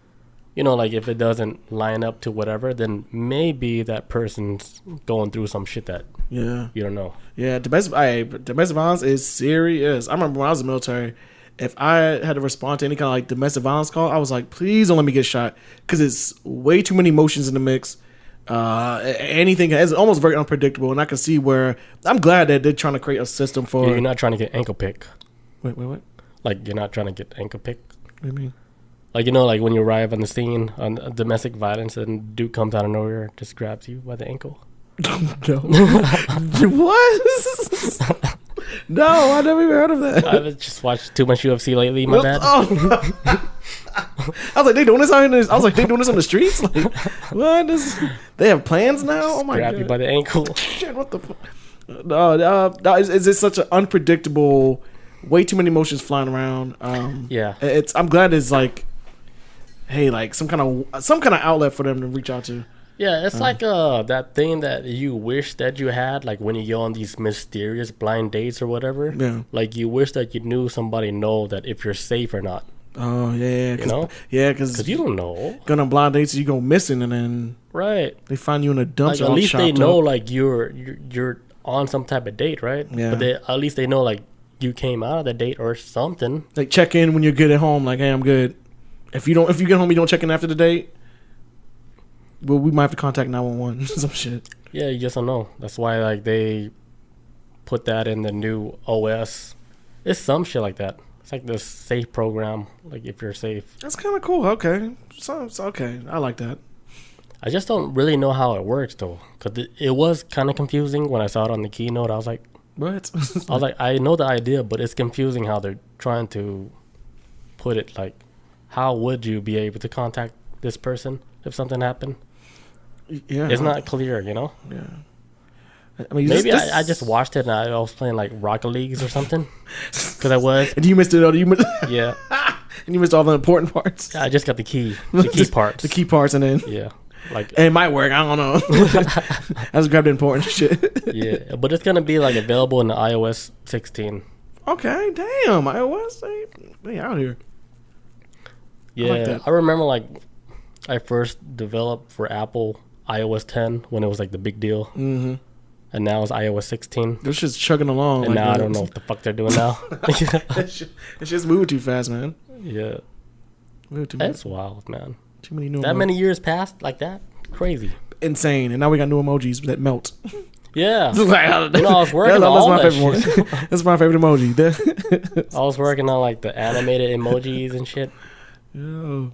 Speaker 1: like if it doesn't line up to whatever, then maybe that person's going through some shit that you don't know.
Speaker 2: Yeah, domestic violence is serious. I remember when I was in the military, if I had to respond to any kind of like domestic violence call, I was like, please don't let me get shot, because it's way too many emotions in the mix. Anything is almost very unpredictable, and I can see where I'm glad that they're trying to create a system for.
Speaker 1: You're not trying to get ankle pick.
Speaker 2: Wait, what?
Speaker 1: Like you're not trying to get ankle pick.
Speaker 2: What do you mean?
Speaker 1: Like like when you arrive on the scene on domestic violence and dude comes out of nowhere, just grabs you by the ankle.
Speaker 2: No. What? No, I never even heard of that.
Speaker 1: I've just watched too much UFC lately. My bad.
Speaker 2: Oh. I was like, they doing this on the streets? Like, what? They have plans now?
Speaker 1: Just
Speaker 2: oh my
Speaker 1: grab
Speaker 2: God.
Speaker 1: you by the ankle.
Speaker 2: Shit, what the fuck? No, is it such an unpredictable? Way too many emotions flying around.
Speaker 1: Yeah.
Speaker 2: I'm glad it's like, hey, like some kind of outlet for them to reach out to.
Speaker 1: Yeah, it's like that thing that you wish that you had, like when you go on these mysterious blind dates or whatever.
Speaker 2: Yeah.
Speaker 1: Like you wish that you knew somebody know that if you're safe or not.
Speaker 2: Oh yeah, because
Speaker 1: you don't know.
Speaker 2: Going on blind dates, you go missing, and then
Speaker 1: they
Speaker 2: find you in a dump.
Speaker 1: Like, at least they know like you're on some type of date, right?
Speaker 2: Yeah.
Speaker 1: But at least they know like you came out of the date or something.
Speaker 2: Like check in when you're good at home. Like, hey, I'm good. If you get home, you don't check in after the date. Well, we might have to contact 911. Some shit.
Speaker 1: Yeah, you just don't know. That's why like they put that in the new OS. It's some shit like that. It's like this safe program. Like if you're safe.
Speaker 2: That's kind of cool. Okay, so okay. I like that.
Speaker 1: I just don't really know how it works though, because it was kind of confusing when I saw it on the keynote. I was like,
Speaker 2: what?
Speaker 1: I was like, I know the idea, but it's confusing how they're trying to put it. Like, how would you be able to contact this person if something happened?
Speaker 2: Yeah,
Speaker 1: it's not clear,
Speaker 2: Yeah,
Speaker 1: I mean, maybe I just watched it and I was playing like Rocket Leagues or something, because I was.
Speaker 2: And you missed it.
Speaker 1: Yeah, and
Speaker 2: you missed all the important parts.
Speaker 1: I just got the key parts,
Speaker 2: the key parts, and then
Speaker 1: like
Speaker 2: it might work. I don't know. I just grabbed the important shit.
Speaker 1: Yeah, but it's gonna be like available in the iOS 16.
Speaker 2: Okay, damn, iOS, they out here.
Speaker 1: Yeah, I remember like I first developed for Apple iOS 10 when it was like the big deal.
Speaker 2: Mm-hmm.
Speaker 1: And now it's iOS 16.
Speaker 2: They're just chugging along.
Speaker 1: And now I don't know what the fuck they're doing now.
Speaker 2: It's just moving too fast, man.
Speaker 1: Yeah. That's wild, man.
Speaker 2: Too many new
Speaker 1: That many years passed like that? Crazy.
Speaker 2: Insane. And now we got new emojis that melt.
Speaker 1: Yeah. I was working on all that shit.
Speaker 2: That's my favorite emoji.
Speaker 1: I was working on like the animated emojis and shit.
Speaker 2: Yeah.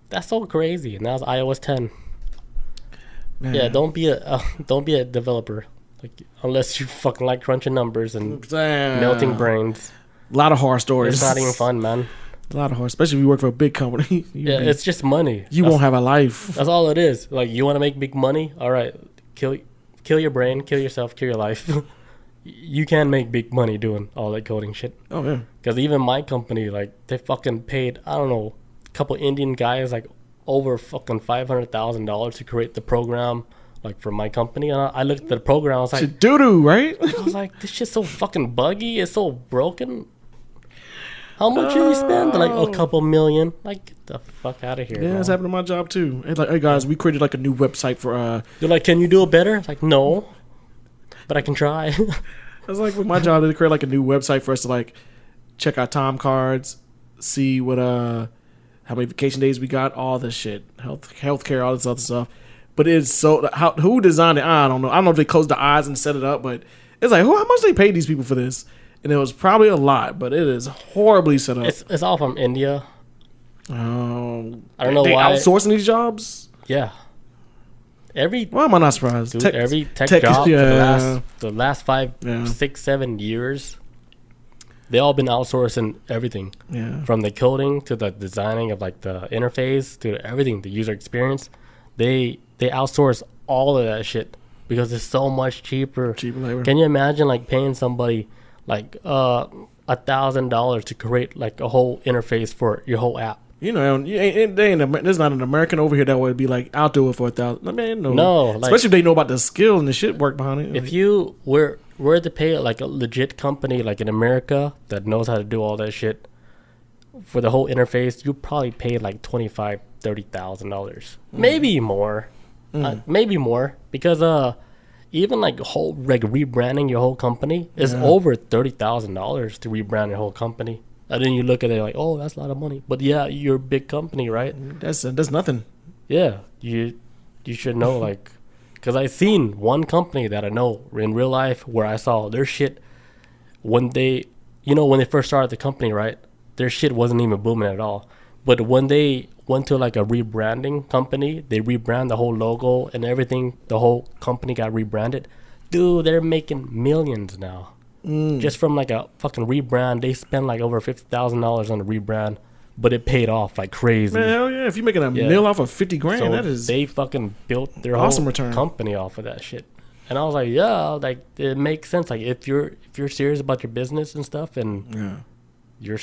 Speaker 1: That's so crazy. And now it's iOS 10.
Speaker 2: Man.
Speaker 1: Yeah, don't be a developer. Like, unless you fucking like crunching numbers and melting brains.
Speaker 2: A lot of horror stories.
Speaker 1: It's not even fun, man.
Speaker 2: A lot of horror, especially if you work for a big company.
Speaker 1: It's just money.
Speaker 2: You won't have a life.
Speaker 1: That's all it is. Like, you want to make big money? All right, kill your brain, kill yourself, kill your life. You can make big money doing all that coding shit.
Speaker 2: Oh, yeah.
Speaker 1: Because even my company, like, they fucking paid, I don't know, a couple Indian guys, like, over fucking $500,000 to create the program, like for my company. And I looked at the program. I was like,
Speaker 2: shit doo-doo, right?
Speaker 1: I was like, this shit's so fucking buggy. It's so broken. How much did we spend? Like a couple million. Like, get the fuck out of here.
Speaker 2: Yeah,
Speaker 1: man.
Speaker 2: it's happened to my job too. It's like, hey guys, we created like a new website for.
Speaker 1: They're like, can you do it better? It's like, no, but I can try.
Speaker 2: It's like with my job, they create like a new website for us to like check our time cards, see what how many vacation days we got, all this shit, healthcare, all this other stuff. But it's so who designed it? I don't know. I don't know if they closed the eyes and set it up, but it's like how much they paid these people for this? And it was probably a lot, but it is horribly set up.
Speaker 1: It's all from India. I don't know
Speaker 2: they
Speaker 1: why.
Speaker 2: Outsourcing these jobs.
Speaker 1: Yeah.
Speaker 2: Why am I not surprised?
Speaker 1: Dude, every tech job for the last 5, 6, 7 years, they all been outsourcing everything.
Speaker 2: Yeah.
Speaker 1: From the coding to the designing of like the interface to everything, the user experience. They outsource all of that shit because it's so much cheaper.
Speaker 2: Cheaper labor.
Speaker 1: Can you imagine like paying somebody like $1,000 to create like a whole interface for your whole app?
Speaker 2: You know, there's not an American over here that would be like, I'll do it for $1,000. I mean,
Speaker 1: No, like,
Speaker 2: especially if they know about the skill and the shit work behind it.
Speaker 1: If you were to pay like a legit company like in America that knows how to do all that shit for the whole interface, you probably pay like $25,000-$30,000, maybe more, maybe more, because even like whole like rebranding your whole company is over $30,000 to rebrand your whole company. And then you look at it like, oh, that's a lot of money. But yeah, you're a big company, right?
Speaker 2: That's nothing.
Speaker 1: Yeah, you should know, like, because I seen one company that I know in real life where I saw their shit when they first started the company, right? Their shit wasn't even booming at all. But when they went to like a rebranding company, they rebrand the whole logo and everything. The whole company got rebranded. Dude, they're making millions now. Just from like a fucking rebrand. They spent like over $50,000 on the rebrand, but it paid off like crazy.
Speaker 2: Man, hell yeah. If you're making a meal off of $50,000,
Speaker 1: so
Speaker 2: that is
Speaker 1: they fucking built their
Speaker 2: awesome
Speaker 1: whole
Speaker 2: return.
Speaker 1: Company off of that shit. And I was like, yeah, like it makes sense. Like if you're serious about your business and stuff, and you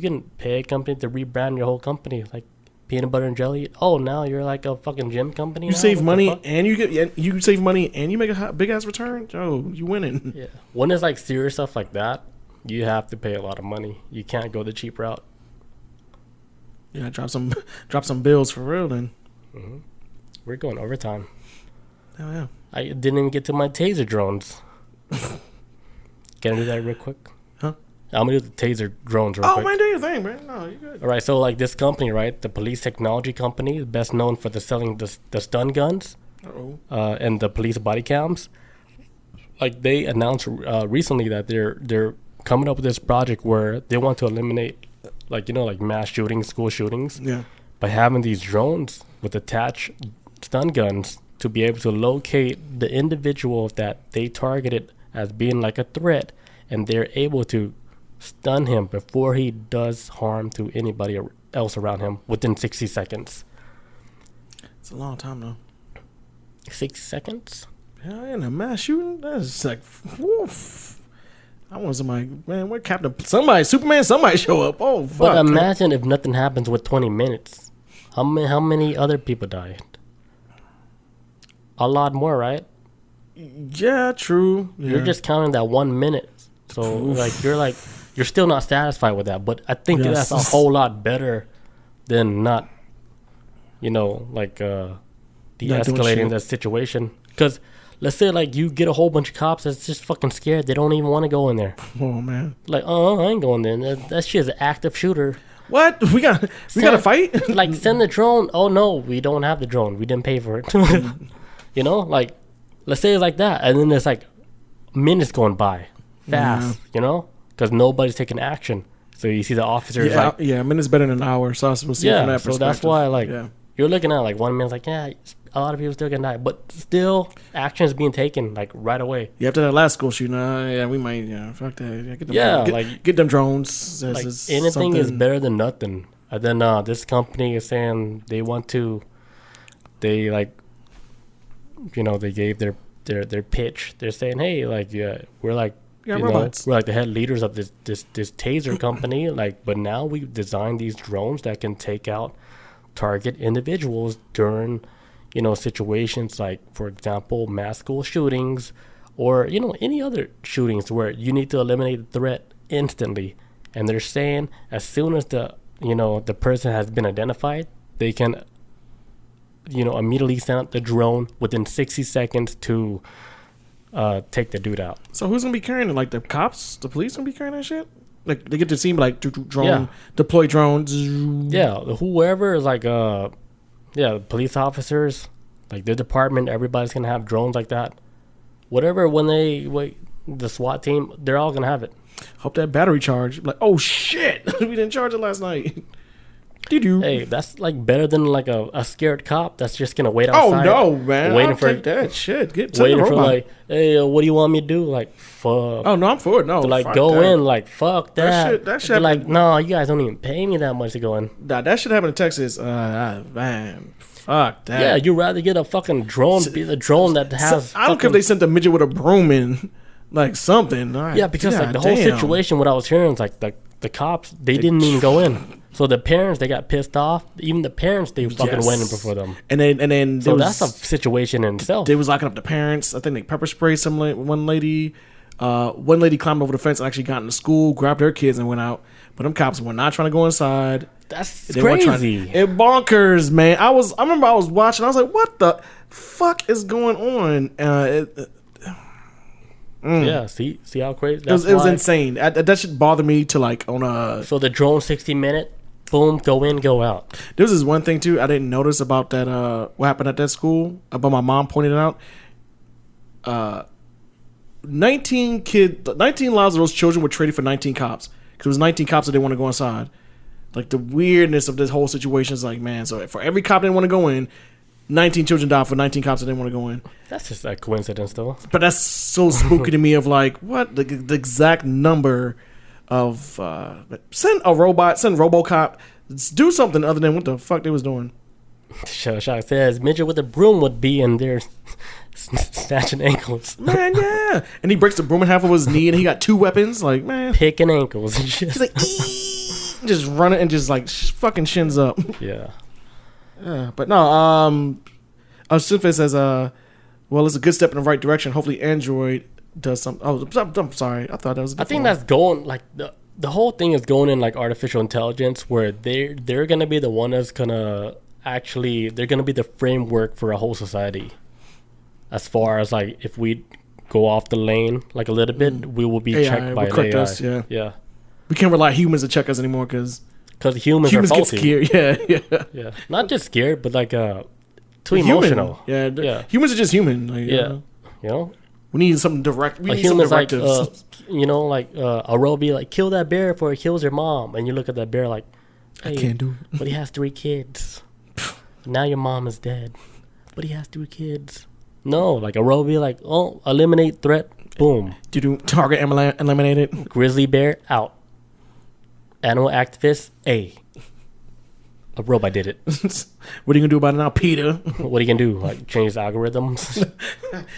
Speaker 1: can pay a company to rebrand your whole company, like peanut butter and jelly. Oh, now you're like a fucking gym company.
Speaker 2: You save money and you save money and you make a big ass return. Oh, you winning.
Speaker 1: Yeah. When it's like serious stuff like that, you have to pay a lot of money. You can't go the cheap route.
Speaker 2: Yeah, drop some bills for real then.
Speaker 1: Mm-hmm. We're going overtime.
Speaker 2: Oh yeah.
Speaker 1: I didn't even get to my taser drones. Can I do that real quick?
Speaker 2: Huh?
Speaker 1: I'm gonna do the taser drones real quick.
Speaker 2: Oh man, do your thing, man. No, you good.
Speaker 1: All right, so like this company, right? The police technology company, best known for selling the stun guns, and the police body cams. Like they announced recently that they're coming up with this project where they want to eliminate, like mass shootings, school shootings, by having these drones with attached stun guns to be able to locate the individual that they targeted as being like a threat, and they're able to stun him before he does harm to anybody else around him within 60 seconds.
Speaker 2: It's a long time though.
Speaker 1: 6 seconds?
Speaker 2: Yeah, in a mass shooting, that's like, woof. I want somebody, man. Where somebody, Superman, somebody show up. Oh, fuck.
Speaker 1: But imagine if nothing happens with 20 minutes. How many other people died? A lot more, right?
Speaker 2: Yeah, true. Yeah.
Speaker 1: You're just counting that 1 minute. So you're still not satisfied with that. But I think that's a whole lot better than not, de-escalating that situation. Because let's say like you get a whole bunch of cops that's just fucking scared. They don't even want to go in there.
Speaker 2: Oh man.
Speaker 1: Like, I ain't going there. That shit's an active shooter.
Speaker 2: What? We got to fight?
Speaker 1: Like send the drone. Oh no, we don't have the drone. We didn't pay for it. Like let's say it's like that, and then there's like minutes going by fast. Because nobody's taking action. So you see the officers
Speaker 2: a minute's better than an hour. So I was supposed to see from that perspective.
Speaker 1: So that's why you're looking at like 1 minute's like, a lot of people still getting died, but still action is being taken like right away.
Speaker 2: Yeah, after that last school shooting, we might fuck that. Get them drones.
Speaker 1: Like anything is better than nothing. And then this company is saying they gave their pitch. They're saying, hey, we're like robots. We're like the head leaders of this taser company. But now we've designed these drones that can take out target individuals during, situations like, for example, mass school shootings or, any other shootings where you need to eliminate the threat instantly. And they're saying as soon as the person has been identified, they can, immediately send out the drone within 60 seconds to take the dude out.
Speaker 2: So who's gonna be carrying it? Like the cops, the police gonna be carrying that shit? Like they get to see like drone, deploy drones.
Speaker 1: Yeah, whoever is like police officers, like their department, everybody's gonna have drones like that. Whatever, when the SWAT team, they're all gonna have it.
Speaker 2: Hope that battery charge. Like, oh shit, we didn't charge it last night.
Speaker 1: Hey, that's like better than like a scared cop that's just gonna wait outside.
Speaker 2: Oh no, man!
Speaker 1: Waiting
Speaker 2: I'll
Speaker 1: for
Speaker 2: take that shit.
Speaker 1: Waiting for like, hey, what do you want me to do? Like, fuck.
Speaker 2: Oh no, I'm for it. No,
Speaker 1: like go
Speaker 2: that.
Speaker 1: in. Like, fuck that.
Speaker 2: That shit.
Speaker 1: Like, no, you guys don't even pay me that much to go in.
Speaker 2: Nah, that shit happened in Texas. Man, fuck that.
Speaker 1: Yeah, you'd rather get a fucking drone, be the drone that has.
Speaker 2: I don't care if they sent a midget with a broom in, like something.
Speaker 1: Yeah, because like the whole situation, what I was hearing is like the cops, they didn't even go in. So the parents, they got pissed off. Even the parents, they fucking went in before them.
Speaker 2: And then
Speaker 1: so that's a situation in itself.
Speaker 2: They was locking up the parents. I think they pepper sprayed one lady. One lady climbed over the fence and actually got into school, grabbed her kids and went out. But them cops were not trying to go inside.
Speaker 1: That's crazy.
Speaker 2: It bonkers, man. I remember I was watching. I was like, what the fuck is going on?
Speaker 1: Yeah, see how crazy.
Speaker 2: It was insane. That should bother me to like on a.
Speaker 1: So the drone 60-minute. Boom, go in, go out.
Speaker 2: There was this one thing too I didn't notice about that. What happened at that school? But my mom pointed it out. 19 lives of those children were traded for 19 cops because it was 19 cops that didn't want to go inside. Like the weirdness of this whole situation is like, man. So for every cop that didn't want to go in, 19 children died for 19 cops that didn't want to go in.
Speaker 1: That's just a coincidence, though.
Speaker 2: But that's so spooky to me. Of like, what the exact number. Of send RoboCop, do something other than what the fuck they was doing.
Speaker 1: Shock says midget with a broom would be in there snatching ankles.
Speaker 2: Man, yeah, and he breaks the broom in half of his knee, and he got 2 weapons. Like, man,
Speaker 1: picking ankles and shit.
Speaker 2: He's like, just running and just like fucking shins up.
Speaker 1: Yeah.
Speaker 2: But no, Sinfis says, well, it's a good step in the right direction. Hopefully, Android does something. Oh, I'm sorry. I thought that was.
Speaker 1: I think that's going like the whole thing is going in like artificial intelligence, where they're gonna be the one that's gonna actually they're gonna be the framework for a whole society. As far as like if we go off the lane like a little bit, we will be checked by AI.
Speaker 2: Us, yeah. We can't rely on humans to check us anymore because
Speaker 1: humans are faulty.
Speaker 2: Get scared.
Speaker 1: Yeah. Not just scared, but like too emotional.
Speaker 2: Yeah. Humans are just human. Like,
Speaker 1: you know.
Speaker 2: We need something direct. We need some
Speaker 1: directives. Like a robot be like, kill that bear before it kills your mom, and you look at that bear like, hey,
Speaker 2: I can't do it.
Speaker 1: But he has 3 kids. Now your mom is dead, but he has 3 kids. No, like a robot be like, oh, eliminate threat, boom.
Speaker 2: Target eliminated.
Speaker 1: Grizzly bear out. Animal activist A. A robot did it.
Speaker 2: What are you gonna do about it now, Peter?
Speaker 1: What are you gonna do? Like change the algorithms?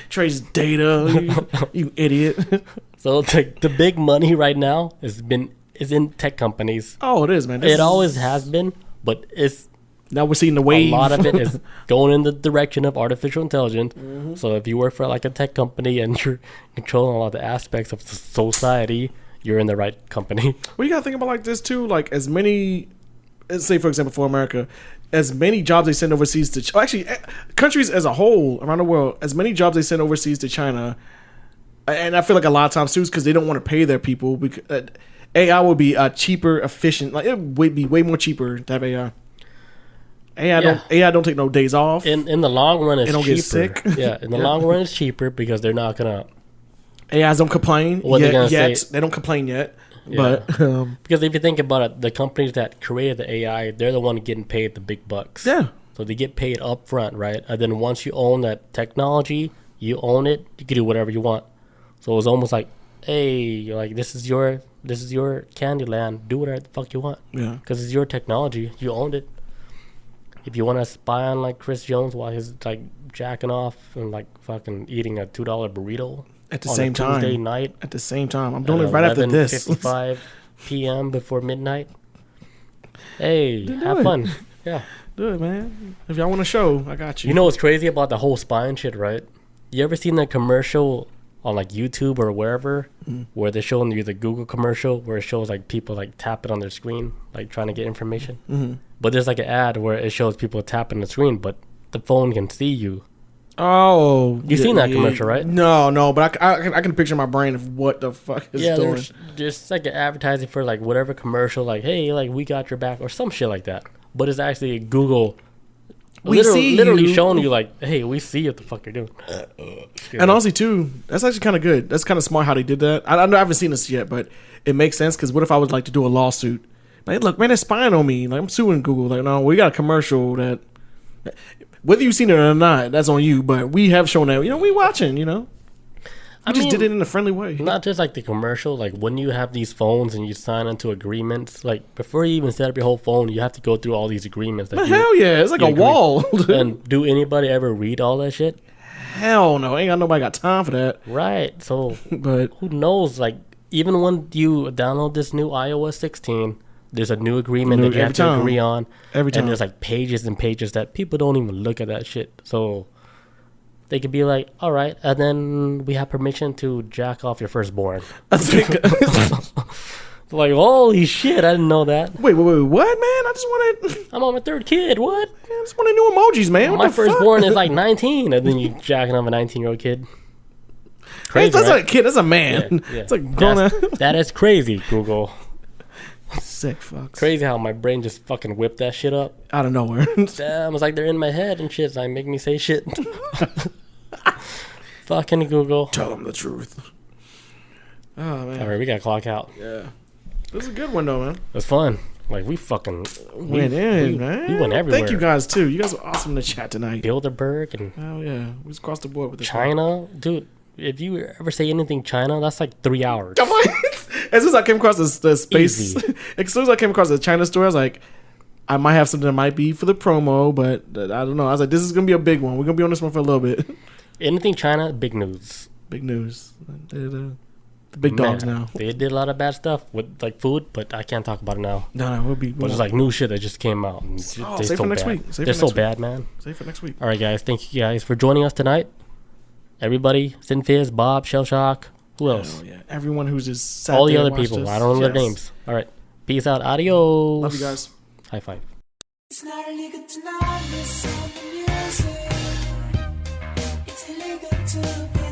Speaker 2: Trace data, you idiot.
Speaker 1: So the big money right now is in tech companies.
Speaker 2: Oh, it is, man.
Speaker 1: It always has been, but it's
Speaker 2: now we're seeing the wave.
Speaker 1: A lot of it is going in the direction of artificial intelligence. Mm-hmm. So if you work for like a tech company and you're controlling a lot of the aspects of society, you're in the right company.
Speaker 2: Well, you gotta think about like this too. Like as many. Let's say, for example, for America, as many jobs they send overseas to... Actually, countries as a whole around the world, as many jobs they send overseas to China, and I feel like a lot of times, too, because they don't want to pay their people. Because AI would be cheaper, efficient. Like it would be way more cheaper to have AI. AI don't take no days off.
Speaker 1: In the long run, it's cheaper.
Speaker 2: They don't get sick.
Speaker 1: Yeah, in the long run, it's cheaper because they're not going to...
Speaker 2: AIs don't complain yet. They don't complain yet.
Speaker 1: Yeah. But because if you think about it, the companies that created the AI, they're the one getting paid the big bucks.
Speaker 2: Yeah.
Speaker 1: So they get paid up front, right? And then once you own that technology, you own it, you can do whatever you want. So it's almost like, hey, like this is your candy land. Do whatever the fuck you want.
Speaker 2: Yeah.
Speaker 1: Because it's your technology. You owned it. If you want to spy on like Chris Jones while he's like jacking off and like fucking eating a $2 burrito.
Speaker 2: At the same time.
Speaker 1: Tuesday night.
Speaker 2: At the same time. I'm doing it right after this.
Speaker 1: 11:55 p.m. before midnight. Hey, have fun. Yeah.
Speaker 2: Do it, man. If y'all want a show, I got you.
Speaker 1: You know what's crazy about the whole spine shit, right? You ever seen that commercial on like YouTube or wherever where they're showing you the Google commercial where it shows like people like tapping on their screen, like trying to get information?
Speaker 2: Mm-hmm.
Speaker 1: But there's like an ad where it shows people tapping the screen, but the phone can see you.
Speaker 2: Oh,
Speaker 1: You've seen that commercial, right?
Speaker 2: No, but I can picture in my brain of what the fuck is doing.
Speaker 1: There's like an advertising for like whatever commercial, like, hey, like we got your back or some shit like that. But it's actually Google literally showing you like, hey, we see what the fuck you're doing.
Speaker 2: And honestly, too, that's actually kind of good. That's kind of smart how they did that. I haven't seen this yet, but it makes sense because what if I would like to do a lawsuit? Like, look, man, they're spying on me. Like, I'm suing Google. Like, no, we got a commercial that, whether you've seen it or not, that's on you. But we have shown that, we watching, We just did it in a friendly way.
Speaker 1: Not just like the commercial, like when you have these phones and you sign into agreements, like before you even set up your whole phone, you have to go through all these agreements. That
Speaker 2: hell yeah, it's like a wall.
Speaker 1: And do anybody ever read all that shit?
Speaker 2: Hell no, ain't got nobody got time for that.
Speaker 1: Right, so
Speaker 2: but
Speaker 1: who knows? Like even when you download this new iOS 16, there's a new agreement that you have to agree on.
Speaker 2: Every time.
Speaker 1: And there's like pages and pages that people don't even look at that shit. So they could be like, all right, and then we have permission to jack off your firstborn. Like, holy shit, I didn't know that.
Speaker 2: Wait, what, man? I just wanted...
Speaker 1: I'm on my third kid, what?
Speaker 2: I just wanted new emojis, man. What
Speaker 1: my
Speaker 2: the
Speaker 1: firstborn
Speaker 2: fuck?
Speaker 1: is like 19, and then you jacking off a 19-year-old kid.
Speaker 2: Crazy, that's
Speaker 1: right?
Speaker 2: not a kid, that's a man. Yeah. It's like grown
Speaker 1: that is crazy, Google.
Speaker 2: Sick fucks.
Speaker 1: Crazy how my brain just fucking whipped that shit up.
Speaker 2: Out of nowhere.
Speaker 1: Damn, it's like they're in my head and shit. It's like make me say shit. Fucking Google.
Speaker 2: Tell them the truth. Oh, man.
Speaker 1: All right, we got to clock out.
Speaker 2: Yeah. This is a good one, though, man.
Speaker 1: It was fun. Like, we fucking...
Speaker 2: went in, man.
Speaker 1: We went everywhere.
Speaker 2: Thank you guys, too. You guys were awesome in the chat tonight.
Speaker 1: Bilderberg and...
Speaker 2: Hell, yeah. We just crossed the board with this
Speaker 1: China. One. Dude, if you ever say anything China, that's like 3 hours.
Speaker 2: Come on. As soon as I came across the space... as soon as I came across the China store, I was like... I might have something that might be for the promo, but I don't know. I was like, this is going to be a big one. We're going to be on this one for a little bit.
Speaker 1: Anything China, big news.
Speaker 2: Big news. The big dogs now.
Speaker 1: They did a lot of bad stuff with like food, but I can't talk about it now.
Speaker 2: No, we'll be.
Speaker 1: But it's like new shit that just came out.
Speaker 2: Save for next week.
Speaker 1: They're so bad, man.
Speaker 2: Save for next week.
Speaker 1: All right, guys. Thank you guys for joining us tonight. Everybody, Sinfizz, Bob, Shell Shock. Who else?
Speaker 2: Oh, yeah. Everyone who's just sat
Speaker 1: all the
Speaker 2: there
Speaker 1: other people. I don't know their names. All right. Peace out. Adios.
Speaker 2: Love you guys.
Speaker 1: High five.
Speaker 3: It's not illegal to know this on the music. It's illegal to